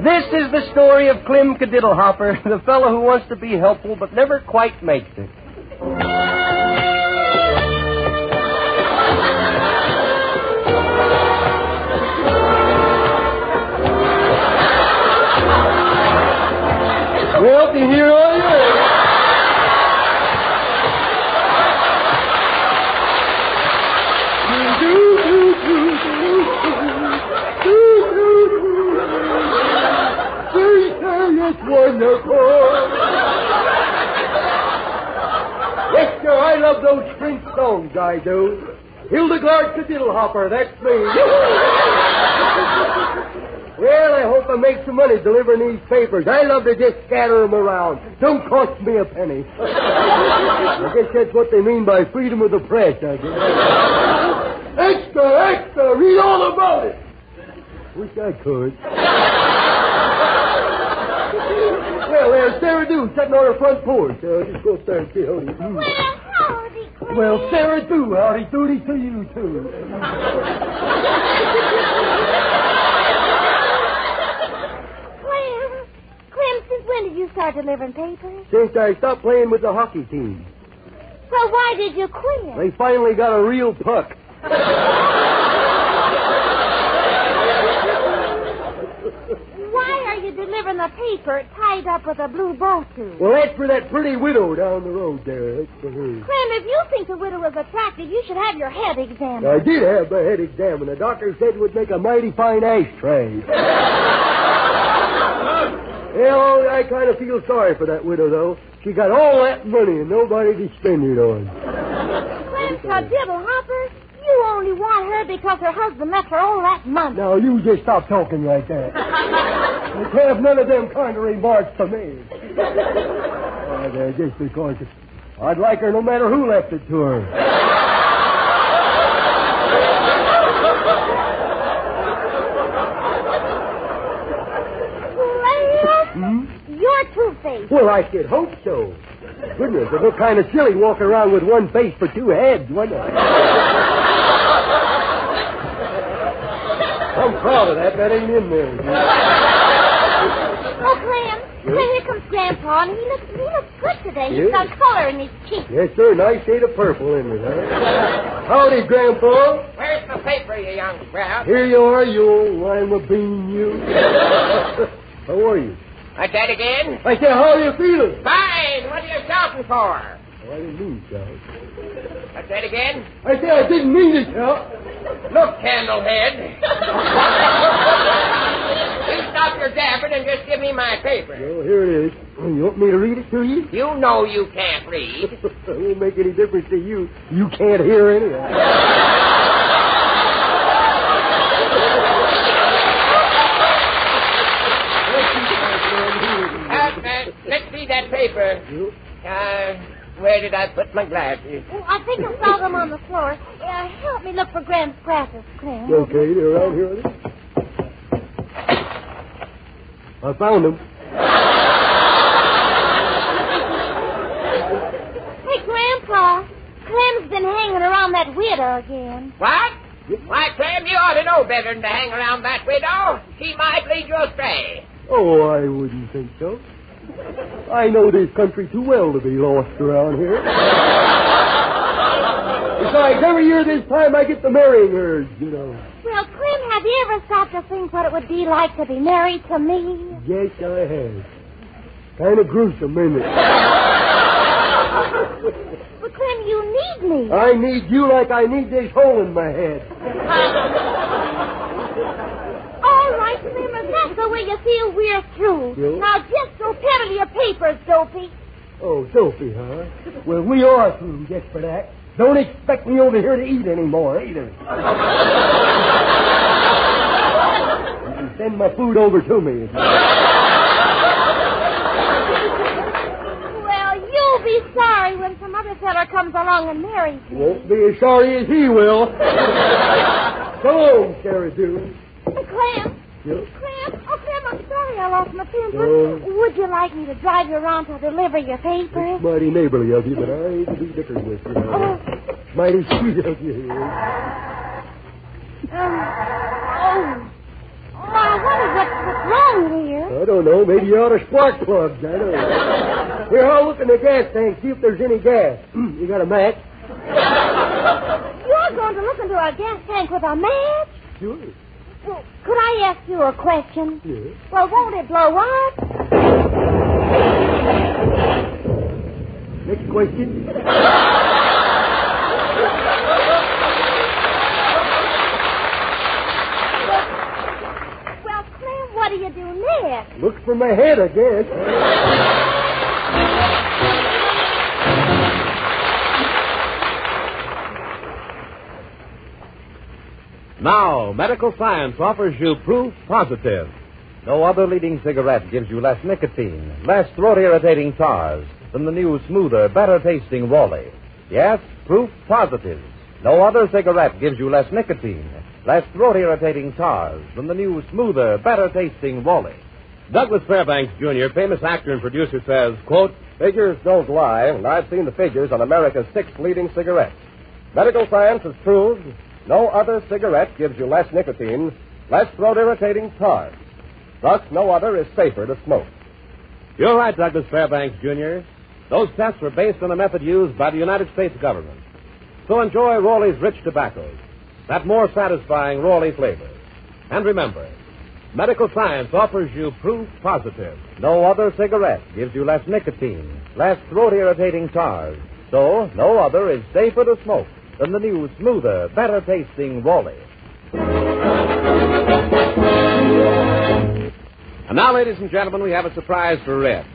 This is the story of Clem Cadiddlehopper, the fellow who wants to be helpful but never quite makes it. Well, here I am. It's wonderful. Yes, sir, I love those French songs, I do. Hildegard Cadiddlehopper, that's me. Well, I hope I make some money delivering these papers. I love to just scatter them around. Don't cost me a penny. I guess that's what they mean by freedom of the press, I guess. Extra, extra, read all about it. Wish I could. Well, there's Sarah Dew sitting on her front porch. Just go up there and say howdy. Well, howdy, Clem. Well, Sarah Dew, howdy doody to you, too. Clem, since when did you start delivering papers? Since I stopped playing with the hockey team. Well, why did you quit? They finally got a real puck. Why are you delivering the paper tied up with a blue bow tube? Well, that's for that pretty widow down the road there. That's for her. Clem, if you think the widow is attractive, you should have your head examined. I did have my head examined. The doctor said it would make a mighty fine ashtray. Well, I kind of feel sorry for that widow, though. She got all that money and nobody to spend it on. Clem Cadiddlehopper, you only want her because her husband left her all that money. Now, you just stop talking like that. You can't have none of them kind of remarks to me. Just because I'd like her no matter who left it to her. You're two-faced. Well, I should hope so. Goodness, it'd look kind of silly walking around with one face for two heads, wouldn't it? I'm proud of that. That ain't in there. Oh, Clem, here comes Grandpa, and he looks good today. He's got color in his cheeks. Yes, sir. Nice shade of purple in it, huh? Howdy, Grandpa. Where's the paper, you young sprout? Here you are, you old lima bean, you. How are you? What's that again? I said, how are you feeling? Fine. What are you shouting for? Oh, I didn't mean to shout. What's that again? I said I didn't mean to shout. Look, Candlehead. You stop your dabbing and just give me my paper. Well, here it is. You want me to read it to you? You know you can't read. It won't make any difference to you. You can't hear anyhow. Let's see that paper. Where did I put my glasses? Oh, I think I saw them on the floor. Help me look for Graham's glasses, Clem. Okay, they're right here. I found them. Hey, Grandpa, Clem's been hanging around that widow again. What? Why, Clem, you ought to know better than to hang around that widow. She might lead you astray. Oh, I wouldn't think so. I know this country too well to be lost around here. Besides, every year this time I get the marrying urge, you know. Well, Clem, have you ever stopped to think what it would be like to be married to me? Yes, I have. Kind of gruesome, isn't it? But, Clem, you need me. I need you like I need this hole in my head. All right, Clem, if that's the way you feel, we're through. Yeah. Now, just go peddle your papers, Dopey. Oh, Sophie, huh? Well, we are through just for that. Don't expect me over here to eat anymore, either. You can send my food over to me. Well, you'll be sorry when some other fella comes along and marries you. Won't be as sorry as he will. So long, Sarah June. Clem. Yeah. Clem, I'm sorry I lost my temper. Oh. Would you like me to drive you around to deliver your papers? It's mighty neighborly of you, but I hate to be different with you. Mighty sweet of you. What's wrong here? I don't know. Maybe you're out of spark plugs. I don't know. We're all looking at the gas tank, see if there's any gas. You got a match? You're going to look into a gas tank with a match? Sure. Well, could I ask you a question? Yes. Well, won't it blow up? Next question. Well, Clem, what do you do next? Look for my head, I guess. Now, medical science offers you proof positive. No other leading cigarette gives you less nicotine, less throat-irritating tars than the new, smoother, better-tasting Raleigh. Yes, proof positive. No other cigarette gives you less nicotine, less throat-irritating tars than the new, smoother, better-tasting Raleigh. Douglas Fairbanks, Jr., famous actor and producer, says, quote, "Figures don't lie, and I've seen the figures on America's 6 leading cigarettes. Medical science has proved no other cigarette gives you less nicotine, less throat-irritating tars. Thus, no other is safer to smoke." You're right, Douglas Fairbanks, Jr. Those tests were based on a method used by the United States government. So enjoy Raleigh's rich tobaccos, that more satisfying Raleigh flavor. And remember, medical science offers you proof positive. No other cigarette gives you less nicotine, less throat-irritating tars. So, no other is safer to smoke than the new, smoother, better-tasting Raleigh. And now, ladies and gentlemen, we have a surprise for Red.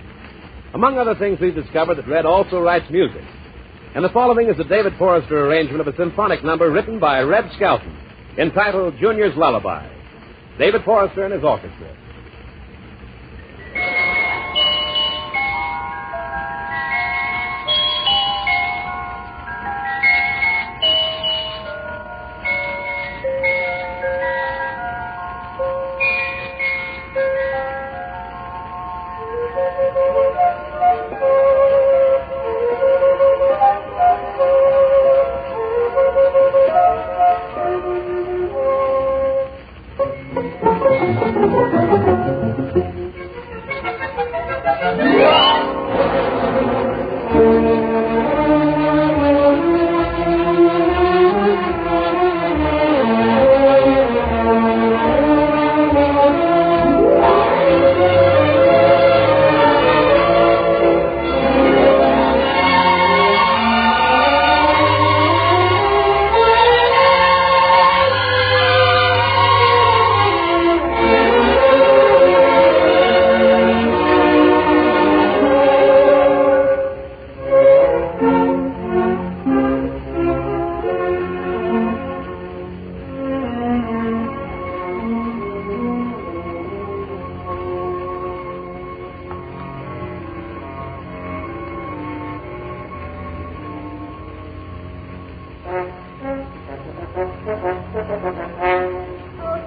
Among other things, we've discovered that Red also writes music. And the following is a David Forrester arrangement of a symphonic number written by Red Skelton, entitled Junior's Lullaby. David Forrester and his orchestra. Thank you.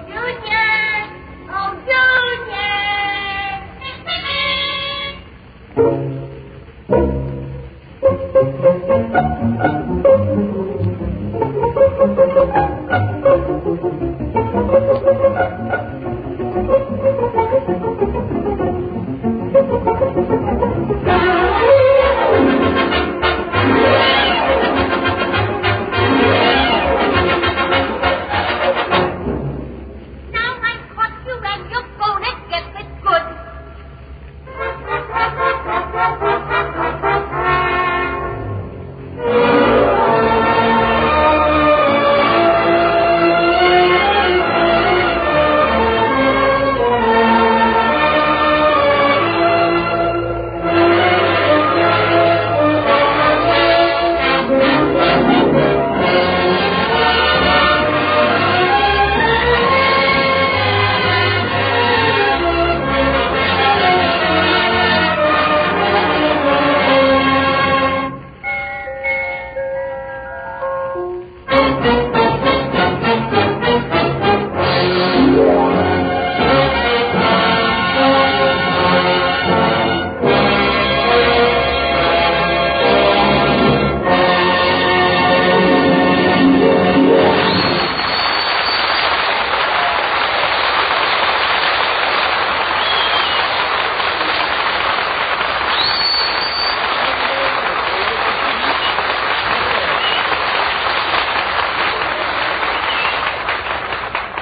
Junior! Oh,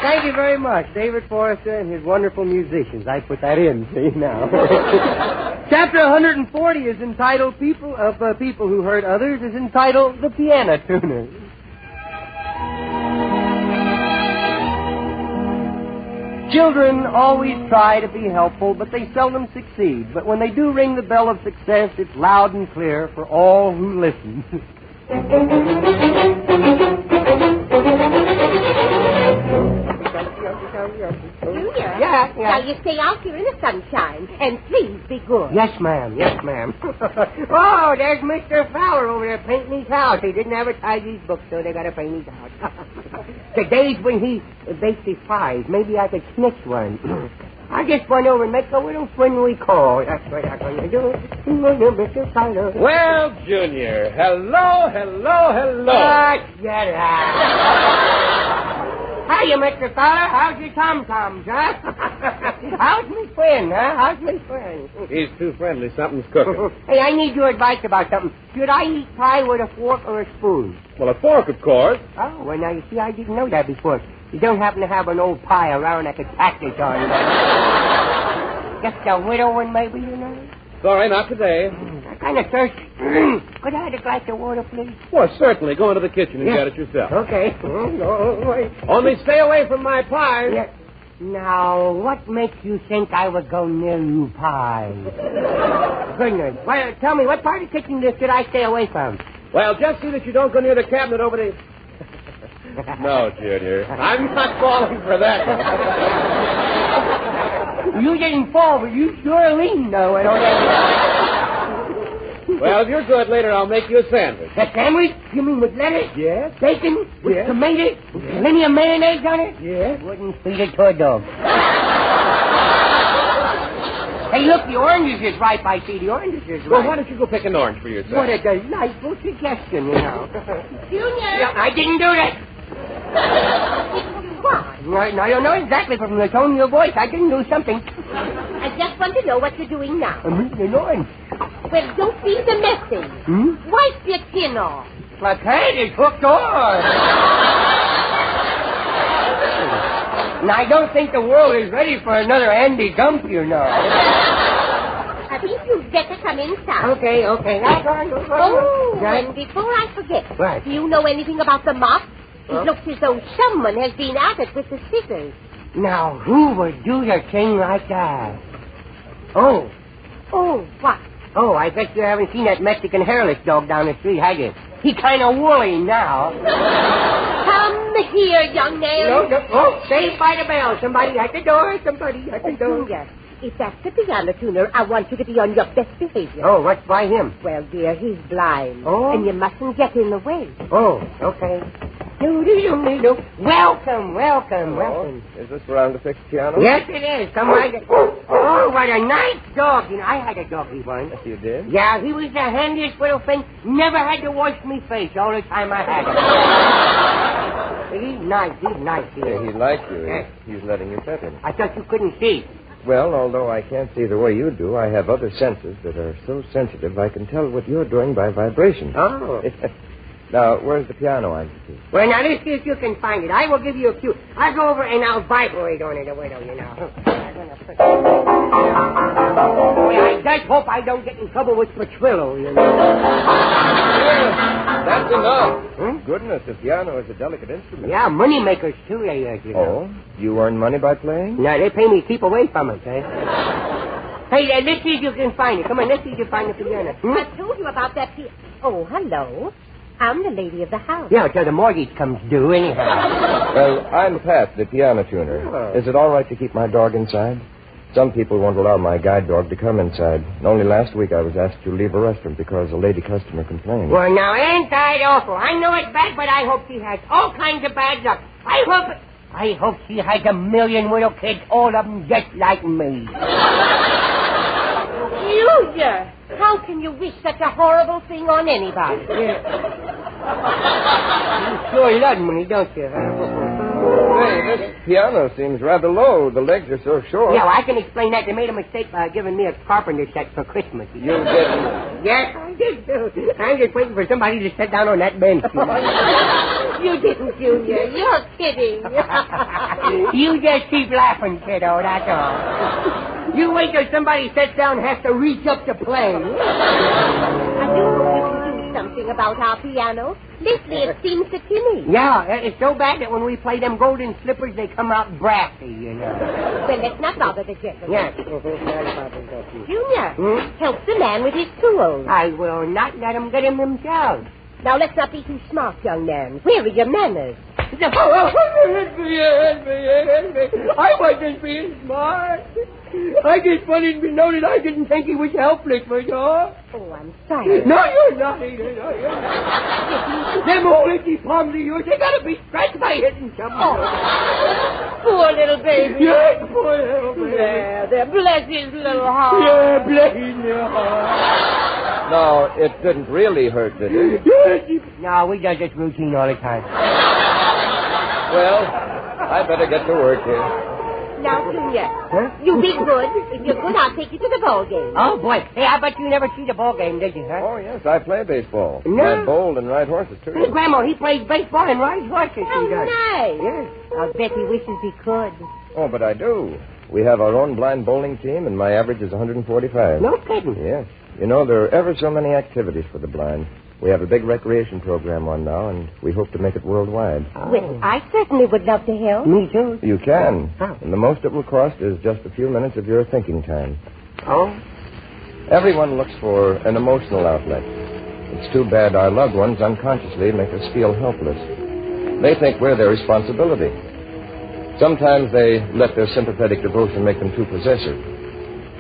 Thank you very much, David Forrester and his wonderful musicians. I put that in, see, now. Chapter 140 is entitled People Who Hurt Others, is entitled The Piano Tuner. Children always try to be helpful, but they seldom succeed. But when they do ring the bell of success, it's loud and clear for all who listen. Junior. Yeah. Now you stay out here in the sunshine, and please be good. Yes, ma'am. Oh, there's Mr. Fowler over there painting his house. He didn't advertise his book, so they got to paint his house. The days when he bakes his pies, maybe I could snitch one. I just went over and make a little friendly call. That's what I'm going to do. Mr. Fowler. Well, Junior, hello. Get out. Hiya, Mr. Fowler. How's your tom-toms, huh? How's me friend, He's too friendly. Something's cooking. Hey, I need your advice about something. Should I eat pie with a fork or a spoon? Well, a fork, of course. Oh, well, now, you see, I didn't know that before. You don't happen to have an old pie around I could pack this on. Just a widow one, maybe, you know? Sorry, not today. I'm kind of thirsty. Could I have a glass of water, please? Well, certainly. Go into the kitchen and get it yourself. Okay. Only stay away from my pies. Yeah. Now, what makes you think I would go near you pies? Goodness. Well, tell me, what part of the kitchen should I stay away from? Well, just see that you don't go near the cabinet over the... No, Junior. I'm not falling for that. You didn't fall, but you sure leaned, though. Well, if you're good later, I'll make you a sandwich. A sandwich? You mean with lettuce? Yes. Bacon? With yes. tomatoes? With plenty of mayonnaise on it? Yes. Wouldn't feed it to a dog. Hey, look, the oranges is ripe, I see. The oranges is ripe. Well, why don't you go pick an orange for yourself? What a delightful suggestion, you know. Junior! Yeah, I didn't do that. Why? I don't know exactly from the tone of your voice. I didn't do something. I just want to know what you're doing now. I'm eating an orange. Well, don't be the messy. Wipe your tin off. My head is hooked on. And I don't think the world is ready for another Andy Gump, you know. I think you'd better come inside. Okay. Oh, and before I forget, what? Do you know anything about the mop? It looks as though someone has been at it with the scissors. Now, who would do a thing like that? Oh, what? Oh, I bet you haven't seen that Mexican hairless dog down the street, have you? He kind of woolly now. Come here, young man. No. Oh, saved by the bell. Somebody at the door. Yes. If that's the piano tuner, I want you to be on your best behavior. Oh, what's by him? Well, dear, he's blind. Oh. And you mustn't get in the way. Oh, okay. Welcome. Is this around to fix the piano? Yes, it is. Come right. Oh, what a nice dog. You know, I had a doggy once. Yes, you did? Yeah, he was the handiest little thing. Never had to wash me face all the time I had him. He's nice. Yeah, he likes you. Yes. He's letting you pet him. I thought you couldn't see. Well, although I can't see the way you do, I have other senses that are so sensitive I can tell what you're doing by vibration. Oh. Now, where's the piano I'm to? Well, now, let's see if you can find it. I will give you a cue. I'll go over and I'll vibrate on it a little, you know. Well, I just hope I don't get in trouble with Petrillo, you know. That's enough. Goodness, the piano is a delicate instrument. Yeah, money makers, too, they you know. Oh? You earn money by playing? No, they pay me to keep away from it, eh? Hey, let's see if you can find it. Come on, let's see if you find the piano. I told you about that piano. Oh, hello. I'm the lady of the house. Yeah, till the mortgage comes due, anyhow. Well, I'm Pat, the piano tuner. Oh. Is it all right to keep my dog inside? Some people won't allow my guide dog to come inside. Only last week I was asked to leave a restaurant because a lady customer complained. Well, now, ain't that awful? I know it's bad, but I hope she has all kinds of bad luck. I hope she has a million little kids, all of them just like me. Junior, how can you wish such a horrible thing on anybody? You sure love me, don't you? Hey, this piano seems rather low. The legs are so short. Yeah, well, I can explain that. They made a mistake by giving me a carpenter set for Christmas. You didn't? Yes, I did, too. I'm just waiting for somebody to sit down on that bench. You didn't, Junior. You're kidding. You just keep laughing, kiddo, that's all. You wait till somebody sits down and has to reach up to play. I do hope you can do something about our piano. Lately, it seems to tinny. Yeah, it's so bad that when we play them golden slippers, they come out brassy, you know. Well, let's not bother the gentleman. Yes. Junior, help the man with his tools. I will not let him get him themselves. Now, let's not be too smart, young man. Where are your manners? Help me. I wasn't being smart. I just wanted to know that I didn't think he was helpless, was all. Oh, I'm sorry. No, you're not either. No, you're not. Them old itchy palms of yours, they gotta be scratched by hitting something. Oh, poor little baby. Yes, poor little baby. There, bless his little heart. Yeah, bless his little heart. No, it didn't really hurt, did it? No, we do this routine all the time. Well, I better get to work here. Now, Junior, you be good. If you're good, I'll take you to the ball game. Oh, boy. Hey, I bet you never see the ball game, did you, huh? Oh, yes, I play baseball. No. I bowl and ride horses, too. Grandma, he plays baseball and rides horses. Oh, nice. Yes. I'll bet he wishes he could. Oh, but I do. We have our own blind bowling team, and my average is 145. No kidding. Yes. You know, there are ever so many activities for the blind. We have a big recreation program on now, and we hope to make it worldwide. Well, I certainly would love to help. Me too. You can. How? And the most it will cost is just a few minutes of your thinking time. Oh? Everyone looks for an emotional outlet. It's too bad our loved ones unconsciously make us feel helpless. They think we're their responsibility. Sometimes they let their sympathetic devotion make them too possessive.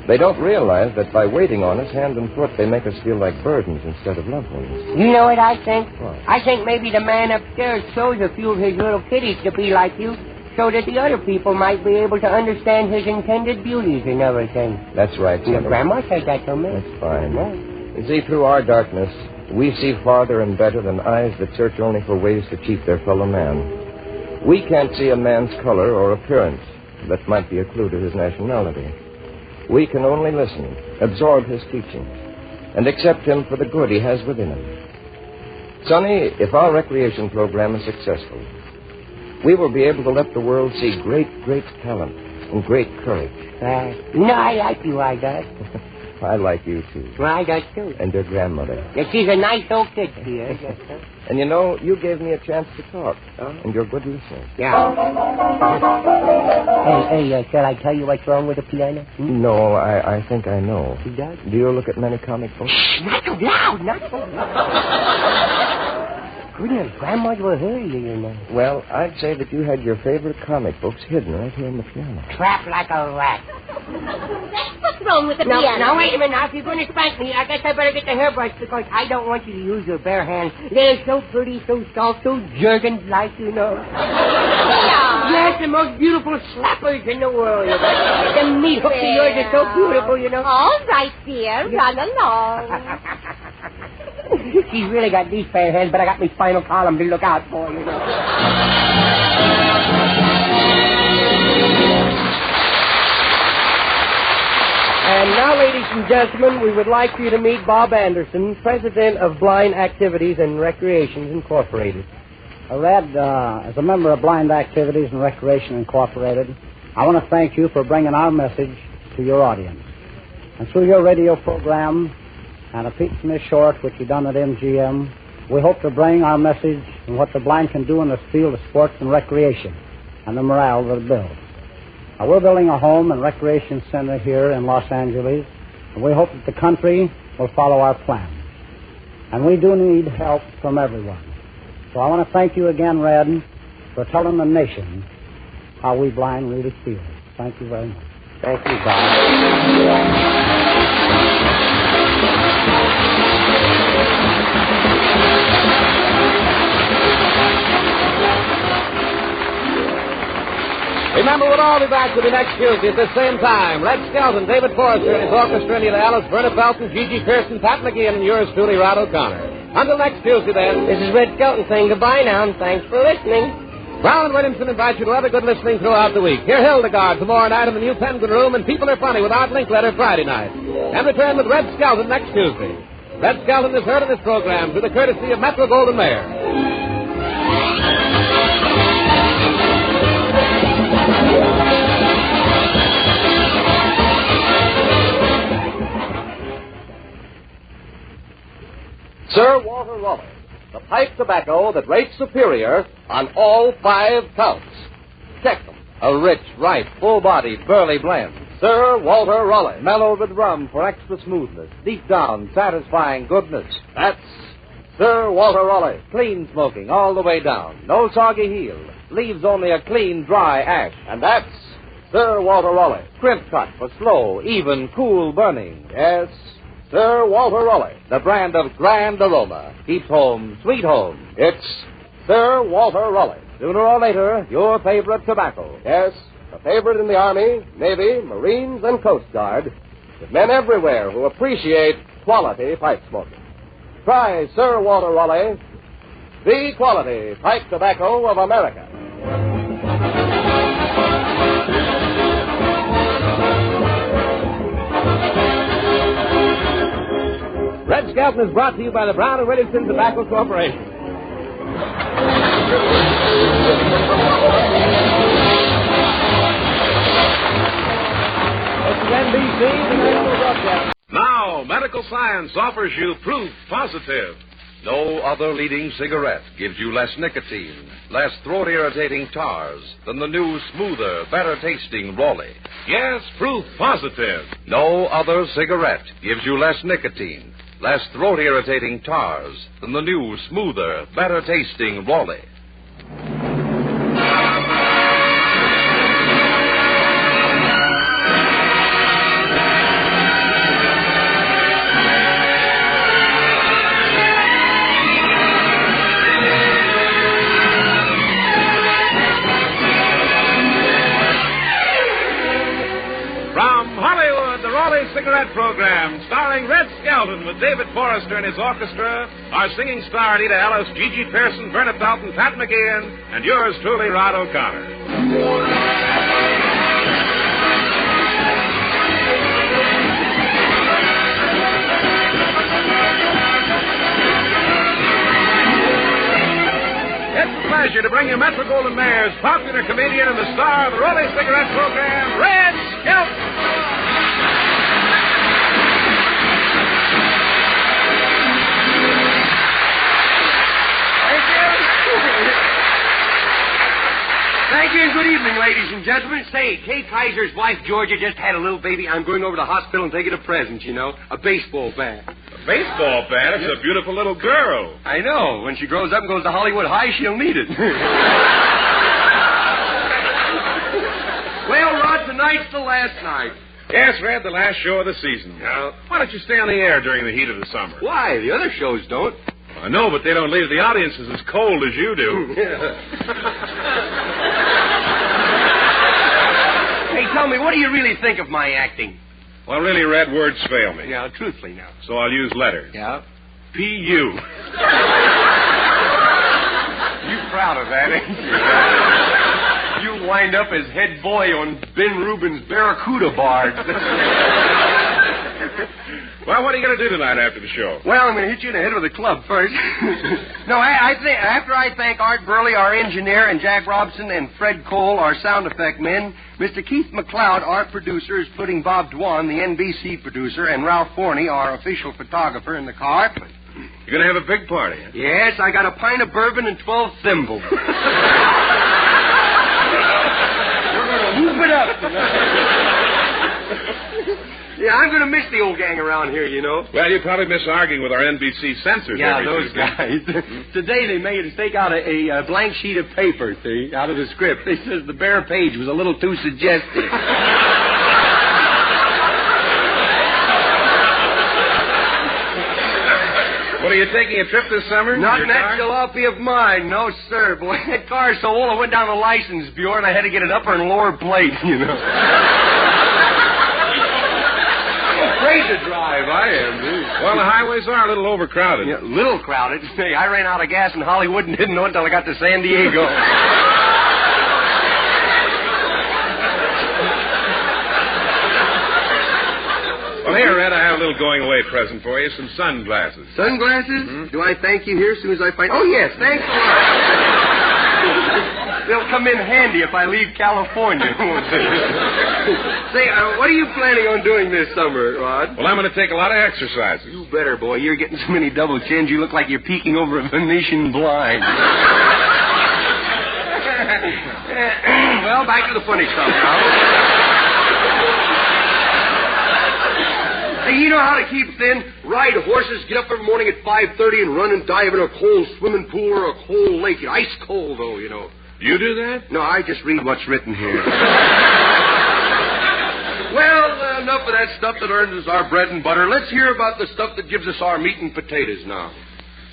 They don't realize that by waiting on us hand and foot, they make us feel like burdens instead of loved ones. You know what I think? What? I think maybe the man upstairs chose a few of his little kiddies to be like you so that the other people might be able to understand his intended beauties and everything. That's right, Your Skelton. grandma said that to me. That's fine. Yeah. You see, through our darkness, we see farther and better than eyes that search only for ways to cheat their fellow man. We can't see a man's color or appearance. That might be a clue to his nationality. We can only listen, absorb his teachings, and accept him for the good he has within him. Sonny, if our recreation program is successful, we will be able to let the world see great, great talent and great courage. No, I like you, I does. I like you, too. Well, I does, too. And your grandmother. Yeah, she's a nice old kid, she is. And you know, you gave me a chance to talk, and you're a good listener. Yeah. Hey, shall I tell you what's wrong with the piano? No, I think I know. He does? Do you look at many comic books? Not so loud, not so loud. Goodness, Grandma will hear you know. Well, I'd say that you had your favorite comic books hidden right here in the piano. Trapped like a rat. What's wrong with the piano? Now, wait a minute. Now, if you're going to spank me, I guess I better get the hairbrush because I don't want you to use your bare hands. They're so pretty, so soft, so jerkin-like, you know. Yes, the most beautiful slappers in the world. The meat hooks of yours are so beautiful, you know. All right, dear. Run along. She's really got these fair hands, but I got my spinal column to look out for, you know. And now, ladies and gentlemen, we would like you to meet Bob Anderson, President of Blind Activities and Recreations Incorporated. Red, as a member of Blind Activities and Recreation Incorporated, I want to thank you for bringing our message to your audience. And through your radio program and a piece in this short, which you done at MGM, we hope to bring our message and what the blind can do in the field of sports and recreation and the morale that it builds. Now, we're building a home and recreation center here in Los Angeles, and we hope that the country will follow our plan. And we do need help from everyone. So I want to thank you again, Red, for telling the nation how we blind really feel. Thank you very much. Thank you, Bob. Remember, we'll all be back with you next Tuesday at the same time. Red Skelton, David Forrester, and his orchestra, Anita Ellis, Verna Felton, Gigi Pearson, Pat McGeehan, and yours truly, Rod O'Connor. Until next Tuesday, then. This is Red Skelton saying goodbye now, and thanks for listening. Brown and Williamson invite you to other good listening throughout the week. Hear Hildegard tomorrow night in the new Penguin Room, and People Are Funny without Linkletter Friday night. And return with Red Skelton next Tuesday. Red Skelton is heard in this program through the courtesy of Metro Goldwyn Mayer. Sir Walter Raleigh, the pipe tobacco that rates superior on all 5 counts. Check them. A rich, ripe, full-bodied, burly blend. Sir Walter Raleigh. Mellowed with rum for extra smoothness. Deep down, satisfying goodness. That's Sir Walter Raleigh. Clean smoking all the way down. No soggy heel. Leaves only a clean, dry ash. And that's Sir Walter Raleigh. Crimp cut for slow, even, cool burning. Yes, Sir Walter Raleigh, the brand of grand aroma. Keeps home, sweet home. It's Sir Walter Raleigh. Sooner or later, your favorite tobacco. Yes, a favorite in the Army, Navy, Marines, and Coast Guard. With men everywhere who appreciate quality pipe smoking. Try Sir Walter Raleigh, the quality pipe tobacco of America. Red Skelton is brought to you by the Brown and Williamson Tobacco Corporation. This is NBC, the National Broadcast. Now, medical science offers you proof positive. No other leading cigarette gives you less nicotine, less throat-irritating tars than the new, smoother, better-tasting Raleigh. Yes, proof positive. No other cigarette gives you less nicotine, less throat-irritating tars than the new, smoother, better-tasting Raleigh. Cigarette program starring Red Skelton with David Forrester and his orchestra, our singing star Anita Ellis, Gigi Pearson, Verna Felton, Pat McGeehan, and yours truly, Rod O'Connor. It's a pleasure to bring you Metro Goldwyn Mayer's popular comedian and the star of the Raleigh Cigarette program, Red Skelton. Thank you and good evening, ladies and gentlemen. Say, Kay Kaiser's wife, Georgia, just had a little baby. I'm going over to the hospital and taking a present, you know. A baseball bat. A baseball bat? It's a beautiful little girl. I know. When she grows up and goes to Hollywood High, she'll need it. Well, Rod, tonight's the last night. Yes, Red, the last show of the season. Yeah. Why don't you stay on the air during the heat of the summer? Why? The other shows don't. I know, but they don't leave the audiences as cold as you do. Hey, tell me, what do you really think of my acting? Well, really, Red, words fail me. Yeah, truthfully now. So I'll use letters. Yeah? P.U. You proud of that, ain't you? You'll wind up as head boy on Ben Rubin's Barracuda Bard. Well, what are you going to do tonight after the show? Well, I'm going to hit you in the head with a club first. No, I think after I thank Art Burley, our engineer, and Jack Robson and Fred Cole, our sound effect men, Mr. Keith McLeod, our producer, is putting Bob Dwan, the NBC producer, and Ralph Forney, our official photographer, in the car. You're going to have a big party, huh? Yes, I got a pint of bourbon and 12 thimbles. We're going to whoop it up tonight. Yeah, I'm going to miss the old gang around here, you know. Well, you probably miss arguing with our NBC censors. Yeah, every those Tuesday. guys. Today they made us take out a blank sheet of paper, see, out of the script. They says the bare page was a little too suggestive. What, are you taking a trip this summer? Not in that jalopy of mine. No, sir. Boy, that car's so old I went down to the license bureau and I had to get an upper and lower plate, you know. Afraid to drive, I am, dude. Well, the highways are a little overcrowded. Yeah, little crowded. Hey, I ran out of gas in Hollywood and didn't know it until I got to San Diego. Well, here, Red, I have a little going-away present for you, some sunglasses. Sunglasses? Mm-hmm. Do I thank you here as soon as I find... Oh, yes, thanks a lot. They'll come in handy if I leave California. Say, what are you planning on doing this summer, Rod? Well, I'm going to take a lot of exercises. You better, boy. You're getting so many double chins, you look like you're peeking over a Venetian blind. Well, back to the funny stuff now. Hey, you know how to keep thin? Ride horses, get up every morning at 5:30 and run and dive in a cold swimming pool or a cold lake. Ice cold, though, you know. You do that? No, I just read what's written here. Well, enough of that stuff that earns us our bread and butter. Let's hear about the stuff that gives us our meat and potatoes now.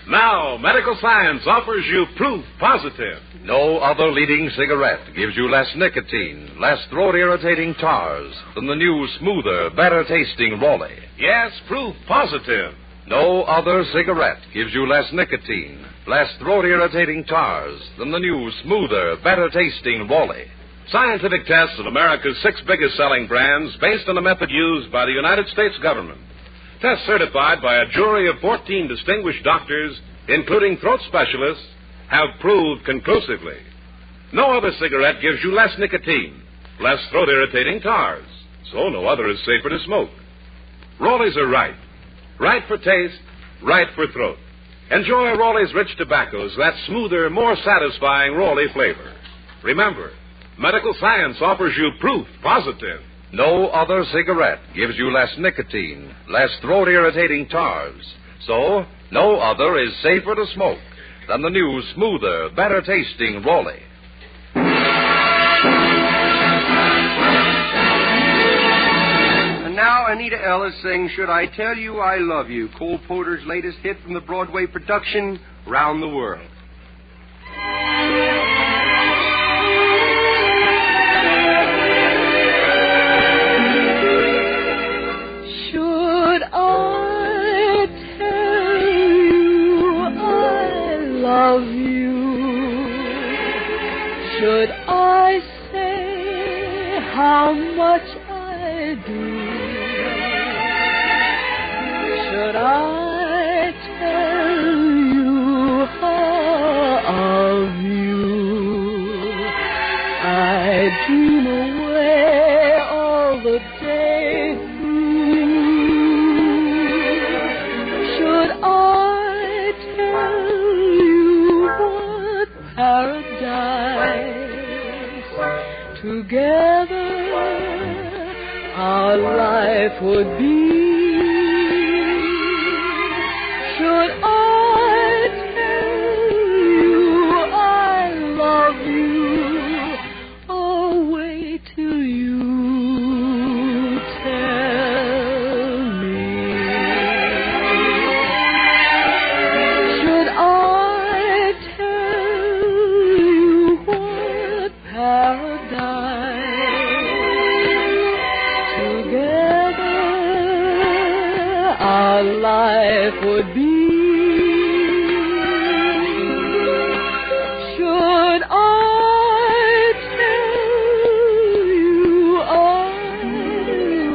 Now, medical science offers you proof positive. No other leading cigarette gives you less nicotine, less throat-irritating tars than the new, smoother, better-tasting Raleigh. Yes, proof positive. No other cigarette gives you less nicotine, less throat-irritating tars than the new, smoother, better-tasting Raleigh. Scientific tests of America's 6 biggest-selling brands based on a method used by the United States government. Tests certified by a jury of 14 distinguished doctors, including throat specialists, have proved conclusively. No other cigarette gives you less nicotine, less throat-irritating tars, so no other is safer to smoke. Raleighs are right. Right for taste, right for throat. Enjoy Raleigh's rich tobaccos, that smoother, more satisfying Raleigh flavor. Remember, medical science offers you proof positive. No other cigarette gives you less nicotine, less throat-irritating tars, so no other is safer to smoke than the new, smoother, better-tasting Raleigh. And now Anita Ellis sings Should I Tell You I Love You, Cole Porter's latest hit from the Broadway production, Round the World. Should I tell you I love you? Should I say how much I do? Should I tell you of you? I dream away all the day through. Should I tell you what paradise together our life would be? Should I tell you I love you? Oh, wait till you tell paradise. Together our life would be. Should I tell you I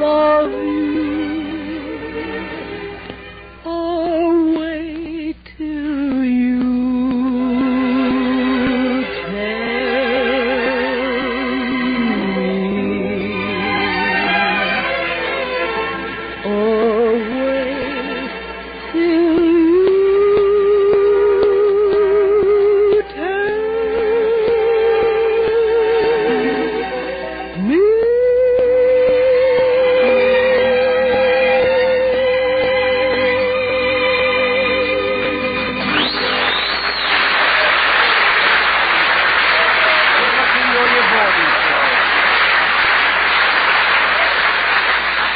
love you, or wait till you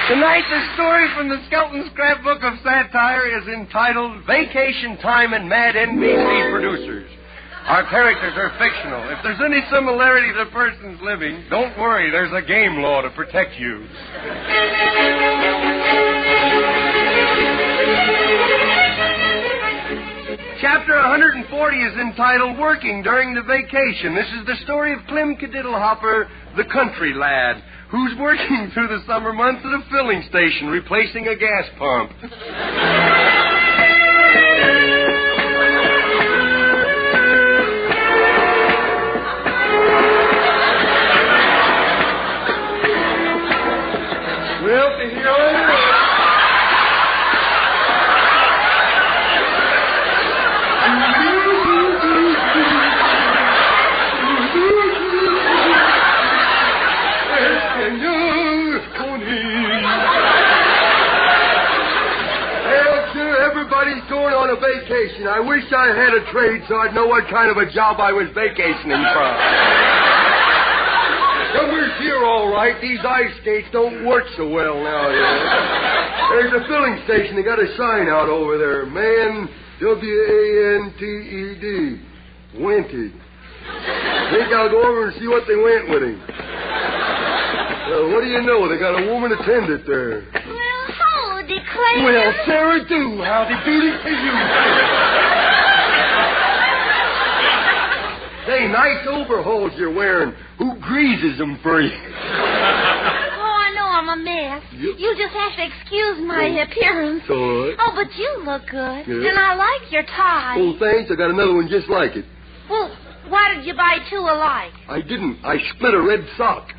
Tonight, the story from the Skelton Scrapbook of Satire is entitled Vacation Time and Mad NBC Producers. Our characters are fictional. If there's any similarity to persons living, don't worry, there's a game law to protect you. Chapter 140 is entitled Working During the Vacation. This is the story of Clem Kadiddlehopper, the country lad, who's working through the summer months at a filling station, replacing a gas pump. Well, to hear all this. Everybody's going on a vacation. I wish I had a trade so I'd know what kind of a job I was vacationing from. Summer's here, all right. These ice skates don't work so well nowadays. There's a filling station. They got a sign out over there. Man, W-A-N-T-E-D. Wented. Think I'll go over and see what they went with him. What do you know? They got a woman attendant there. Clem. Well, Sarah, do. Howdy doody to you. Say, nice overalls you're wearing. Who greases them for you? Oh, I know I'm a mess. Yep. You just have to excuse my appearance. All right. Oh, but you look good. Yeah. And I like your tie. Oh, thanks. I got another one just like it. Well, why did you buy two alike? I didn't. I split a red sock.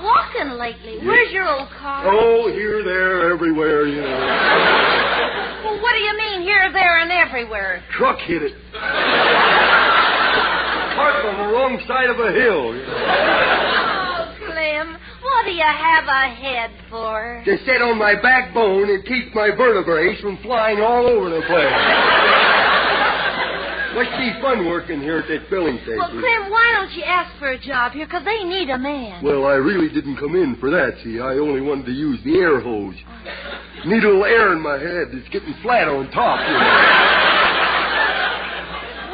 Walking lately. Where's your old car? Oh, here, there, everywhere, you know. Well, what do you mean here, there, and everywhere? Truck hit it. Parked on the wrong side of a hill. You know. Oh, Clem, what do you have a head for? To sit on my backbone and keep my vertebrae from flying all over the place. Must be fun working here at that filling station. Well, Clem, why don't you ask for a job here? Because they need a man. Well, I really didn't come in for that, see. I only wanted to use the air hose. Need a little air in my head. It's getting flat on top, you know.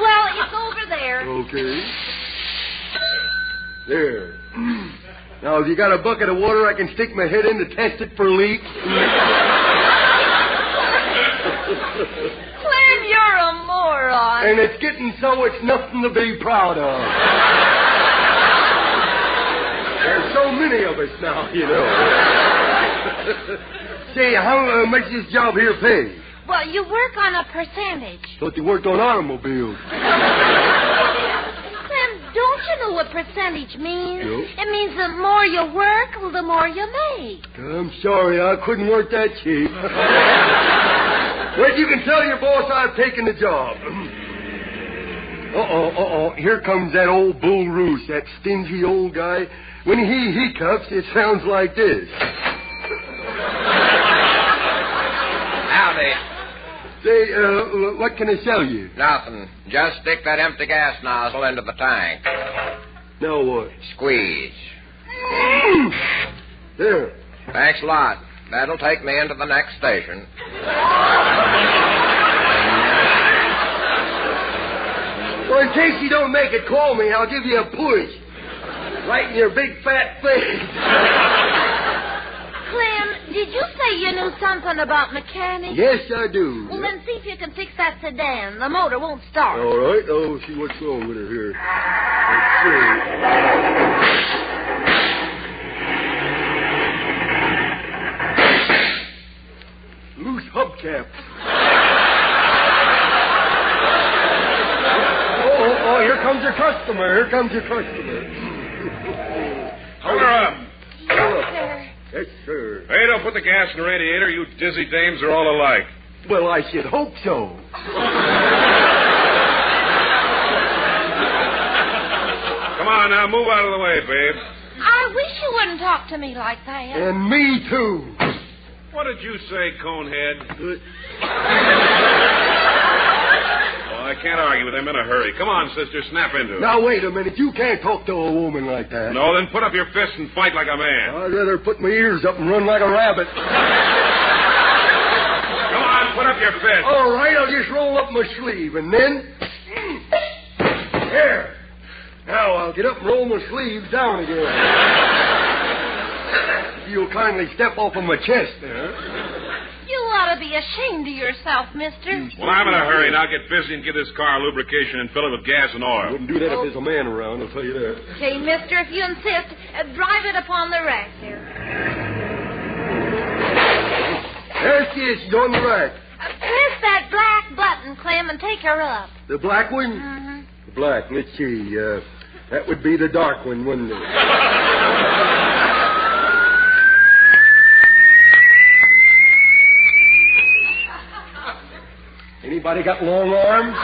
Well, it's over there. Okay. There. Now, if you got a bucket of water, I can stick my head in to test it for leaks. Clem, you're a moron. And it's getting so it's nothing to be proud of. There's so many of us now, you know. Say, how much does this job here pay? Well, you work on a percentage. Thought you worked on automobiles. Clem, don't you know what percentage means? Nope. It means the more you work, the more you make. I'm sorry, I couldn't work that cheap. Well, you can tell your boss I've taken the job. Uh-oh. Here comes that old bull Roos, that stingy old guy. When he hiccups, it sounds like this. Howdy. Say, what can I sell you? Nothing. Just stick that empty gas nozzle into the tank. Now what? Squeeze. There. Thanks a lot. That'll take me into the next station. case you don't make it, call me and I'll give you a push. Right in your big fat face. Clem, did you say you knew something about mechanics? Yes, I do. Well, then see if you can fix that sedan. The motor won't start. All right. Oh, see what's wrong with her here. Let's see. Loose hubcap. Oh, here comes your customer. Here comes your customer. Hold her up. Yes, sir. Hey, don't put the gas in the radiator. You dizzy dames are all alike. Well, I should hope so. Come on now, move out of the way, babe. I wish you wouldn't talk to me like that. And me, too. What did you say, Conehead? I can't argue with him in a hurry. Come on, sister, snap into it. Now, wait a minute. You can't talk to a woman like that. No, then put up your fist and fight like a man. I'd rather put my ears up and run like a rabbit. Come on, put up your fist. All right, I'll just roll up my sleeve, and then... There. Now I'll get up and roll my sleeves down again. You'll kindly step off of my chest there. You ought to be ashamed of yourself, mister. Well, I'm in a hurry. Now get busy and get this car lubrication and fill it with gas and oil. Wouldn't do that if there's a man around, I'll tell you that. Okay, mister, if you insist, drive it upon the rack here. There she is. She's on the rack. Press that black button, Clem, and take her up. The black one? Mm-hmm. The black. Let's see. That would be the dark one, wouldn't it? Anybody got long arms?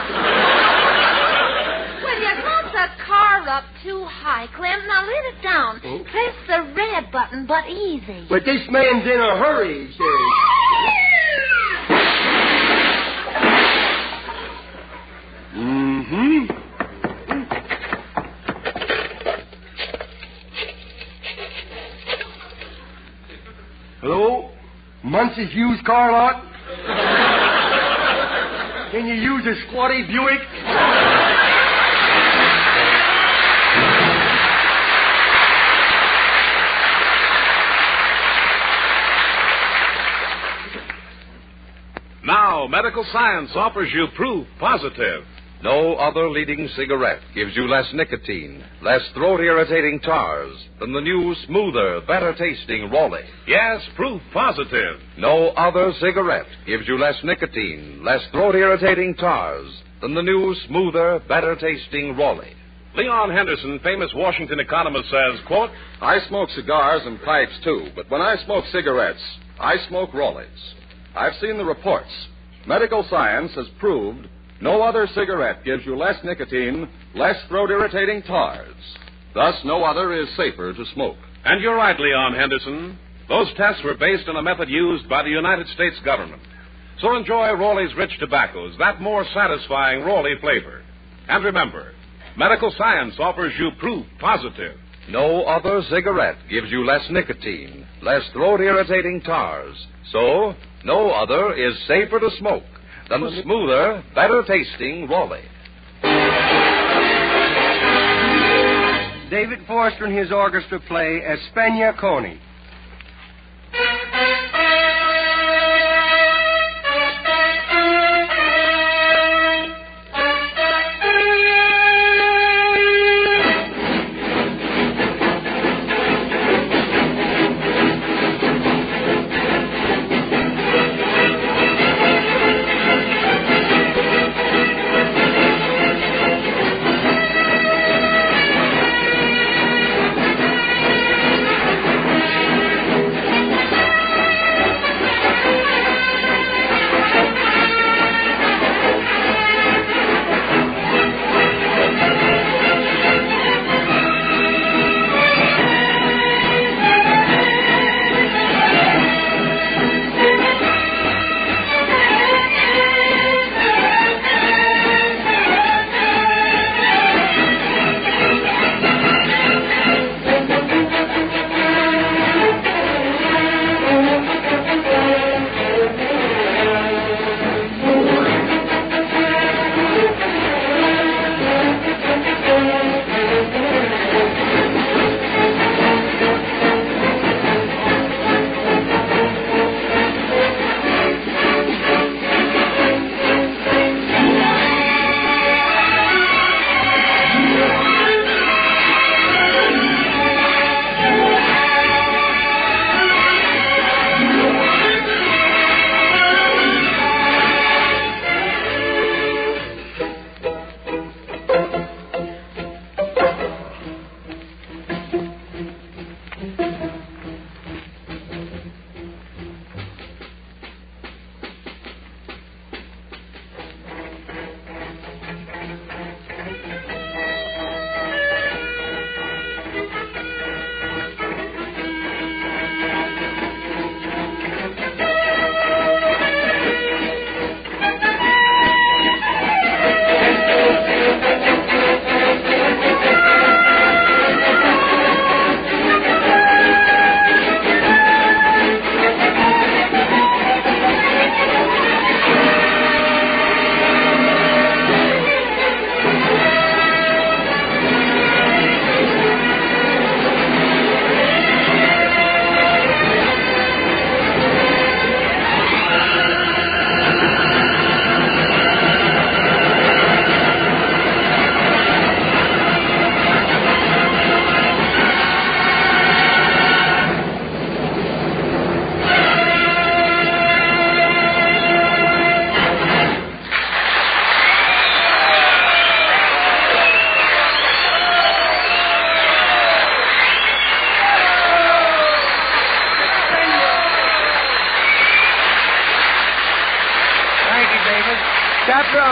Well, you got the car up too high, Clem. Now let it down. Oh. Press the red button, but easy. But this man's in a hurry, he says. Mm-hmm. Hello? Munce's used car lot? Can you use a squatty Buick? Now, medical science offers you proof positive. No other leading cigarette gives you less nicotine, less throat-irritating tars than the new, smoother, better-tasting Raleigh. Yes, proof positive. No other cigarette gives you less nicotine, less throat-irritating tars than the new, smoother, better-tasting Raleigh. Leon Henderson, famous Washington economist, says, quote, I smoke cigars and pipes, too, but when I smoke cigarettes, I smoke Raleighs. I've seen the reports. Medical science has proved no other cigarette gives you less nicotine, less throat-irritating tars. Thus, no other is safer to smoke. And you're right, Leon Henderson. Those tests were based on a method used by the United States government. So enjoy Raleigh's rich tobaccos, that more satisfying Raleigh flavor. And remember, medical science offers you proof positive. No other cigarette gives you less nicotine, less throat-irritating tars. So, no other is safer to smoke than the smoother, better-tasting Raleigh. David Forster and his orchestra play Espana Coney.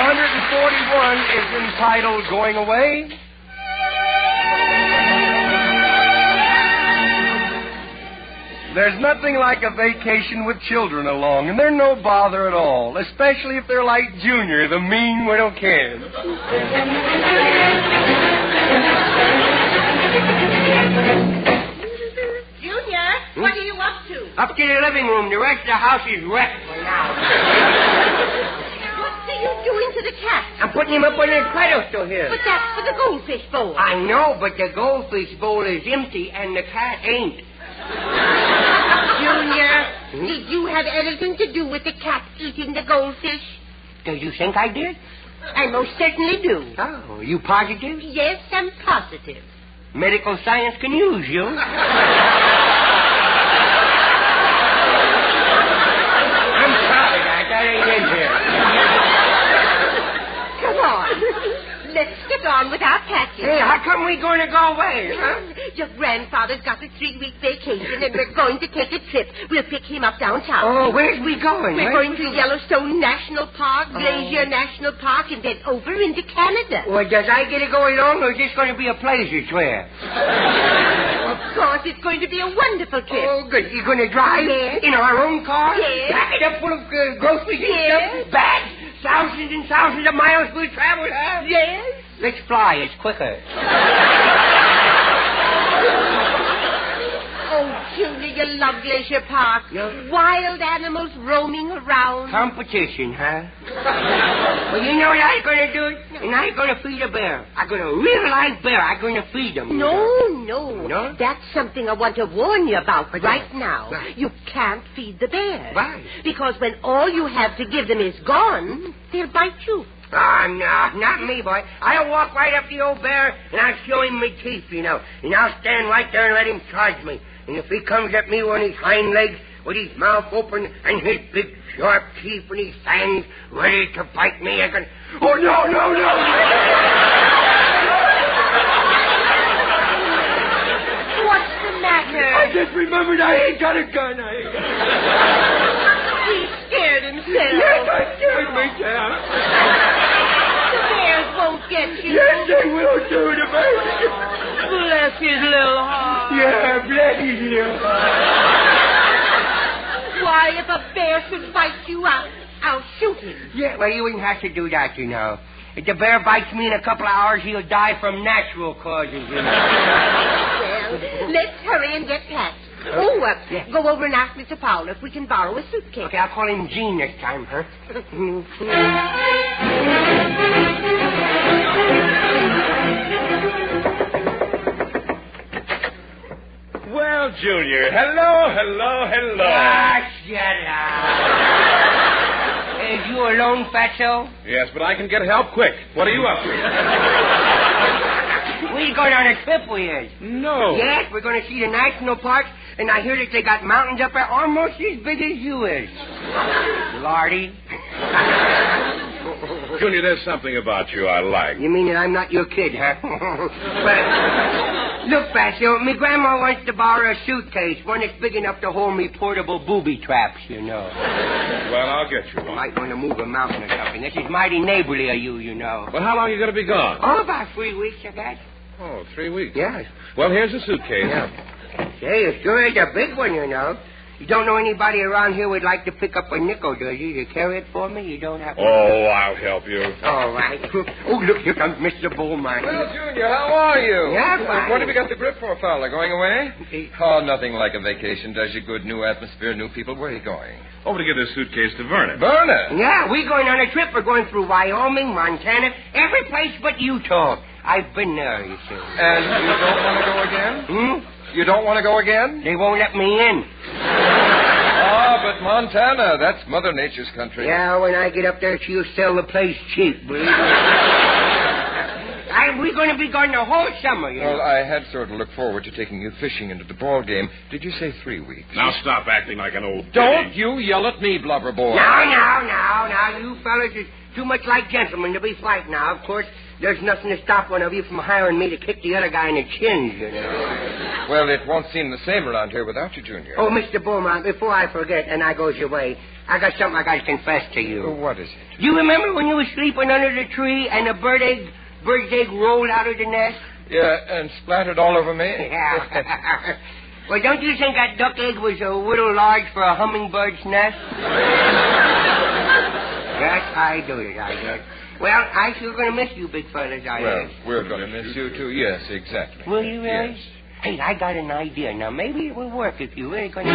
141 is entitled Going Away. There's nothing like a vacation with children along, and they're no bother at all, especially if they're like Junior, the mean little kid. Junior, what are you up to? Up to the living room. The rest of the house is wrecked for now. What are you doing to the cat? I'm putting him up on the pedestal here. But that's for the goldfish bowl. I know, but the goldfish bowl is empty and the cat ain't. Junior, did you have anything to do with the cat eating the goldfish? Do you think I did? I most certainly do. Oh, you positive? Yes, I'm positive. Medical science can use you. I'm sorry, that ain't in here. Come on. Let's get on with our packing. Hey, how come we going to go away, huh? Your grandfather's got a 3-week vacation, and we're going to take a trip. We'll pick him up downtown. Oh, where's we going? We're going to Yellowstone National Park, Glacier National Park, and then over into Canada. Well, does I get to go along, or is this going to be a pleasure trip? Of course, it's going to be a wonderful trip. Oh, good. You're going to drive? Yes. In our own car? Yes. Pack it up full of groceries and Yes. stuff? Bags? Thousands and thousands of miles we'll travel, huh? Yes. Let's fly. It's quicker. Oh, Julie, you love Glacier Park. Wild animals roaming around. Competition, huh? Well, you know what I'm going to do? And I ain't going to feed a bear. I'm going to real live bear. I'm going to feed them. No. No? That's something I want to warn you about right now. Right. You can't feed the bear. Why? Because when all you have to give them is gone, they'll bite you. Ah, no, not me, boy. I'll walk right up to the old bear, and I'll show him my teeth, you know. And I'll stand right there and let him charge me. And if he comes at me on his hind legs, with his mouth open, and his big, sharp teeth and his fangs ready to bite me, I can... Oh, no! What's the matter? I just remembered I ain't got a gun. He scared himself. Yes, I scared myself. The bears won't get you. Yes, they will do, the bears. Bless his little heart. Yeah, bless his little heart. Why, if a bear should bite you, I'll shoot him. Yeah, well, you wouldn't have to do that, you know. If the bear bites me in a couple of hours, he'll die from natural causes, you know. Well, let's hurry and get packed. Go over and ask Mr. Powell if we can borrow a suitcase. Okay, I'll call him Gene this time, huh? Well, Junior, hello. Ah, shut up. Is you alone, Fatso? Yes, but I can get help quick. What are you up to? We're going on a trip with us. No. Yes, we're going to see the national parks, and I hear that they got mountains up there almost as big as you is. Lordy. Junior, there's something about you I like. You mean that I'm not your kid, huh? But, look, Fatso, my grandma wants to borrow a suitcase, one that's big enough to hold me portable booby traps, you know. Well, I'll get you one. Might want to move a mountain or something. This is mighty neighborly of you, you know. But how long are you going to be gone? Oh, about 3 weeks, I guess. Oh, 3 weeks. Yes. Well, here's a suitcase. Yeah. Say, it sure is a big one, you know. You don't know anybody around here would like to pick up a nickel, do you? To carry it for me? You don't have to. Oh, I'll help you. All right. Oh, look, here comes Mr. Bullman. Well, Junior, how are you? Yeah, fine. What have you got the grip for, fella? Going away? Oh, nothing like a vacation does you good. New atmosphere, new people. Where are you going? Over to get this suitcase to Vernon. Vernon? Yeah, we're going on a trip. We're going through Wyoming, Montana, every place but Utah. I've been there, you see. And you don't want to go again? You don't want to go again? They won't let me in. But Montana, that's Mother Nature's country. Yeah, when I get up there, she'll sell the place cheap, believe me. We're going to be gone the whole summer, you know. Well, I had sort of looked forward to taking you fishing into the ball game. Did you say 3 weeks? Now stop acting like an old Don't you yell at me, blubber boy. Now, you fellas is too much like gentlemen to be fighting now. Of course, there's nothing to stop one of you from hiring me to kick the other guy in the chins, you know. Well, it won't seem the same around here without you, Junior. Oh, Mr. Beaumont, before I forget and I goes away, I got something I got to confess to you. What is it? You remember when you were sleeping under the tree and the bird's egg rolled out of the nest? Yeah, and splattered all over me? Yeah. Well, don't you think that duck egg was a little large for a hummingbird's nest? Yes, I do it, I guess. Well, I sure going to miss you, big fellas, I guess. We're going to miss you, too. Yes, exactly. Will you, really? Yes. Hey, I got an idea. Now, maybe it will work if you really going to...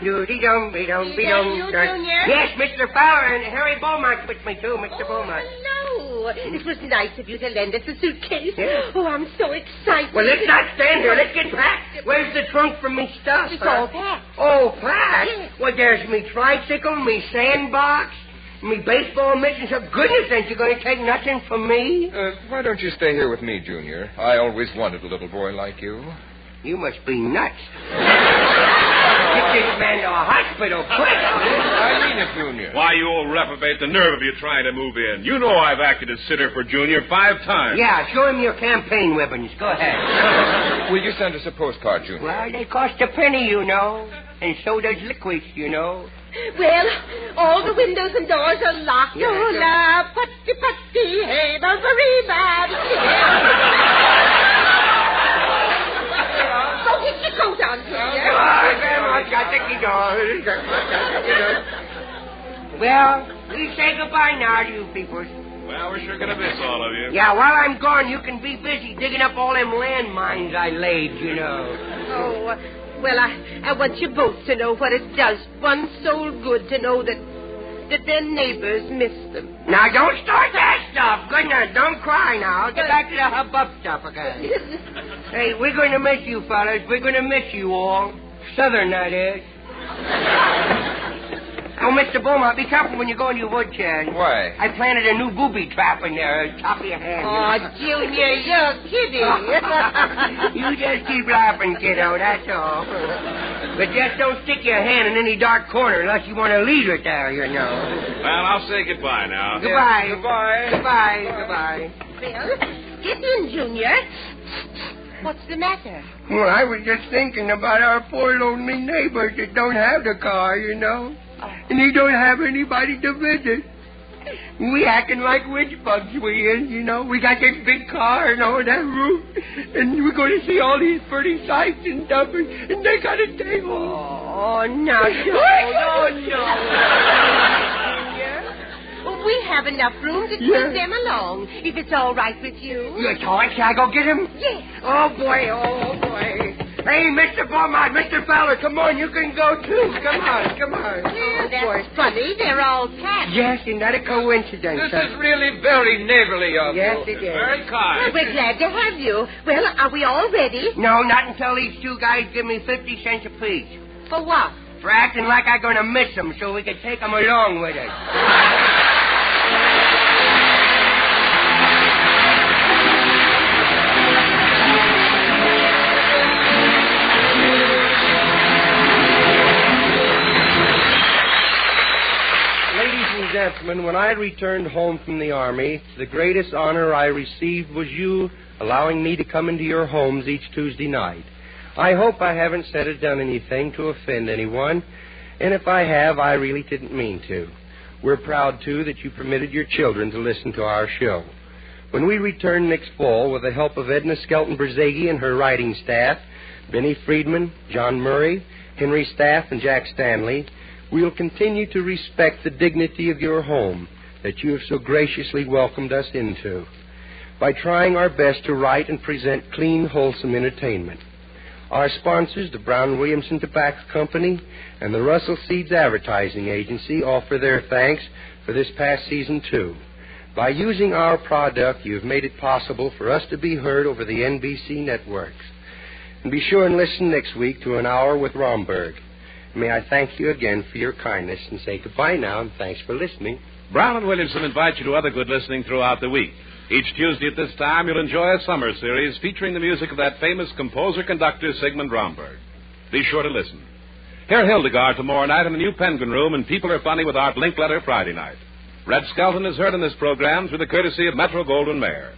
Doody-dum-be-dum-be-dum. Junior? Yes, Mr. Fowler and Harry Beaumont with me, too, Mr. Beaumont. No, it was nice of you to lend us a suitcase. Yeah. Oh, I'm so excited. Well, let's not stand here. Let's get packed. Where's the trunk for me stuff? It's all packed. Oh, packed? Yes. Well, there's me tricycle, me sandbox, me baseball mittens. For goodness sake, you're going to take nothing from me? Why don't you stay here with me, Junior? I always wanted a little boy like you. You must be nuts. Get this man to a hospital, quick. I mean it, Junior. Why, you old reprobate, the nerve of you trying to move in. You know I've acted as sitter for Junior 5 times. Yeah, show him your campaign ribbons. Go ahead. Will you send us a postcard, Junior? Well, they cost a penny, you know. And so does liquids, you know. Well, all the windows and doors are locked. Yes, Oh, la, putty, hey, Go get your coat on, Junior. Well, we say goodbye now to you people. Well, we're sure going to miss all of you. Yeah, while I'm gone, you can be busy digging up all them landmines I laid, you know. Oh, well, I want you both to know what it does one soul good to know that their neighbors miss them. Now, don't start that stuff. Goodness, don't cry now. Get back to the hubbub stuff again. Hey, we're going to miss you, fellas. We're going to miss you all. Southern, that is. Oh, Mr. Beaumont, be careful when you go in your woodshed. Why? I planted a new booby trap in there, top of your hand. Oh, Junior, you're kidding. You just keep laughing, kiddo, that's all. But just don't stick your hand in any dark corner unless you want to leave it there, you know. Well, I'll say goodbye now. Goodbye. Yes, goodbye. Goodbye. Well, get in, Junior. What's the matter? Well, I was just thinking about our poor lonely neighbors that don't have the car, you know. And he don't have anybody to visit. We acting like witch bugs, we is, you know. We got this big car and all that roof. And we're going to see all these pretty sights and stuff. And they got a table. Oh, no. Well, we have enough room to take them along, if it's all right with you. You're toy? Shall I go get him? Yes. Oh, boy. Hey, Mr. Beaumont, Mr. Fowler, come on, you can go, too. Come on. Well, that's funny. They're all cats. Yes, isn't that a coincidence? This is really very neighborly of you. Yes, it is. Very kind. Well, we're glad to have you. Well, are we all ready? No, not until these two guys give me 50 cents apiece. For what? For acting like I'm going to miss them so we can take them along with us. Gentlemen, when I returned home from the Army, the greatest honor I received was you allowing me to come into your homes each Tuesday night. I hope I haven't said or done anything to offend anyone, and if I have, I really didn't mean to. We're proud, too, that you permitted your children to listen to our show. When we return next fall, with the help of Edna Skelton Berzegi and her writing staff, Benny Friedman, John Murray, Henry Staff, and Jack Stanley, we'll continue to respect the dignity of your home that you have so graciously welcomed us into by trying our best to write and present clean, wholesome entertainment. Our sponsors, the Brown Williamson Tobacco Company and the Russell Seeds Advertising Agency, offer their thanks for this past season, too. By using our product, you have made it possible for us to be heard over the NBC networks. And be sure and listen next week to An Hour with Romberg. May I thank you again for your kindness and say goodbye now, and thanks for listening. Brown and Williamson invite you to other good listening throughout the week. Each Tuesday at this time, you'll enjoy a summer series featuring the music of that famous composer-conductor, Sigmund Romberg. Be sure to listen. Hear Hildegard tomorrow night in the new Penguin Room, and People Are Funny with Art Linkletter Friday night. Red Skelton is heard in this program through the courtesy of Metro-Goldwyn-Mayer.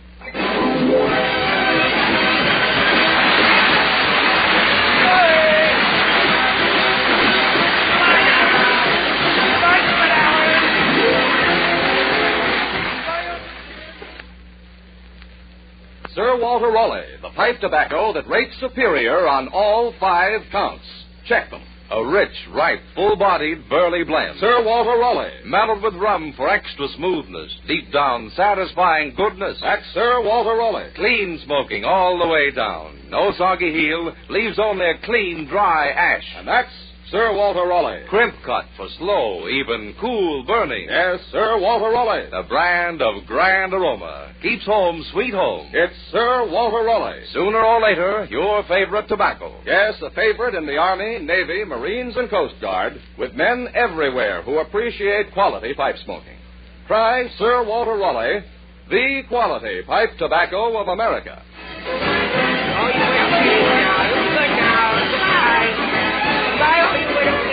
Sir Walter Raleigh, the pipe tobacco that rates superior on all 5 counts. Check them. A rich, ripe, full-bodied, burley blend. Sir Walter Raleigh. Mellowed with rum for extra smoothness. Deep down, satisfying goodness. That's Sir Walter Raleigh. Clean smoking all the way down. No soggy heel. Leaves only a clean, dry ash. And that's Sir Walter Raleigh. Crimp cut for slow, even cool burning. Yes, Sir Walter Raleigh. The brand of grand aroma. Keeps home sweet home. It's Sir Walter Raleigh. Sooner or later, your favorite tobacco. Yes, a favorite in the Army, Navy, Marines, and Coast Guard, with men everywhere who appreciate quality pipe smoking. Try Sir Walter Raleigh, the quality pipe tobacco of America. Oh, you will see now. You good now. Goodbye. Goodbye, oh, you will see.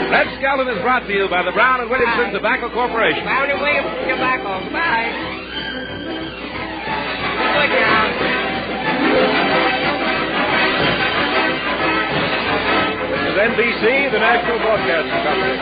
Red Skelton is brought to you by the Brown and Williamson Tobacco Corporation. Brown and Williamson Tobacco. Goodbye. Good now. This is NBC, the National Broadcasting Company.